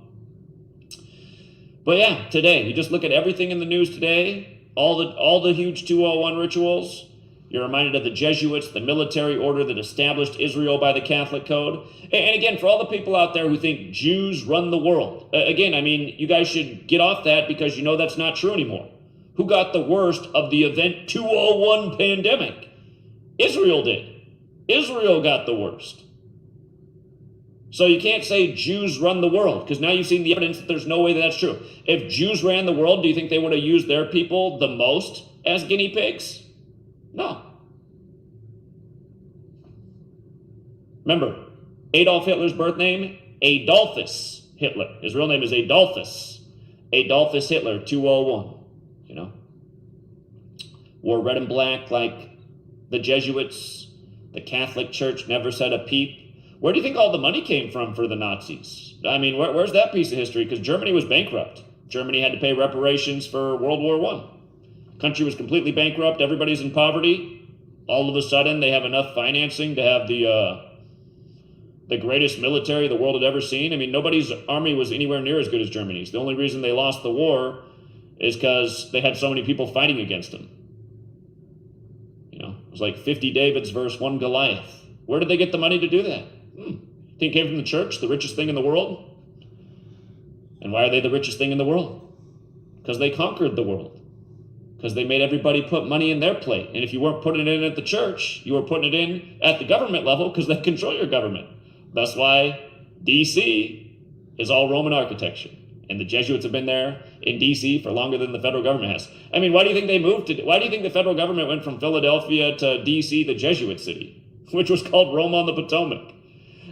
But yeah, today, you just look at everything in the news today, all the huge 201 rituals. You're reminded of the Jesuits, the military order that established Israel by the Catholic Code. And again, for all the people out there who think Jews run the world, again, I mean, you guys should get off that because you know that's not true anymore. Who got the worst of the Event 201 pandemic? Israel did. Israel got the worst. So you can't say Jews run the world, because now you've seen the evidence that there's no way that's true. If Jews ran the world, do you think they would have used their people the most as guinea pigs? No. Remember, Adolf Hitler's birth name? Adolphus Hitler. His real name is Adolphus. Adolphus Hitler, 201. You know? Wore red and black like the Jesuits. The Catholic Church never said a peep. Where do you think all the money came from for the Nazis? I mean, where's that piece of history? Because Germany was bankrupt. Germany had to pay reparations for World War I. Country was completely bankrupt. Everybody's in poverty. All of a sudden, they have enough financing to have the greatest military the world had ever seen. I mean, nobody's army was anywhere near as good as Germany's. The only reason they lost the war is because they had so many people fighting against them. You know, it was like 50 Davids versus 1 Goliath. Where did they get the money to do that? Think it came from the church, the richest thing in the world? And why are they the richest thing in the world? Because they conquered the world. Because they made everybody put money in their plate. And if you weren't putting it in at the church, you were putting it in at the government level because they control your government. That's why D.C. is all Roman architecture. And the Jesuits have been there in D.C. for longer than the federal government has. I mean, why do you think they moved to? Why do you think the federal government went from Philadelphia to D.C., the Jesuit city, which was called Rome on the Potomac?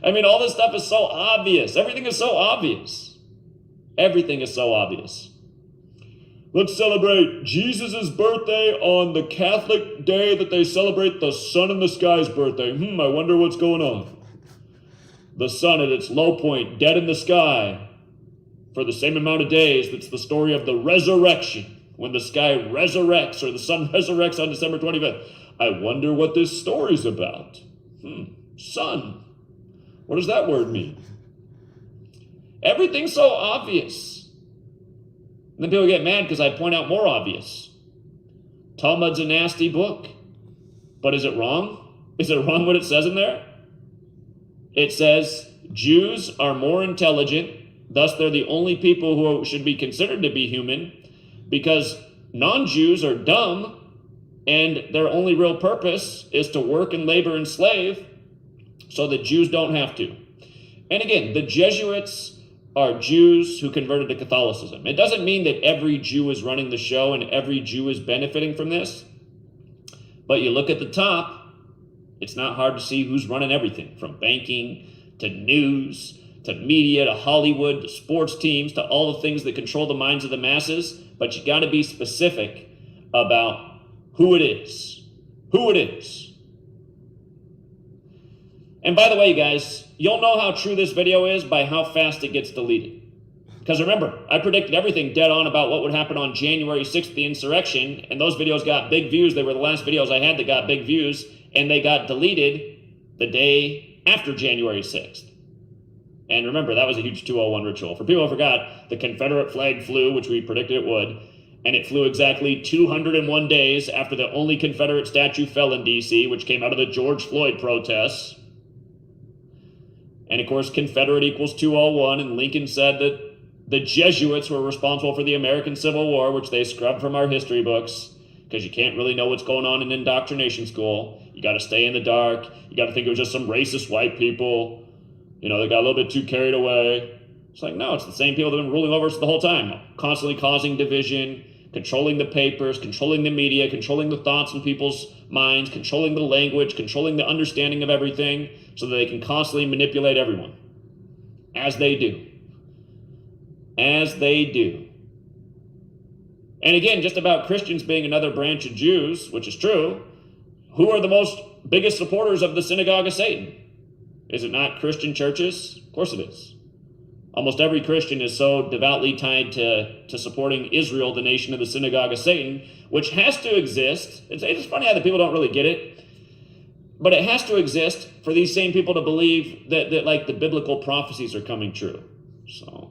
I mean, all this stuff is so obvious. Everything is so obvious. Everything is so obvious. Let's celebrate Jesus' birthday on the Catholic day that they celebrate the sun in the sky's birthday. I wonder what's going on. The sun at its low point, dead in the sky, for the same amount of days. That's the story of the resurrection, when the sky resurrects, or the sun resurrects on December 25th. I wonder what this story's about. Sun. What does that word mean? Everything's so obvious. And then people get mad because I point out more obvious. Talmud's a nasty book. But is it wrong? Is it wrong what it says in there? It says Jews are more intelligent, thus they're the only people who should be considered to be human, because non-Jews are dumb, and their only real purpose is to work and labor and slave, so that Jews don't have to. And again, the Jesuits are Jews who converted to Catholicism. It doesn't mean that every Jew is running the show and every Jew is benefiting from this. But you look at the top, it's not hard to see who's running everything, from banking to news to media to Hollywood to sports teams to all the things that control the minds of the masses. But you got to be specific about who it is. Who it is. And by the way, you guys, you'll know how true this video is by how fast it gets deleted. Because remember, I predicted everything dead on about what would happen on January 6th, the insurrection, and those videos got big views. They were the last videos I had that got big views, and they got deleted the day after January 6th. And remember, that was a huge 201 ritual. For people who forgot, the Confederate flag flew, which we predicted it would, and it flew exactly 201 days after the only Confederate statue fell in D.C., which came out of the George Floyd protests. And of course, Confederate equals 201, and Lincoln said that the Jesuits were responsible for the American Civil War, which they scrubbed from our history books, because you can't really know what's going on in indoctrination school. You got to stay in the dark. You got to think it was just some racist white people. They got a little bit too carried away. It's like, no, it's the same people that have been ruling over us the whole time, constantly causing division, controlling the papers, controlling the media, controlling the thoughts in people's minds, controlling the language, controlling the understanding of everything, so that they can constantly manipulate everyone. As they do. As they do. And again, just about Christians being another branch of Jews, which is true, who are the biggest supporters of the synagogue of Satan? Is it not Christian churches? Of course it is. Almost every Christian is so devoutly tied to supporting Israel, the nation of the synagogue of Satan, which has to exist. It's funny how the people don't really get it, but it has to exist for these same people to believe that like the biblical prophecies are coming true. So,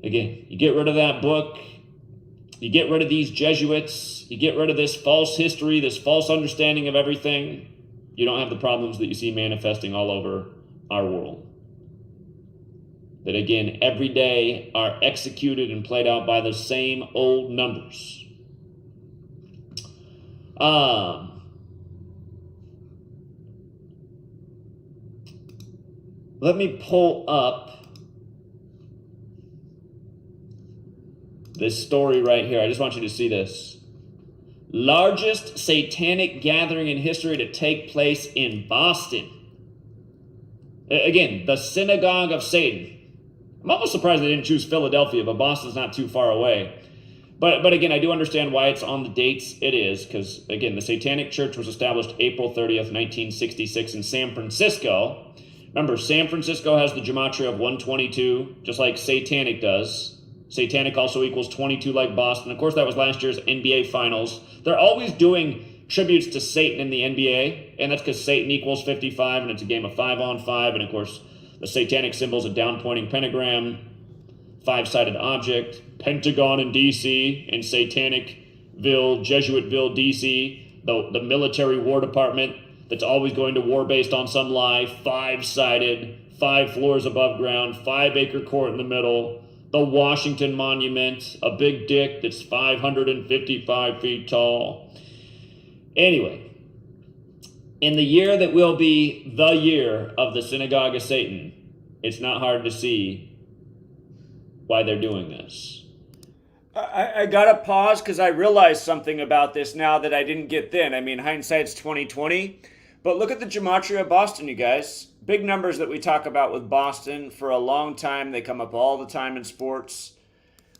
again, you get rid of that book, you get rid of these Jesuits, you get rid of this false history, this false understanding of everything, you don't have the problems that you see manifesting all over our world. That again, every day are executed and played out by the same old numbers. Let me pull up this story right here. I just want you to see this. Largest satanic gathering in history to take place in Boston. Again, the synagogue of Satan. I'm almost surprised they didn't choose Philadelphia, but Boston's not too far away. But again, I do understand why it's on the dates it is, because again, the Satanic Church was established April 30th, 1966 in San Francisco. Remember, San Francisco has the gematria of 122, just like Satanic does. Satanic also equals 22 like Boston. Of course, that was last year's NBA Finals. They're always doing tributes to Satan in the NBA, and that's because Satan equals 55, and it's a game of 5-on-5, and of course, the satanic symbol is a down-pointing pentagram, 5-sided object, Pentagon in D.C., in Satanicville, Jesuitville, D.C., the military war department that's always going to war based on some lie, 5-sided, 5 floors above ground, 5-acre court in the middle, the Washington Monument, a big dick that's 555 feet tall. Anyway, in the year that will be the year of the synagogue of Satan, it's not hard to see why they're doing this. I gotta pause because I realized something about this now that I didn't get then. I mean, hindsight's 20/20, but look at the gematria of Boston, you guys. big numbers that we talk about with Boston for a long time. They come up all the time in sports.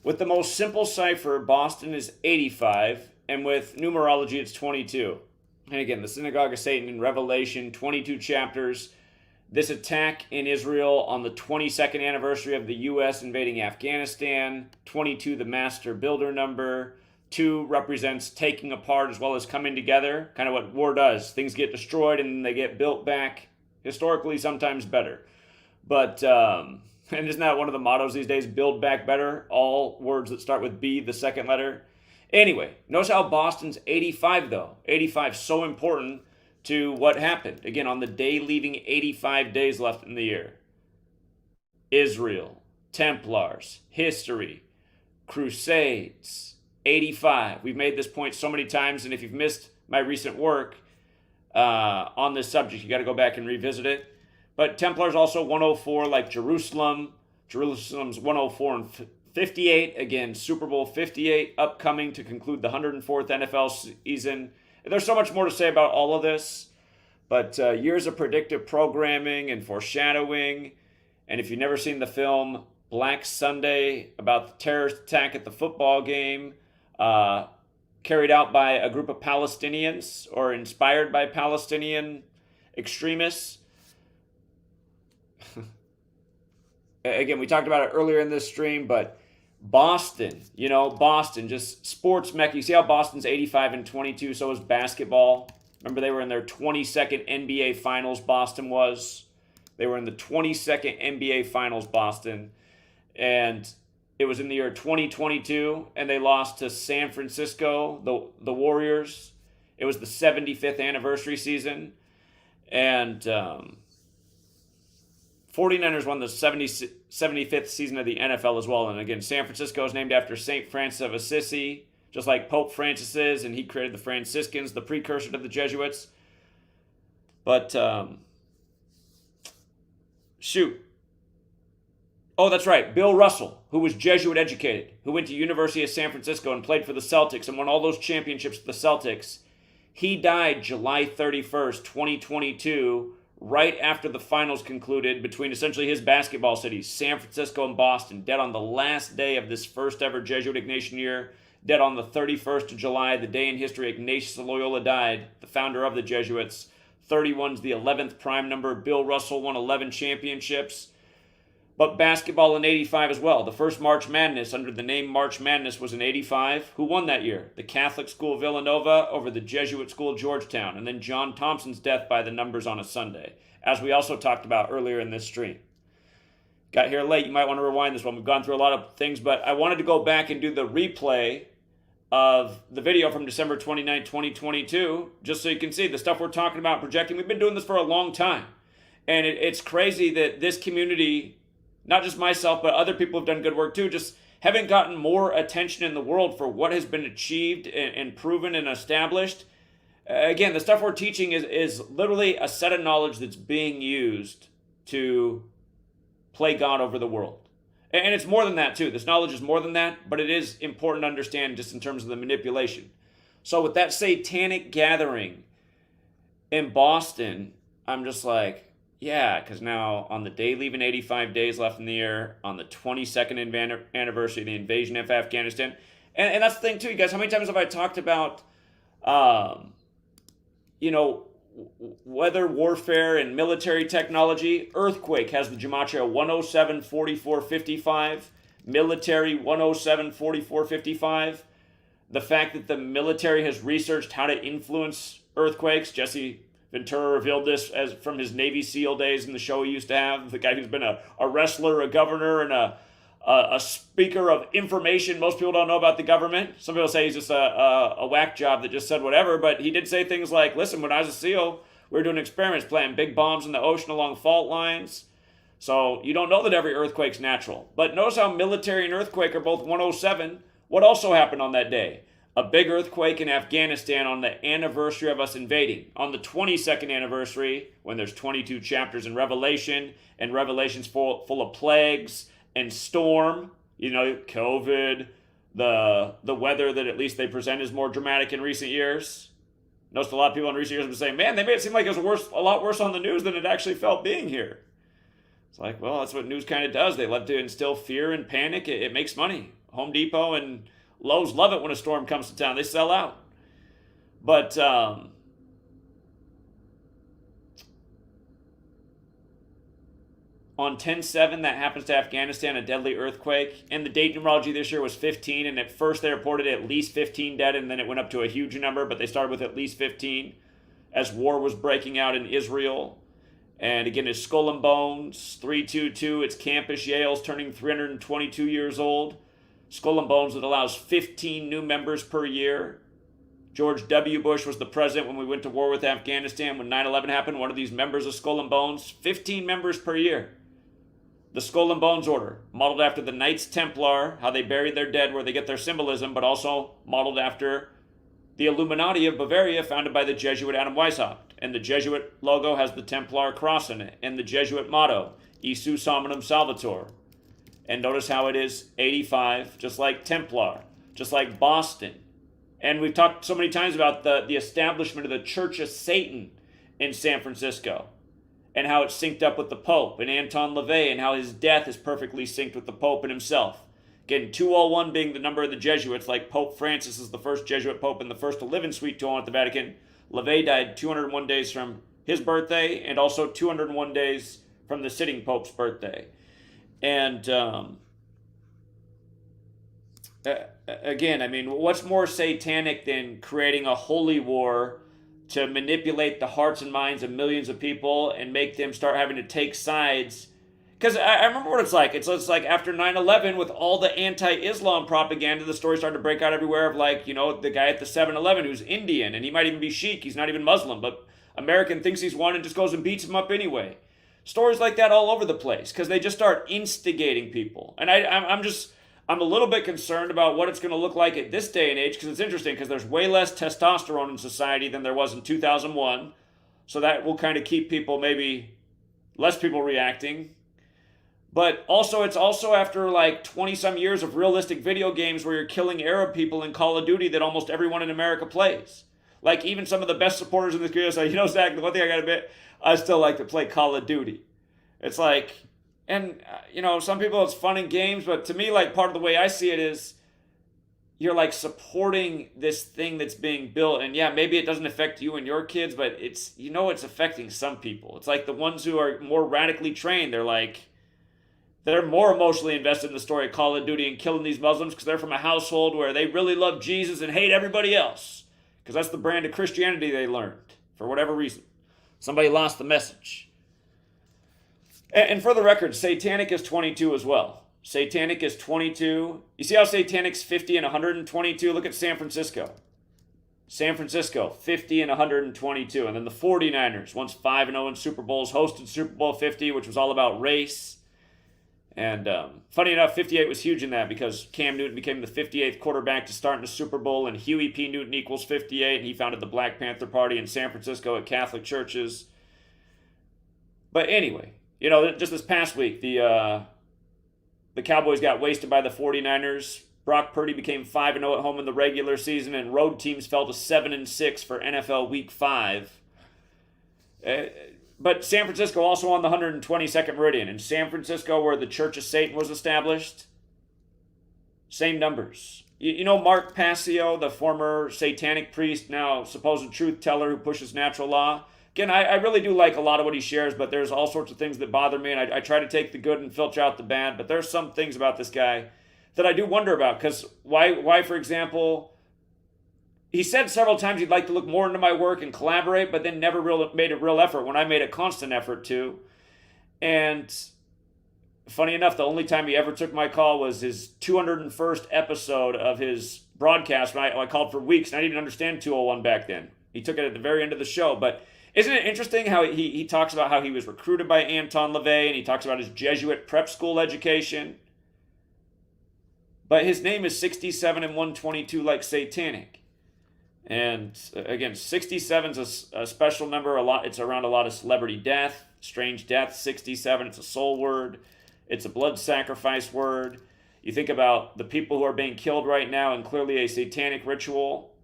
With the most simple cipher, Boston is 85, and with numerology, it's 22. And again, the Synagogue of Satan in Revelation, 22 chapters. This attack in Israel on the 22nd anniversary of the U.S. invading Afghanistan, 22, the master builder number. 2 represents taking apart as well as coming together, kind of what war does. Things get destroyed and then they get built back, historically sometimes better. But, and isn't that one of the mottos these days, build back better? All words that start with B, the second letter. Anyway, notice how Boston's 85 though. 85 so important to what happened. Again, on the day leaving 85 days left in the year. Israel, Templars, history, Crusades, 85. We've made this point so many times, and if you've missed my recent work on this subject, you got to go back and revisit it. But Templars also 104, like Jerusalem. Jerusalem's 104 and 58. Again, Super Bowl 58 upcoming to conclude the 104th NFL season. There's so much more to say about all of this, but years of predictive programming and foreshadowing. And if you've never seen the film Black Sunday about the terrorist attack at the football game, carried out by a group of Palestinians or inspired by Palestinian extremists. Again, we talked about it earlier in this stream, but Boston, Boston, just sports mecca. You see how Boston's 85 and 22, so is basketball. Remember, they were in their 22nd NBA Finals, Boston was. They were in the 22nd NBA Finals, Boston. And it was in the year 2022, and they lost to San Francisco, the Warriors. It was the 75th anniversary season. And 49ers won the 75th season of the NFL as well. And again, San Francisco is named after St. Francis of Assisi, just like Pope Francis is, and he created the Franciscans, the precursor to the Jesuits. But, shoot. Oh, that's right. Bill Russell, who was Jesuit educated, who went to University of San Francisco and played for the Celtics and won all those championships for the Celtics. He died July 31st, 2022, right after the finals concluded between essentially his basketball cities, San Francisco and Boston, dead on the last day of this first ever Jesuit Ignatian year, dead on the 31st of July, the day in history Ignatius of Loyola died, the founder of the Jesuits. 31's the 11th prime number. Bill Russell won 11 championships. But basketball in 85 as well. The first March Madness under the name March Madness was in 85. Who won that year? The Catholic school Villanova over the Jesuit school Georgetown. And then John Thompson's death by the numbers on a Sunday, as we also talked about earlier in this stream. Got here late. You might want to rewind this one. We've gone through a lot of things, but I wanted to go back and do the replay of the video from December 29, 2022, just so you can see the stuff we're talking about, projecting. We've been doing this for a long time. And it's crazy that this community, not just myself, but other people have done good work too, just haven't gotten more attention in the world for what has been achieved and proven and established. Again, the stuff we're teaching is literally a set of knowledge that's being used to play God over the world. And it's more than that too. This knowledge is more than that, but it is important to understand just in terms of the manipulation. So with that satanic gathering in Boston, I'm just like, yeah, because now on the day leaving 85 days left in the year, on the 22nd anniversary of the invasion of Afghanistan, and that's the thing too, you guys, how many times have I talked about, weather warfare and military technology? Earthquake has the gematria 107, 44, 55. Military 107, 44, 55. The fact that the military has researched how to influence earthquakes. Jesse Ventura revealed this as from his Navy SEAL days in the show he used to have. The guy who's been a wrestler, a governor, and a speaker of information. Most people don't know about the government. Some people say he's just a whack job that just said whatever, but he did say things like, listen, when I was a SEAL, we were doing experiments, planting big bombs in the ocean along fault lines. So you don't know that every earthquake's natural. But notice how military and earthquake are both 107. What also happened on that day? A big earthquake in Afghanistan on the anniversary of us invading. On the 22nd anniversary, when there's 22 chapters in Revelation, and Revelation's full of plagues and storm, COVID, the weather that at least they present is more dramatic in recent years. Noticed a lot of people in recent years have been saying, man, they made it seem like it was a lot worse on the news than it actually felt being here. It's like, well, that's what news kind of does. They love to instill fear and panic. It makes money. Home Depot and Lowe's love it when a storm comes to town. They sell out. But on 10/7, that happens to Afghanistan, a deadly earthquake. And the date numerology this year was 15. And at first they reported at least 15 dead, and then it went up to a huge number. But they started with at least 15 as war was breaking out in Israel. And again, it's Skull and Bones, 322. It's campus Yale's turning 322 years old. Skull and Bones that allows 15 new members per year. George W. Bush was the president when we went to war with Afghanistan. When 9/11 happened, one of these members of Skull and Bones, 15 members per year. The Skull and Bones Order, modeled after the Knights Templar, how they buried their dead, where they get their symbolism, but also modeled after the Illuminati of Bavaria, founded by the Jesuit Adam Weishaupt. And the Jesuit logo has the Templar cross in it, and the Jesuit motto, Isus Hominum Salvator. And notice how it is 85, just like Templar, just like Boston. And we've talked so many times about the establishment of the Church of Satan in San Francisco, and how it's synced up with the Pope and Anton LaVey, and how his death is perfectly synced with the Pope and himself. Again, 201 being the number of the Jesuits, like Pope Francis is the first Jesuit Pope and the first to live in Suite 201 at the Vatican. LaVey died 201 days from his birthday, and also 201 days from the sitting Pope's birthday. And again, I mean, what's more satanic than creating a holy war to manipulate the hearts and minds of millions of people and make them start having to take sides? Because I remember what it's like. It's like after 9/11 with all the anti-Islam propaganda, the story started to break out everywhere of, like, you know, the guy at the 7-Eleven who's Indian, and he might even be Sikh. He's not even Muslim, but American thinks he's one and just goes and beats him up anyway. Stories like that all over the place because they just start instigating people. And I'm a little bit concerned about what it's going to look like at this day and age, because it's interesting because there's way less testosterone in society than there was in 2001. So that will kind of keep people, maybe less people reacting. But also, it's also after like 20 some years of realistic video games where you're killing Arab people in Call of Duty that almost everyone in America plays. Like even some of the best supporters in this video say, you know, Zach, the one thing I got to admit, I still like to play Call of Duty. It's like, and you know, some people it's fun in games, but to me, like part of the way I see it is you're like supporting this thing that's being built. And yeah, maybe it doesn't affect you and your kids, but it's, you know, it's affecting some people. It's like the ones who are more radically trained, they're more emotionally invested in the story of Call of Duty and killing these Muslims because they're from a household where they really love Jesus and hate everybody else. Because that's the brand of Christianity they learned, for whatever reason. Somebody lost the message. And for the record, Satanic is 22 as well. Satanic is 22. You see how Satanic's 50 and 122? Look at San Francisco. San Francisco, 50 and 122. And then the 49ers, once 5-0 in Super Bowls, hosted Super Bowl 50, which was all about race. And funny enough, 58 was huge in that because Cam Newton became the 58th quarterback to start in the Super Bowl, and Huey P. Newton equals 58, and he founded the Black Panther Party in San Francisco at Catholic churches. But anyway, you know, just this past week, the Cowboys got wasted by the 49ers. Brock Purdy became 5-0 at home in the regular season, and road teams fell to 7-6 for NFL Week 5. But San Francisco also on the 122nd meridian. In San Francisco, where the Church of Satan was established, same numbers. You know Mark Passio, the former satanic priest, now supposed truth teller who pushes natural law? Again, I really do like a lot of what he shares, but there's all sorts of things that bother me, and I try to take the good and filter out the bad, but there's some things about this guy that I do wonder about, because why, for example, he said several times he'd like to look more into my work and collaborate, but then never made a real effort when I made a constant effort to. And funny enough, the only time he ever took my call was his 201st episode of his broadcast when I called for weeks, and I didn't even understand 201 back then. He took it at the very end of the show. But isn't it interesting how he talks about how he was recruited by Anton LaVey, and he talks about his Jesuit prep school education. But his name is 67 and 122 like satanic. And again, 67 is a special number. It's around a lot of celebrity death, strange death. 67, it's a soul word. It's a blood sacrifice word. You think about the people who are being killed right now, and clearly a satanic ritual.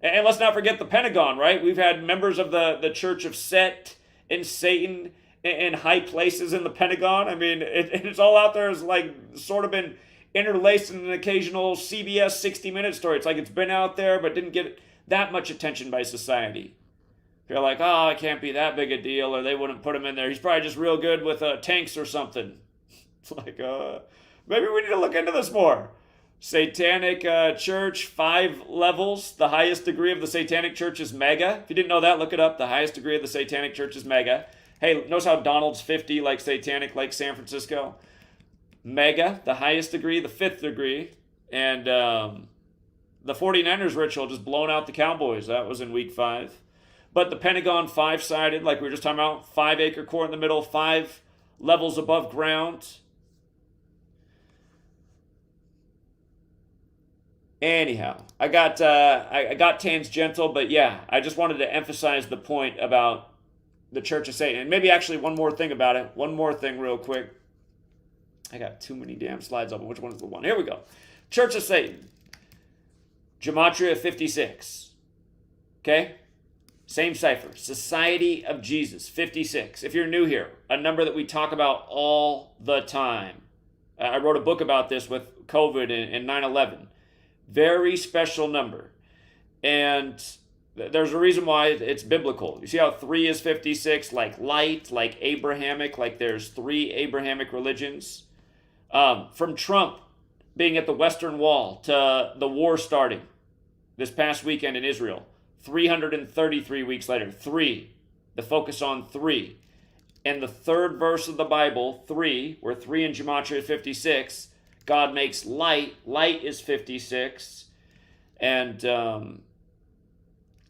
And let's not forget the Pentagon, right? We've had members of the Church of Set and Satan in high places in the Pentagon. I mean, it's all out there. It's like sort of been interlaced in an occasional CBS 60 Minute story. It's like it's been out there but didn't get that much attention by society. You're like, oh, it can't be that big a deal, or they wouldn't put him in there. He's probably just real good with tanks or something. It's like, maybe we need to look into this more. Satanic church, 5 levels. The highest degree of the Satanic church is mega. If you didn't know that, look it up. The highest degree of the Satanic church is mega. Hey, notice how Donald's 50, like Satanic, like San Francisco. Mega, the highest degree, the 5th degree. And the 49ers ritual just blown out the Cowboys. That was in week 5. But the Pentagon 5-sided, like we were just talking about, 5-acre core in the middle, 5 levels above ground. Anyhow, I got tangential, but yeah, I just wanted to emphasize the point about the Church of Satan. And maybe actually one more thing about it. One more thing real quick. I got too many damn slides open. Which one is the one? Here we go. Church of Satan. Gematria 56. Okay? Same cipher. Society of Jesus 56. If you're new here, a number that we talk about all the time. I wrote a book about this with COVID and 9/11. Very special number. And there's a reason why it's biblical. You see how 3 is 56, like light, like Abrahamic, like there's 3 Abrahamic religions. From Trump being at the Western Wall to the war starting this past weekend in Israel, 333 weeks later, 3, the focus on 3. And the 3rd verse of the Bible, 3, where 3 in Gematria 56, God makes light. Light is 56. And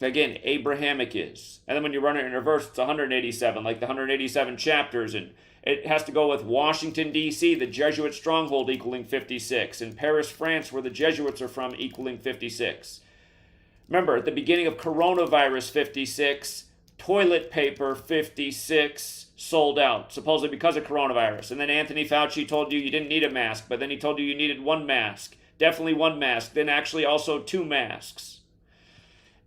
again, Abrahamic is. And then when you run it in reverse, it's 187, like the 187 chapters. And it has to go with Washington, D.C., the Jesuit stronghold, equaling 56. And Paris, France, where the Jesuits are from, equaling 56. Remember, at the beginning of coronavirus 56, toilet paper 56 sold out, supposedly because of coronavirus. And then Anthony Fauci told you didn't need a mask, but then he told you needed 1 mask. Definitely 1 mask, then actually also 2 masks.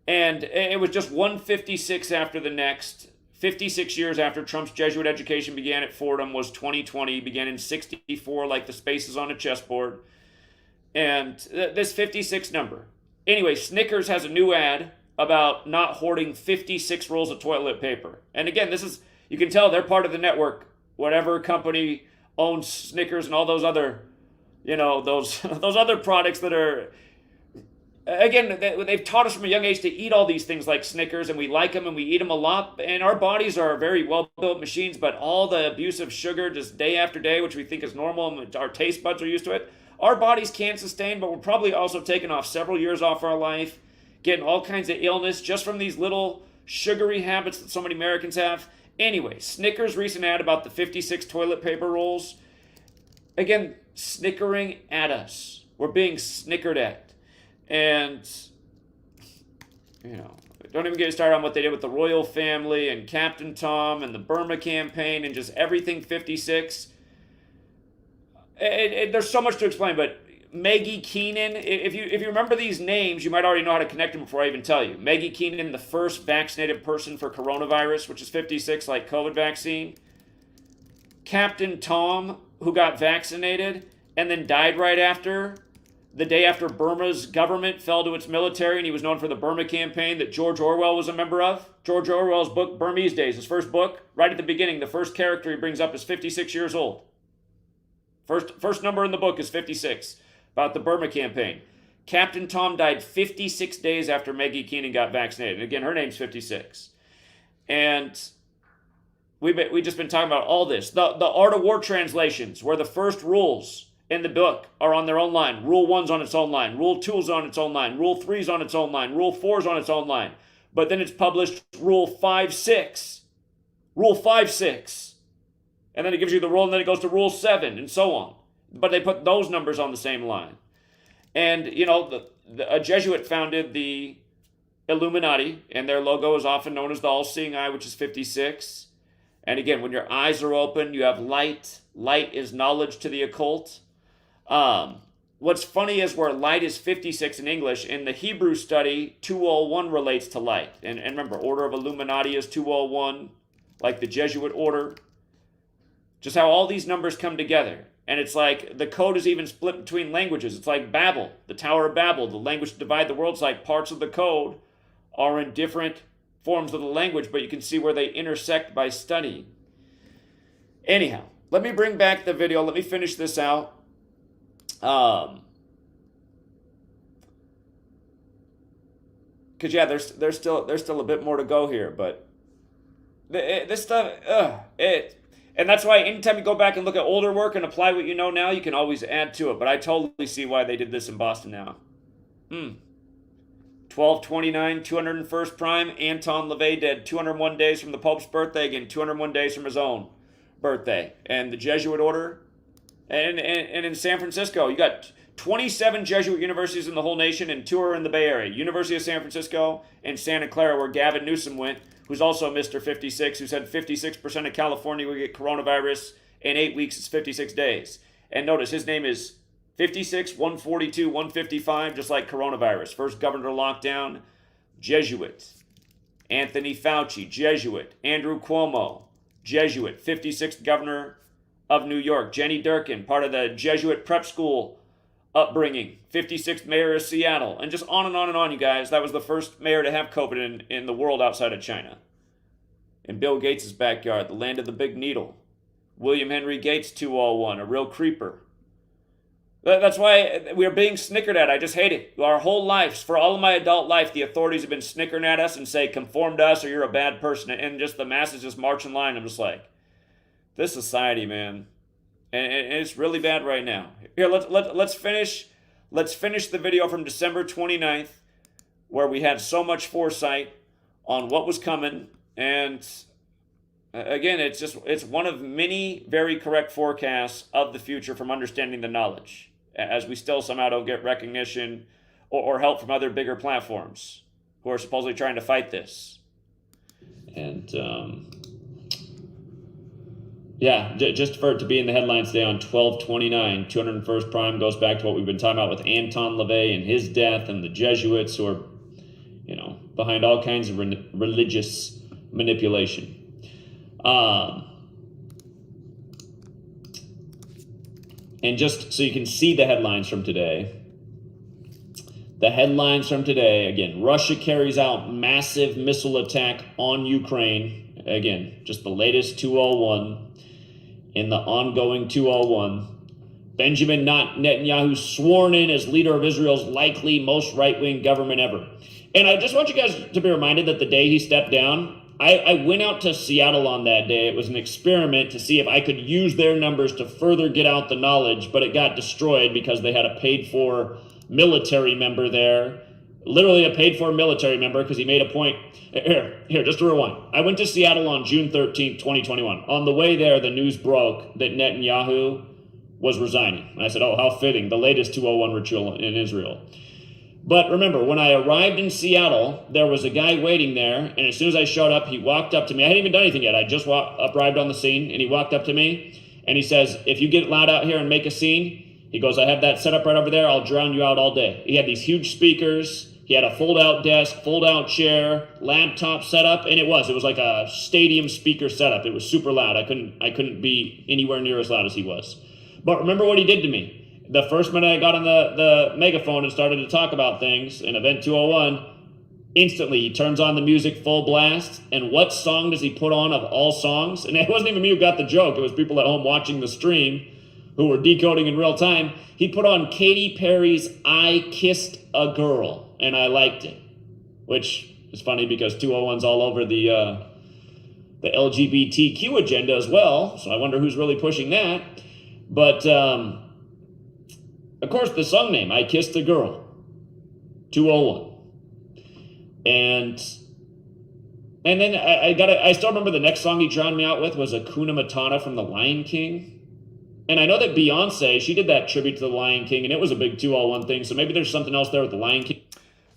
And it was just 156 after the next. 56 years after Trump's Jesuit education began at Fordham was 2020, began in 64, like the spaces on a chessboard. And this 56 number. Anyway, Snickers has a new ad about not hoarding 56 rolls of toilet paper. And again, this is, you can tell they're part of the network. Whatever company owns Snickers and all those other, those other products that are, again, they've taught us from a young age to eat all these things like Snickers, and we like them and we eat them a lot. And our bodies are very well-built machines, but all the abuse of sugar just day after day, which we think is normal, and our taste buds are used to it, our bodies can't sustain, but we're probably also taking off several years off our life, getting all kinds of illness just from these little sugary habits that so many Americans have. Anyway, Snickers' recent ad about the 56 toilet paper rolls, again, snickering at us. We're being snickered at. And, don't even get me started on what they did with the royal family and Captain Tom and the Burma campaign and just everything 56. There's so much to explain, but Maggie Keenan, if you remember these names, you might already know how to connect them before I even tell you. Maggie Keenan, the first vaccinated person for coronavirus, which is 56, like COVID vaccine. Captain Tom, who got vaccinated and then died right after, the day after Burma's government fell to its military, and he was known for the Burma campaign that George Orwell was a member of. George Orwell's book, Burmese Days, his first book, right at the beginning, the first character he brings up is 56 years old. First number in the book is 56, about the Burma campaign. Captain Tom died 56 days after Maggie Keenan got vaccinated. And again, her name's 56. And we've just been talking about all this. The Art of War translations, where the first rules in the book are on their own line. Rule 1's on its own line. Rule 2's on its own line. Rule 3's on its own line. Rule 4's on its own line. But then it's published Rule 5-6. Rule 5-6. And then it gives you the rule, and then it goes to Rule 7, and so on. But they put those numbers on the same line. And, a Jesuit founded the Illuminati, and their logo is often known as the All-Seeing Eye, which is 56. And again, when your eyes are open, you have light. Light is knowledge to the occult. what's funny is where light is 56 in English, in the Hebrew study, 201 relates to light. And remember, order of Illuminati is 201, like the Jesuit order. Just how all these numbers come together. And it's like the code is even split between languages. It's like Babel, the Tower of Babel, the language to divide the world. It's like parts of the code are in different forms of the language, but you can see where they intersect by studying. Anyhow, let me bring back the video. Let me finish this out. Because yeah, there's still a bit more to go here, but this stuff, and that's why anytime you go back and look at older work and apply what you know now, you can always add to it. But I totally see why they did this in Boston now. 1229, 201st prime, Anton LaVey dead 201 days from the Pope's birthday, again 201 days from his own birthday. And the Jesuit order, and in San Francisco, you got 27 Jesuit universities in the whole nation, and 2 are in the Bay Area. University of San Francisco and Santa Clara, where Gavin Newsom went, who's also Mr. 56, who said 56% of California will get coronavirus in 8 weeks. It's 56 days. And notice his name is 56, 142, 155, just like coronavirus. First governor to lock down, Jesuit. Anthony Fauci, Jesuit. Andrew Cuomo, Jesuit. 56th governor of New York. Jenny Durkin, part of the Jesuit prep school upbringing. 56th mayor of Seattle. And just on and on and on, you guys. That was the first mayor to have COVID in the world outside of China. In Bill Gates' backyard, the land of the big needle. William Henry Gates, 201, a real creeper. That's why we're being snickered at. I just hate it. Our whole lives, for all of my adult life, the authorities have been snickering at us and say, conform to us or you're a bad person. And just the masses just march in line. I'm just like, this society, man. And it's really bad right now. Here, let's finish the video from December 29th, where we had so much foresight on what was coming. And again, it's one of many very correct forecasts of the future from understanding the knowledge, as we still somehow don't get recognition or help from other bigger platforms who are supposedly trying to fight this. And yeah, just for it to be in the headlines today on 12/29, 201st prime goes back to what we've been talking about with Anton LaVey and his death, and the Jesuits who are, behind all kinds of religious manipulation. And just so you can see the headlines from today. The headlines from today, again, Russia carries out massive missile attack on Ukraine. Again, just the latest 201 in the ongoing 201. Benjamin Netanyahu sworn in as leader of Israel's likely most right-wing government ever. And I just want you guys to be reminded that the day he stepped down, I went out to Seattle on that day. It was an experiment to see if I could use their numbers to further get out the knowledge, but it got destroyed because they had a paid-for military member there. Literally a paid-for military member, because he made a point. Here, just to rewind. I went to Seattle on June 13th, 2021. On the way there, the news broke that Netanyahu was resigning. And I said, oh, how fitting, the latest 201 ritual in Israel. But remember, when I arrived in Seattle, there was a guy waiting there, and as soon as I showed up, he walked up to me. I hadn't even done anything yet. I just arrived on the scene, and he walked up to me, and he says, if you get loud out here and make a scene, he goes, I have that set up right over there. I'll drown you out all day. He had these huge speakers. He had a fold-out desk, fold-out chair, laptop setup, and it was like a stadium speaker setup. It was super loud. I couldn't be anywhere near as loud as he was. But remember what he did to me. The first minute I got on the megaphone and started to talk about things in Event 201, instantly he turns on the music full blast. And what song does he put on of all songs? And it wasn't even me who got the joke. It was people at home watching the stream who were decoding in real time. He put on Katy Perry's I Kissed a Girl, and I liked it. Which is funny because 201's all over the LGBTQ agenda as well. So I wonder who's really pushing that. But of course, the song name, I Kissed a Girl, 201. And then I still remember the next song he drowned me out with was Hakuna Matata from The Lion King. And I know that Beyonce, she did that tribute to The Lion King, and it was a big 201 thing, so maybe there's something else there with The Lion King.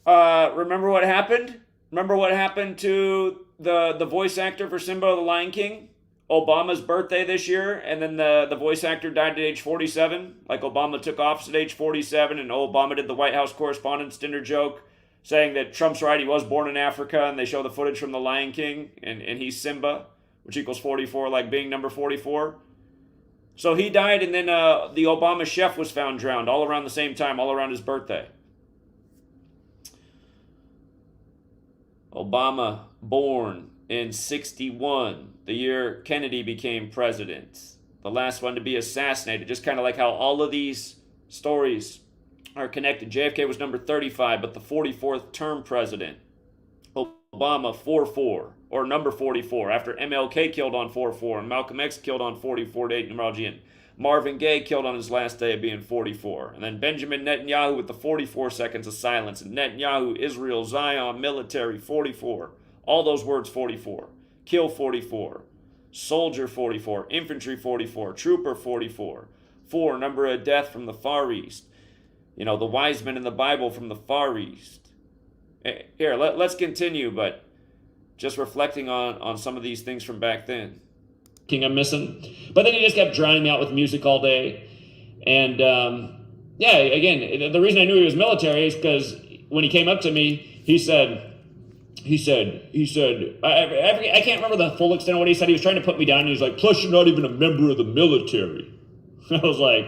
Remember what happened? Remember what happened to the voice actor for Simba, The Lion King? Obama's birthday this year, and then the voice actor died at age 47. Like Obama took office at age 47, and Obama did the White House Correspondents' Dinner joke, saying that Trump's right, he was born in Africa, and they show the footage from The Lion King, and he's Simba, which equals 44, like being number 44. So he died, and then the Obama chef was found drowned all around the same time, all around his birthday. Obama born in 61, the year Kennedy became president. The last one to be assassinated, just kind of like how all of these stories are connected. JFK was number 35, but the 44th term president. Obama 44, or number 44, after MLK killed on 44 and Malcolm X killed on 44 to 8 numerology, and Marvin Gaye killed on his last day of being 44. And then Benjamin Netanyahu with the 44 seconds of silence. And Netanyahu, Israel, Zion, military, 44. All those words 44. Kill 44. Soldier 44. Infantry 44. Trooper 44. 4, number of death from the Far East. You know, the wise men in the Bible from the Far East. Here, let's continue, but just reflecting on some of these things from back then. I'm missing. But then he just kept drowning me out with music all day. And yeah, again, the reason I knew he was military is because when he came up to me, he said, I can't remember the full extent of what he said. He was trying to put me down, and he was like, plus you're not even a member of the military. I was like,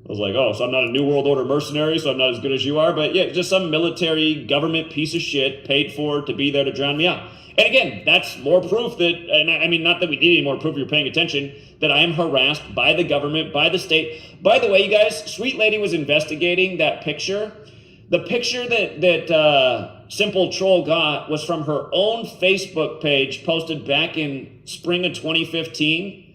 oh, so I'm not a New World Order mercenary, so I'm not as good as you are. But yeah, just some military government piece of shit paid for to be there to drown me out. And again, that's more proof that, and I mean, not that we need any more proof if you're paying attention, that I am harassed by the government, by the state. By the way, you guys, Sweet Lady was investigating that picture. The picture that Simple Troll got was from her own Facebook page posted back in spring of 2015.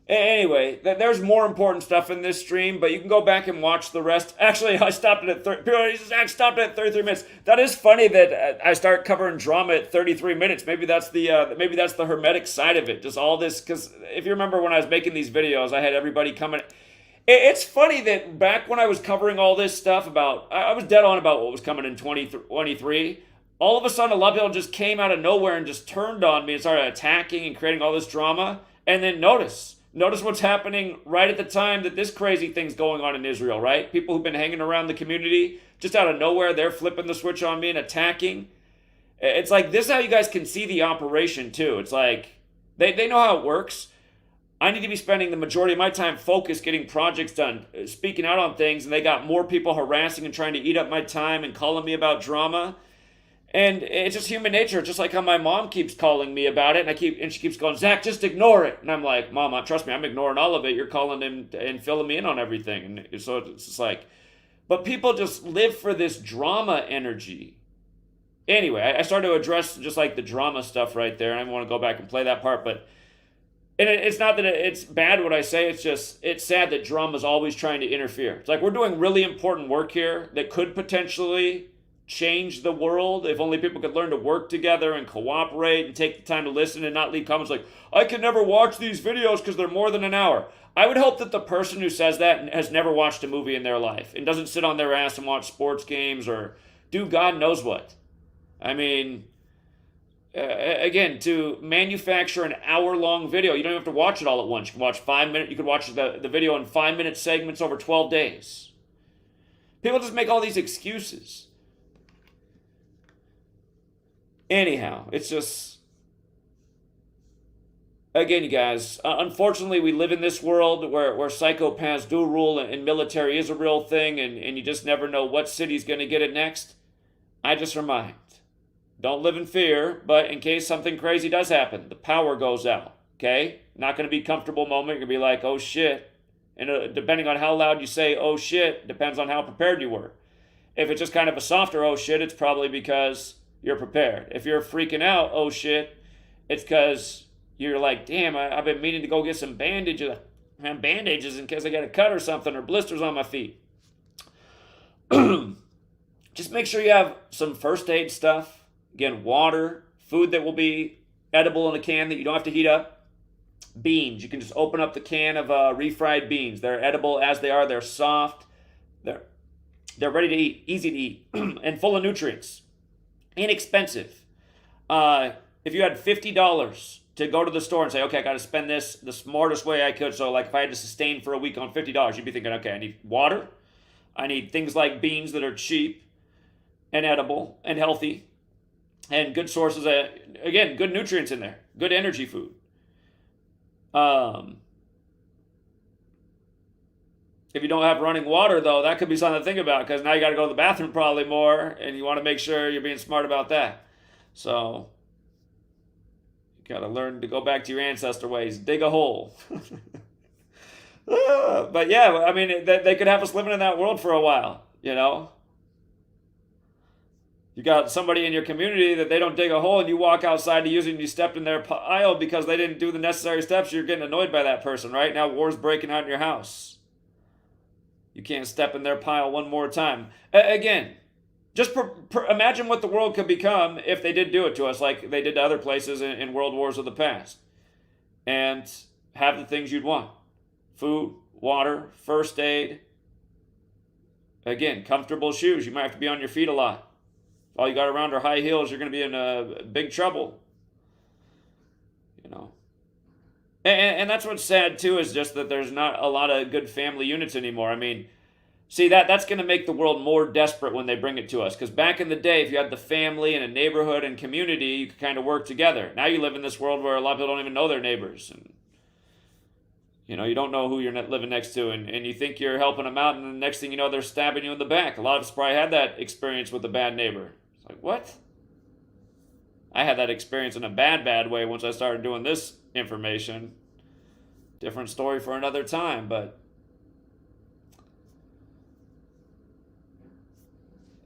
Anyway, there's more important stuff in this stream, but you can go back and watch the rest. Actually, I stopped it at Zach stopped it at 33 minutes. That is funny that I start covering drama at 33 minutes. Maybe that's the hermetic side of it. Just all this, because if you remember when I was making these videos, I had everybody coming. It's funny that back when I was covering all this stuff about, I was dead on about what was coming in 2023. All of a sudden, a lot of people just came out of nowhere and just turned on me and started attacking and creating all this drama. And then notice what's happening right at the time that this crazy thing's going on in Israel, right? People who've been hanging around the community, just out of nowhere, they're flipping the switch on me and attacking. It's like, this is how you guys can see the operation, too. It's like, they know how it works. I need to be spending the majority of my time focused getting projects done, speaking out on things, and they got more people harassing and trying to eat up my time and calling me about drama. And it's just human nature, just like how my mom keeps calling me about it, and she keeps going, Zach, just ignore it. And I'm like, Mom, trust me, I'm ignoring all of it. You're calling in and filling me in on everything. And so it's just like, but people just live for this drama energy. Anyway, I started to address just like the drama stuff right there, and I want to go back and play that part, but and it's not that it's bad what I say, it's sad that drama's always trying to interfere. It's like we're doing really important work here that could potentially change the world if only people could learn to work together and cooperate and take the time to listen and not leave comments like, I can never watch these videos because they're more than an hour. I would hope that the person who says that has never watched a movie in their life and doesn't sit on their ass and watch sports games or do God knows what. I mean, again, to manufacture an hour-long video, you don't have to watch it all at once. You can watch 5 minutes. You could watch the video in 5-minute segments over 12 days. People just make all these excuses. Anyhow, it's just, again, you guys, unfortunately, we live in this world where psychopaths do rule and military is a real thing, and you just never know what city's going to get it next. I just remind, don't live in fear, but in case something crazy does happen, the power goes out, okay? Not going to be a comfortable moment. You're going to be like, oh, shit. And depending on how loud you say, oh, shit, depends on how prepared you were. If it's just kind of a softer, oh, shit, it's probably because you're prepared. If you're freaking out, oh shit, it's because you're like, damn, I've been meaning to go get some bandages in case I get a cut or something or blisters on my feet. Just make sure you have some first aid stuff. Again, water, food that will be edible in a can that you don't have to heat up. Beans, you can just open up the can of refried beans. They're edible as they are. They're soft. They're ready to eat, easy to eat, and full of nutrients. Inexpensive. If you had $50 to go to the store and say, okay, I got to spend this the smartest way I could. So, like, if I had to sustain for a week on $50, you'd be thinking, okay, I need water. I need things like beans that are cheap and edible and healthy and good sources of, again, good nutrients in there, good energy food. If you don't have running water, though, that could be something to think about, because now you got to go to the bathroom probably more, and you want to make sure you're being smart about that. So you got to learn to go back to your ancestor ways. Dig a hole. But yeah, I mean, they could have us living in that world for a while, you know? You got somebody in your community that they don't dig a hole, and you walk outside to use it and you stepped in their aisle because they didn't do the necessary steps. You're getting annoyed by that person, right? Now war's breaking out in your house. You can't step in their pile one more time. Again, just imagine what the world could become if they did do it to us like they did to other places in world wars of the past. And have the things you'd want. Food, water, first aid. Again, comfortable shoes. You might have to be on your feet a lot. If all you got around are high heels, you're going to be in big trouble. You know. And that's what's sad, too, is just that there's not a lot of good family units anymore. I mean, see, that's going to make the world more desperate when they bring it to us. Because back in the day, if you had the family and a neighborhood and community, you could kind of work together. Now you live in this world where a lot of people don't even know their neighbors. And, you know, you don't know who you're living next to. And you think you're helping them out, and the next thing you know, they're stabbing you in the back. A lot of us probably had that experience with a bad neighbor. It's like, what? I had that experience in a bad way once I started doing this information. Different story for another time, but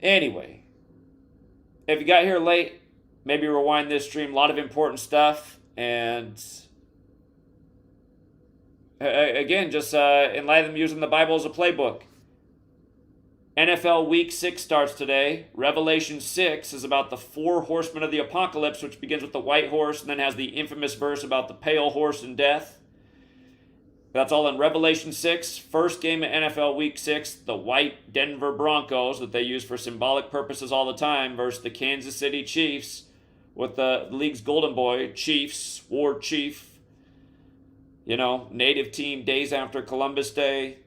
anyway, if you got here late, maybe rewind this stream. A lot of important stuff, and again, just enlighten them using the Bible as a playbook. NFL Week 6 starts today. Revelation 6 is about the 4 horsemen of the apocalypse, which begins with the white horse and then has the infamous verse about the pale horse and death. That's all in Revelation 6. First game of NFL Week 6, the white Denver Broncos that they use for symbolic purposes all the time versus the Kansas City Chiefs with the league's golden boy, Chiefs, war chief, you know, native team days after Columbus Day.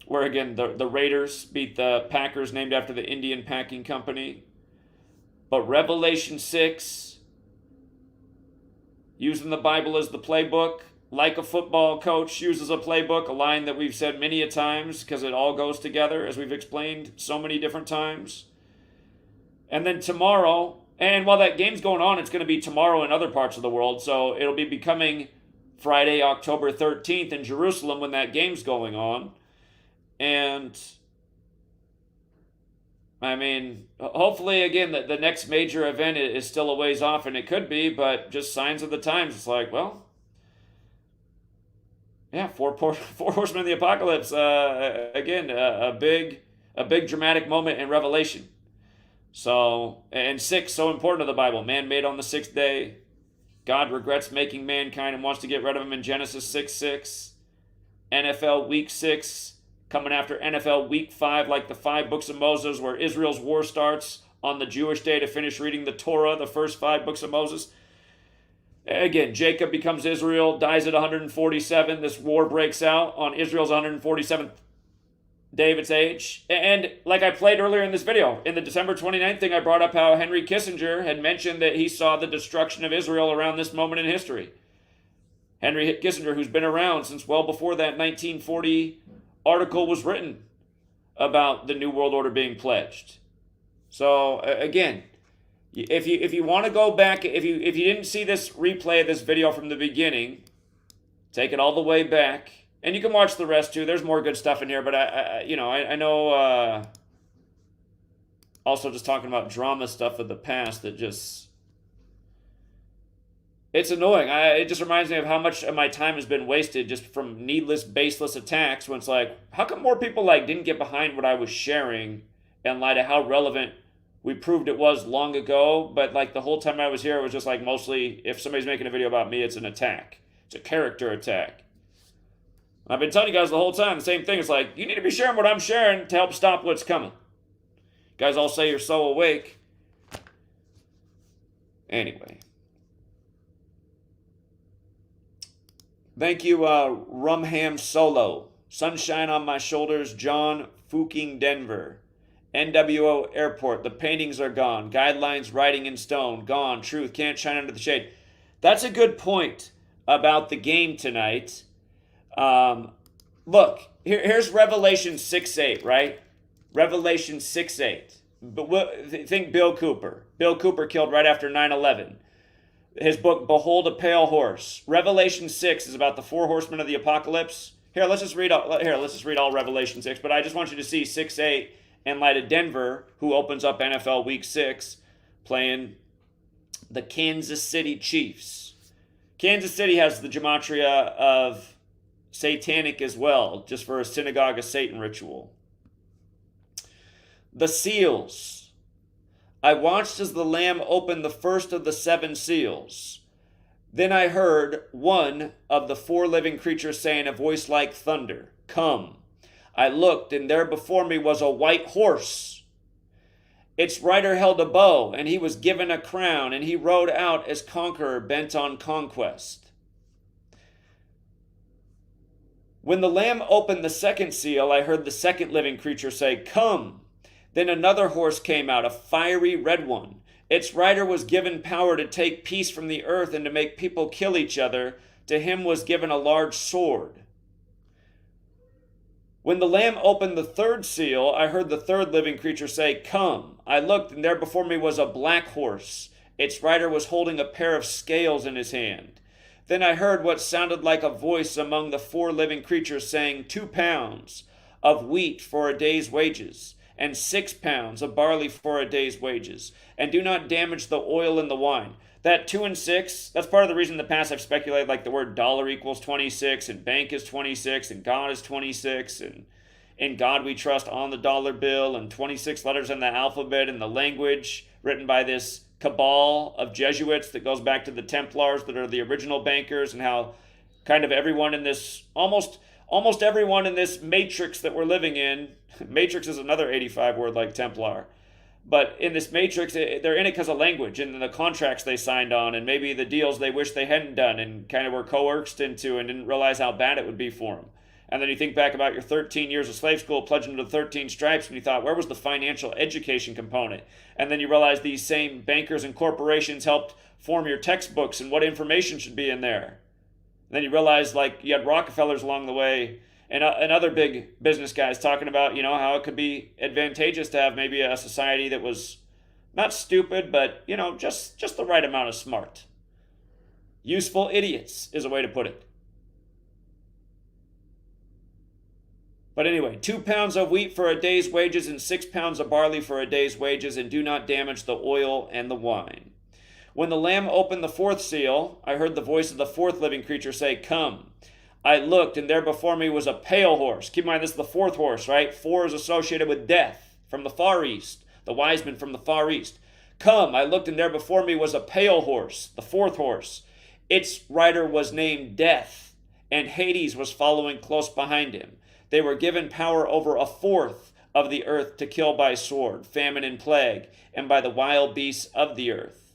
Where, again, the Raiders beat the Packers, named after the Indian Packing Company. But Revelation 6, using the Bible as the playbook, like a football coach uses a playbook, a line that we've said many a times because it all goes together, as we've explained so many different times. And then tomorrow, and while that game's going on, it's going to be tomorrow in other parts of the world, so it'll be becoming Friday, October 13th in Jerusalem when that game's going on. And I mean, hopefully, again, the next major event is still a ways off, and it could be, but just signs of the times. It's like, well, yeah, four horsemen of the apocalypse. Again, a big dramatic moment in Revelation. So, and 6, so important to the Bible. Man made on the 6th day. God regrets making mankind and wants to get rid of him in Genesis 6:6. NFL Week 6. Coming after NFL Week 5, like the 5 books of Moses, where Israel's war starts on the Jewish day to finish reading the Torah, the first 5 books of Moses. Again, Jacob becomes Israel, dies at 147. This war breaks out on Israel's 147th day of its age. And like I played earlier in this video, in the December 29th thing, I brought up how Henry Kissinger had mentioned that he saw the destruction of Israel around this moment in history. Henry Kissinger, who's been around since well before that 1940 article was written about the New World Order being pledged. So again, if you want to go back, if you didn't see this replay of this video from the beginning, take it all the way back, and you can watch the rest too. There's more good stuff in here, but I know also just talking about drama stuff of the past that just, it's annoying. It just reminds me of how much of my time has been wasted just from needless, baseless attacks, when it's like, how come more people didn't get behind what I was sharing and lie to how relevant we proved it was long ago, but the whole time I was here, it was just mostly, if somebody's making a video about me, it's an attack. It's a character attack. I've been telling you guys the whole time the same thing. It's like, you need to be sharing what I'm sharing to help stop what's coming. You guys all say you're so awake. Anyway. Thank you, Rumham Solo. Sunshine on my shoulders, John Fuking Denver. NWO Airport, the paintings are gone. Guidelines writing in stone, gone. Truth can't shine under the shade. That's a good point about the game tonight. Look, here's Revelation 6:8, right? Revelation 6:8. Think Bill Cooper. Bill Cooper killed right after 9/11. His book, Behold a Pale Horse. Revelation 6 is about the four horsemen of the apocalypse. Here, let's just read all Revelation 6, but I just want you to see 6:8 in light of Denver, who opens up NFL Week 6, playing the Kansas City Chiefs. Kansas City has the gematria of satanic as well, just for a synagogue of Satan ritual. The seals. I watched as the Lamb opened the first of the 7 seals. Then I heard one of the 4 living creatures say in a voice like thunder, "Come." I looked, and there before me was a white horse. Its rider held a bow, and he was given a crown, and he rode out as conqueror bent on conquest. When the Lamb opened the second seal, I heard the second living creature say, "Come." Then another horse came out, a fiery red one. Its rider was given power to take peace from the earth and to make people kill each other. To him was given a large sword. When the Lamb opened the third seal, I heard the third living creature say, "Come." I looked, and there before me was a black horse. Its rider was holding a pair of scales in his hand. Then I heard what sounded like a voice among the 4 living creatures saying, 2 pounds of wheat for a day's wages, and 6 pounds of barley for a day's wages, and do not damage the oil and the wine. That 2 and 6, that's part of the reason in the past I've speculated like the word dollar equals 26, and bank is 26, and God is 26, and in God we trust on the dollar bill, and 26 letters in the alphabet, and the language written by this cabal of Jesuits that goes back to the Templars that are the original bankers, and how kind of everyone in this, almost everyone in this matrix that we're living in, matrix is another 85 word like Templar, but in this matrix, they're in it because of language and the contracts they signed on, and maybe the deals they wish they hadn't done and kind of were coerced into and didn't realize how bad it would be for them. And then you think back about your 13 years of slave school, pledging to the 13 stripes, and you thought, where was the financial education component? And then you realize these same bankers and corporations helped form your textbooks and what information should be in there. And then you realize, like, you had Rockefellers along the way and other big business guys talking about, how it could be advantageous to have maybe a society that was not stupid, but, just the right amount of smart. Useful idiots is a way to put it. But anyway, 2 pounds of wheat for a day's wages and 6 pounds of barley for a day's wages, and do not damage the oil and the wine. When the Lamb opened the 4th seal, I heard the voice of the 4th living creature say, "Come." I looked, and there before me was a pale horse. Keep in mind, this is the 4th horse, right? 4 is associated with death from the Far East, the wise men from the Far East. "Come." I looked, and there before me was a pale horse, the 4th horse. Its rider was named Death, and Hades was following close behind him. They were given power over a 1/4 of the earth to kill by sword, famine, and plague, and by the wild beasts of the earth.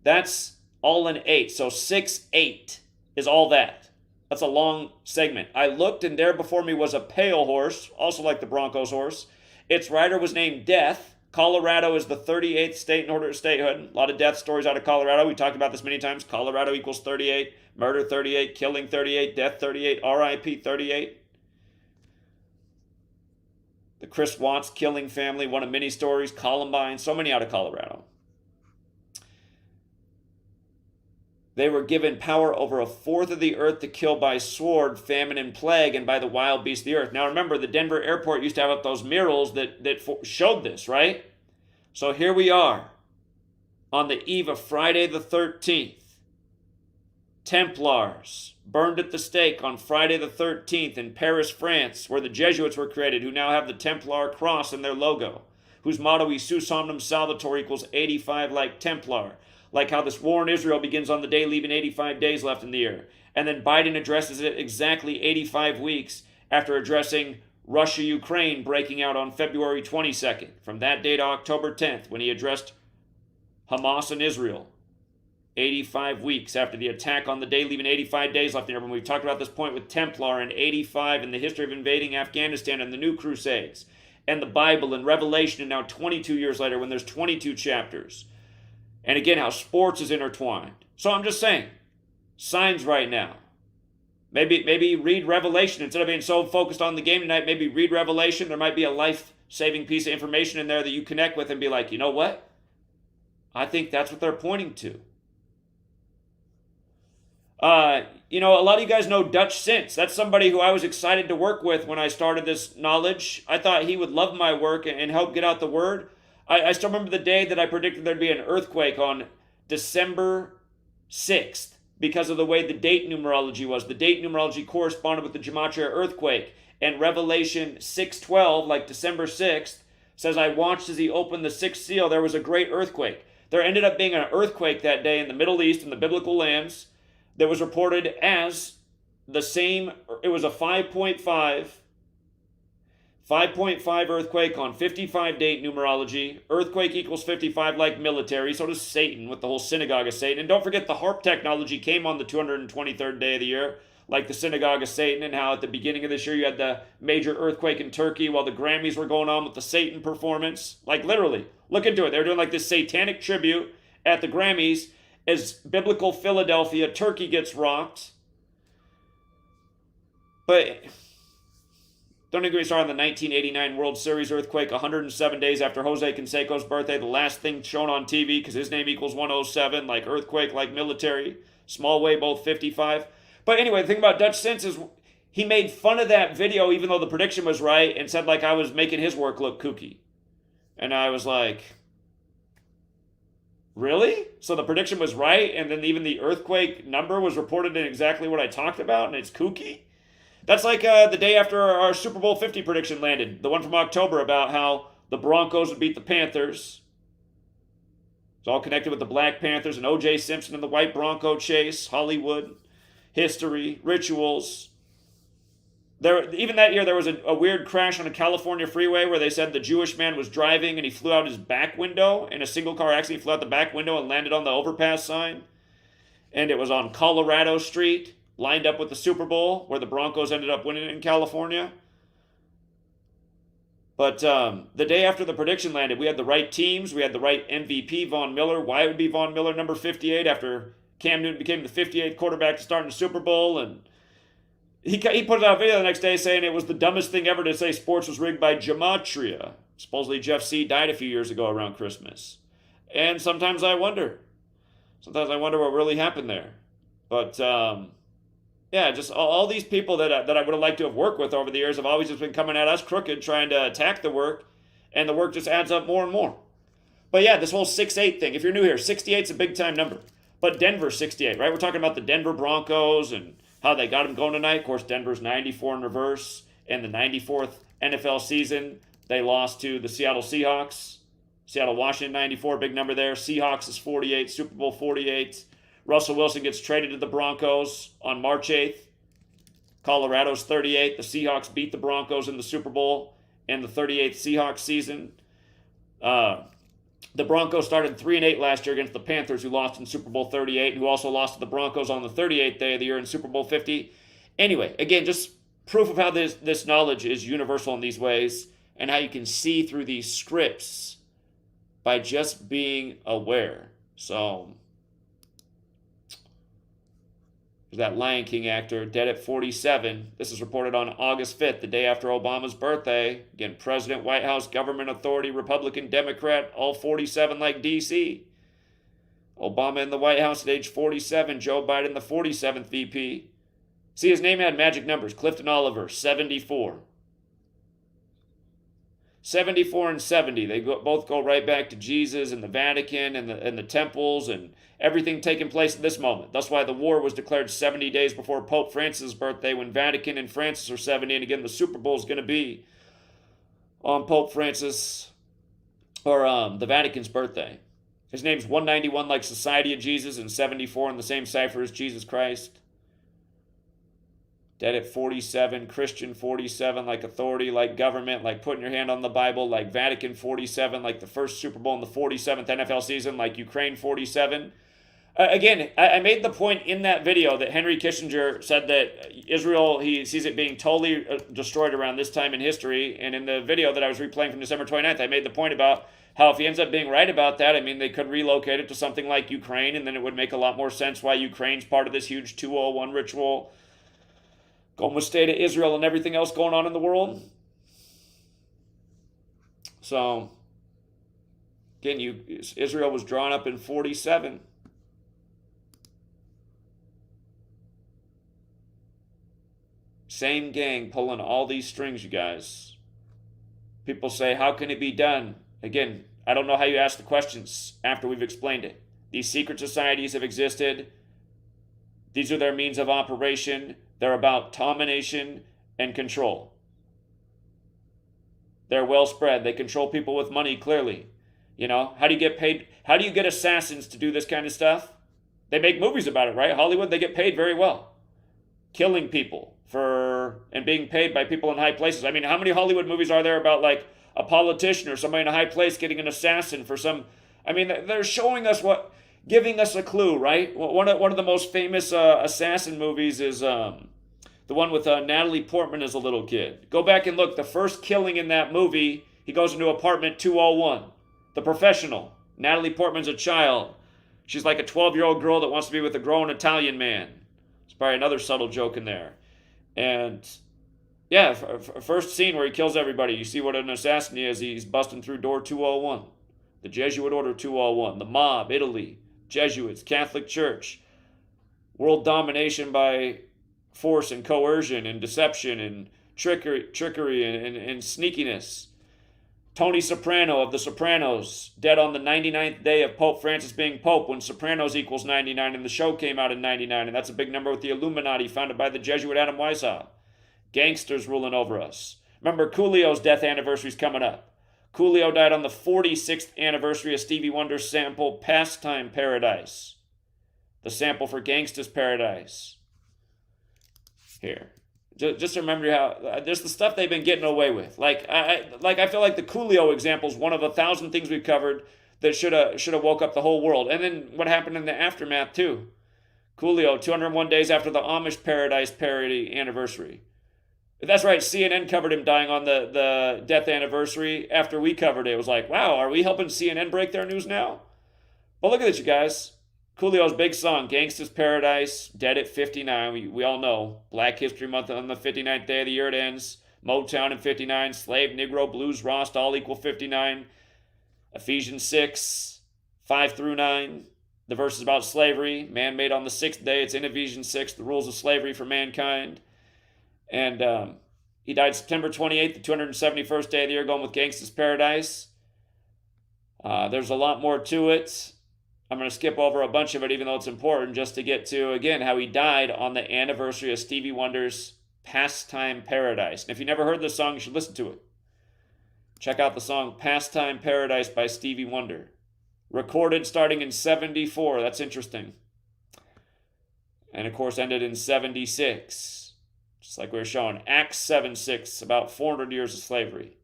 That's all in 8. So 6-8 is all that. That's a long segment. I looked, and there before me was a pale horse, also like the Broncos horse. Its rider was named Death. Colorado is the 38th state in order of statehood. A lot of death stories out of Colorado. We talked about this many times. Colorado equals 38, murder 38, killing 38, death 38, RIP 38. The Chris Watts killing family, one of many stories, Columbine, so many out of Colorado. They were given power over a 1/4 of the earth to kill by sword, famine, and plague, and by the wild beasts of the earth. Now remember, the Denver airport used to have up those murals that showed this, right? So here we are on the eve of Friday the 13th. Templars burned at the stake on Friday the 13th in Paris, France, where the Jesuits were created, who now have the Templar cross in their logo, whose motto is Sus Omnum Salvator equals 85 like Templar. Like how this war in Israel begins on the day leaving 85 days left in the year. And then Biden addresses it exactly 85 weeks after addressing Russia-Ukraine breaking out on February 22nd. From that day to October 10th, when he addressed Hamas and Israel. 85 weeks after the attack on the day, leaving 85 days left in everyone. We've talked about this point with Templar and 85 in the history of invading Afghanistan and the New Crusades and the Bible and Revelation, and now 22 years later when there's 22 chapters. And again, how sports is intertwined. So I'm just saying, signs right now. Maybe read Revelation. Instead of being so focused on the game tonight, maybe read Revelation. There might be a life-saving piece of information in there that you connect with and be like, you know what? I think that's what they're pointing to. A lot of you guys know Dutch Since. That's somebody who I was excited to work with when I started this knowledge. I thought he would love my work and help get out the word. I still remember the day that I predicted there'd be an earthquake on December 6th because of the way the date numerology was. The date numerology corresponded with the Gematria earthquake. And Revelation 6:12, like December 6th, says, I watched as he opened the sixth seal. There was a great earthquake. There ended up being an earthquake that day in the Middle East, in the biblical lands, that was reported as the same. It was a 5.5 earthquake on 55 date numerology. Earthquake equals 55 like military. So does Satan with the whole synagogue of Satan. And don't forget the HARP technology came on the 223rd day of the year, like the synagogue of Satan, and how at the beginning of this year you had the major earthquake in Turkey while the Grammys were going on with the Satan performance. Like literally, look into it. They were doing like this satanic tribute at the Grammys as biblical Philadelphia, Turkey gets rocked. But don't get me started on the 1989 World Series earthquake, 107 days after Jose Canseco's birthday, the last thing shown on TV because his name equals 107, like earthquake, like military, small way, both 55. But anyway, the thing about Dutch Since is he made fun of that video even though the prediction was right and said like I was making his work look kooky. And I was like, really? So the prediction was right, and then even the earthquake number was reported in exactly what I talked about, and it's kooky? That's like the day after our Super Bowl 50 prediction landed, the one from October about how the Broncos would beat the Panthers. It's all connected with the Black Panthers and O.J. Simpson and the white Bronco chase, Hollywood, history, rituals. Even that year, there was a weird crash on a California freeway where they said the Jewish man was driving and he flew out his back window in a single car accident. He flew out the back window and landed on the overpass sign. And it was on Colorado Street, lined up with the Super Bowl, where the Broncos ended up winning it in California. But the day after the prediction landed, we had the right teams. We had the right MVP, Von Miller. Why it would be Von Miller, number 58, after Cam Newton became the 58th quarterback to start in the Super Bowl. And he put out a video the next day saying it was the dumbest thing ever to say sports was rigged by Gematria. Supposedly Jeff C. died a few years ago around Christmas. And sometimes I wonder. Sometimes I wonder what really happened there. But, yeah, just all these people that I would have liked to have worked with over the years have always just been coming at us crooked, trying to attack the work, and the work just adds up more and more. But yeah, this whole 6'8" thing, if you're new here, 68's a big-time number. But Denver, 68, right? We're talking about the Denver Broncos and how they got them going tonight. Of course, Denver's 94 in reverse. In the 94th NFL season, they lost to the Seattle Seahawks. Seattle, Washington, 94, big number there. Seahawks is 48, Super Bowl 48. Russell Wilson gets traded to the Broncos on March 8th. Colorado's 38. The Seahawks beat the Broncos in the Super Bowl in the 38th Seahawks season. The Broncos started 3-8 last year against the Panthers, who lost in Super Bowl 38, who also lost to the Broncos on the 38th day of the year in Super Bowl 50. Anyway, again, just proof of how this knowledge is universal in these ways and how you can see through these scripts by just being aware. So, that Lion King actor, dead at 47. This is reported on August 5th, the day after Obama's birthday. Again, President, White House, government authority, Republican, Democrat, all 47 like D.C. Obama in the White House at age 47. Joe Biden, the 47th VP. See, his name had magic numbers. Clifton Oliver, 74. 74 and 70. They both go right back to Jesus and the Vatican and the temples and everything taking place at this moment. That's why the war was declared 70 days before Pope Francis' birthday, when Vatican and Francis are 70. And again, the Super Bowl is going to be on Pope Francis, or the Vatican's birthday. His name's 191 like Society of Jesus and 74 in the same cipher as Jesus Christ. Dead at 47, Christian 47, like authority, like government, like putting your hand on the Bible, like Vatican 47, like the first Super Bowl in the 47th NFL season, like Ukraine 47. Again, I made the point in that video that Henry Kissinger said that Israel, he sees it being totally destroyed around this time in history. And in the video that I was replaying from December 29th, I made the point about how if he ends up being right about that, I mean, they could relocate it to something like Ukraine, and then it would make a lot more sense why Ukraine's part of this huge 201 ritual going with state of Israel and everything else going on in the world. So, again, Israel was drawn up in 47. Same gang pulling all these strings, you guys. People say, how can it be done? Again, I don't know how you ask the questions after we've explained it. These secret societies have existed. These are their means of operation. They're about domination and control. They're well spread. They control people with money, clearly. You know, how do you get paid? How do you get assassins to do this kind of stuff? They make movies about it, right? Hollywood, they get paid very well. Killing people and being paid by people in high places. I mean, how many Hollywood movies are there about like a politician or somebody in a high place getting an assassin for some? I mean, they're showing us giving us a clue, right? One of the most famous assassin movies is the one with Natalie Portman as a little kid. Go back and look. The first killing in that movie, he goes into apartment 201. The Professional. Natalie Portman's a child. She's like a 12-year-old girl that wants to be with a grown Italian man. It's probably another subtle joke in there. And yeah, first scene where he kills everybody. You see what an assassin is. He's busting through door 201. The Jesuit Order 201. The mob, Italy, Jesuits, Catholic Church. World domination by force and coercion and deception and trickery and sneakiness. Tony Soprano of The Sopranos, dead on the 99th day of Pope Francis being Pope when Sopranos equals 99 and the show came out in 99, and that's a big number with the Illuminati founded by the Jesuit Adam Weishaupt. Gangsters ruling over us. Remember, Coolio's death anniversary is coming up. Coolio died on the 46th anniversary of Stevie Wonder's sample Pastime Paradise. The sample for Gangsta's Paradise. Here. Just remember how there's the stuff they've been getting away with. I feel like the Coolio example is one of 1,000 things we've covered that should have woke up the whole world. And then what happened in the aftermath too. Coolio, 201 days after the Amish Paradise parody anniversary. That's right, CNN covered him dying on the death anniversary after we covered it. It was like, wow, are we helping CNN break their news now? But look at this, you guys. Coolio's big song, Gangsta's Paradise, dead at 59. We all know. Black History Month on the 59th day of the year it ends. Motown in 59. Slave, Negro, Blues, Rost, all equal 59. Ephesians 6, 5 through 9. The verse is about slavery. Man made on the sixth day. It's in Ephesians 6, the rules of slavery for mankind. And he died September 28th, the 271st day of the year, going with Gangsta's Paradise. There's a lot more to it. I'm going to skip over a bunch of it, even though it's important, just to get to, again, how he died on the anniversary of Stevie Wonder's Pastime Paradise. And if you never heard this song, you should listen to it. Check out the song Pastime Paradise by Stevie Wonder. Recorded starting in 74. That's interesting. And, of course, ended in 76. Just like we were showing. Acts 7:6, about 400 years of slavery.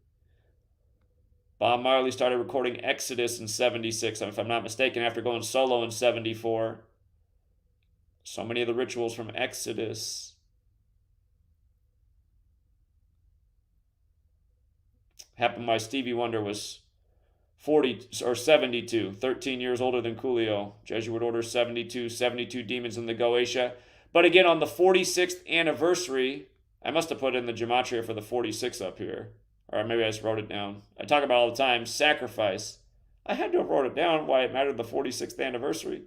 Bob Marley started recording Exodus in 76, if I'm not mistaken, after going solo in 74. So many of the rituals from Exodus. Happened by Stevie Wonder was 40 or 72, 13 years older than Coolio. Jesuit Order 72, 72 demons in the Goetia. But again, on the 46th anniversary, I must have put in the gematria for the 46 up here. Or maybe I just wrote it down. I talk about it all the time. Sacrifice. I had to have wrote it down why it mattered the 46th anniversary.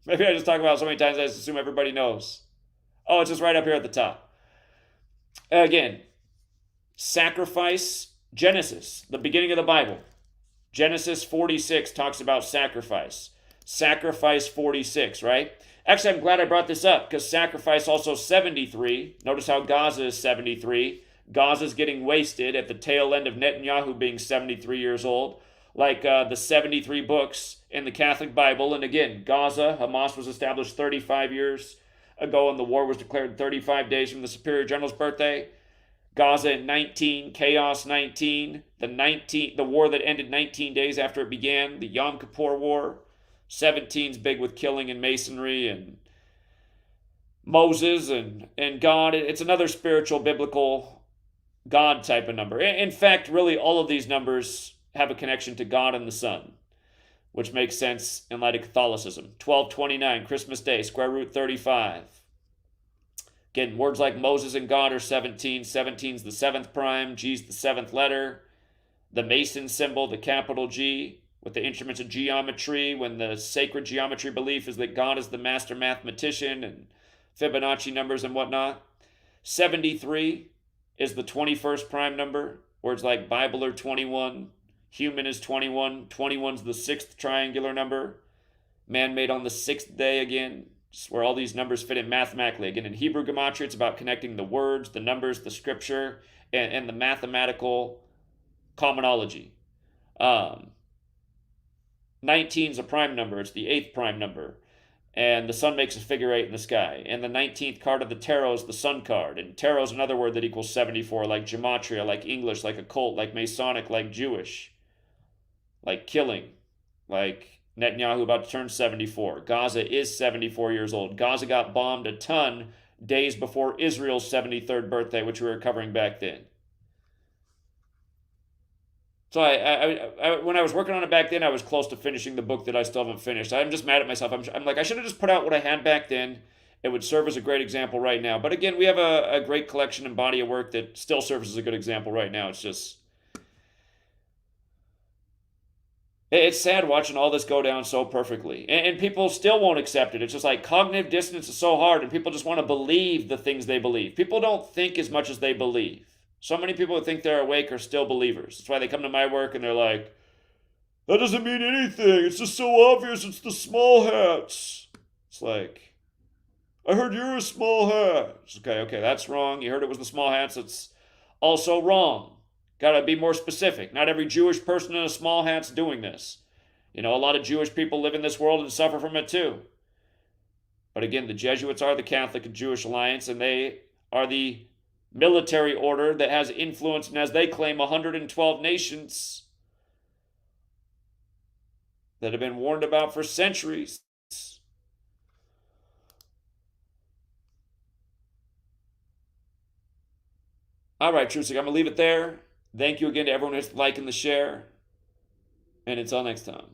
Maybe I just talk about it so many times I just assume everybody knows. Oh, it's just right up here at the top. Again, sacrifice. Genesis, the beginning of the Bible. Genesis 46 talks about sacrifice. Sacrifice 46, right? Actually, I'm glad I brought this up because sacrifice also 73. Notice how Gaza is 73. Gaza's getting wasted at the tail end of Netanyahu being 73 years old, like the 73 books in the Catholic Bible. And again, Gaza, Hamas was established 35 years ago, and the war was declared 35 days from the Superior General's birthday. Gaza in 19, chaos 19, the war that ended 19 days after it began, the Yom Kippur War. 17's big with killing and masonry and Moses and God. It's another spiritual, biblical God type of number. In fact, really, all of these numbers have a connection to God and the Son, which makes sense in light of Catholicism. 1229, Christmas Day, square root 35. Again, words like Moses and God are 17. 17's the seventh prime. G's the seventh letter. The Mason symbol, the capital G, with the instruments of geometry, when the sacred geometry belief is that God is the master mathematician and Fibonacci numbers and whatnot. 73 is the 21st prime number. Words like Bible are 21. Human is 21. 21's the sixth triangular number. Man made on the sixth day again. Just where all these numbers fit in mathematically. Again, in Hebrew Gematria, it's about connecting the words, the numbers, the scripture, and the mathematical commonology. 19 is a prime number. It's the eighth prime number. And the sun makes a figure 8 in the sky. And the 19th card of the tarot is the sun card. And tarot is another word that equals 74, like gematria, like English, like occult, like Masonic, like Jewish, like killing, like Netanyahu about to turn 74. Gaza is 74 years old. Gaza got bombed a ton days before Israel's 73rd birthday, which we were covering back then. So when I was working on it back then, I was close to finishing the book that I still haven't finished. I'm just mad at myself. I'm like, I should have just put out what I had back then. It would serve as a great example right now. But again, we have a great collection and body of work that still serves as a good example right now. It's sad watching all this go down so perfectly. And people still won't accept it. It's just like cognitive dissonance is so hard, and people just want to believe the things they believe. People don't think as much as they believe. So many people who think they're awake are still believers. That's why they come to my work and they're like, that doesn't mean anything. It's just so obvious. It's the small hats. It's like, I heard you're a small hat. It's okay, that's wrong. You heard it was the small hats. It's also wrong. Got to be more specific. Not every Jewish person in a small hat's doing this. A lot of Jewish people live in this world and suffer from it too. But again, the Jesuits are the Catholic and Jewish Alliance, and they are the military order that has influence and, as they claim, 112 nations that have been warned about for centuries. All right, Trusik, I'm going to leave it there. Thank you again to everyone who's liking the share. And until next time.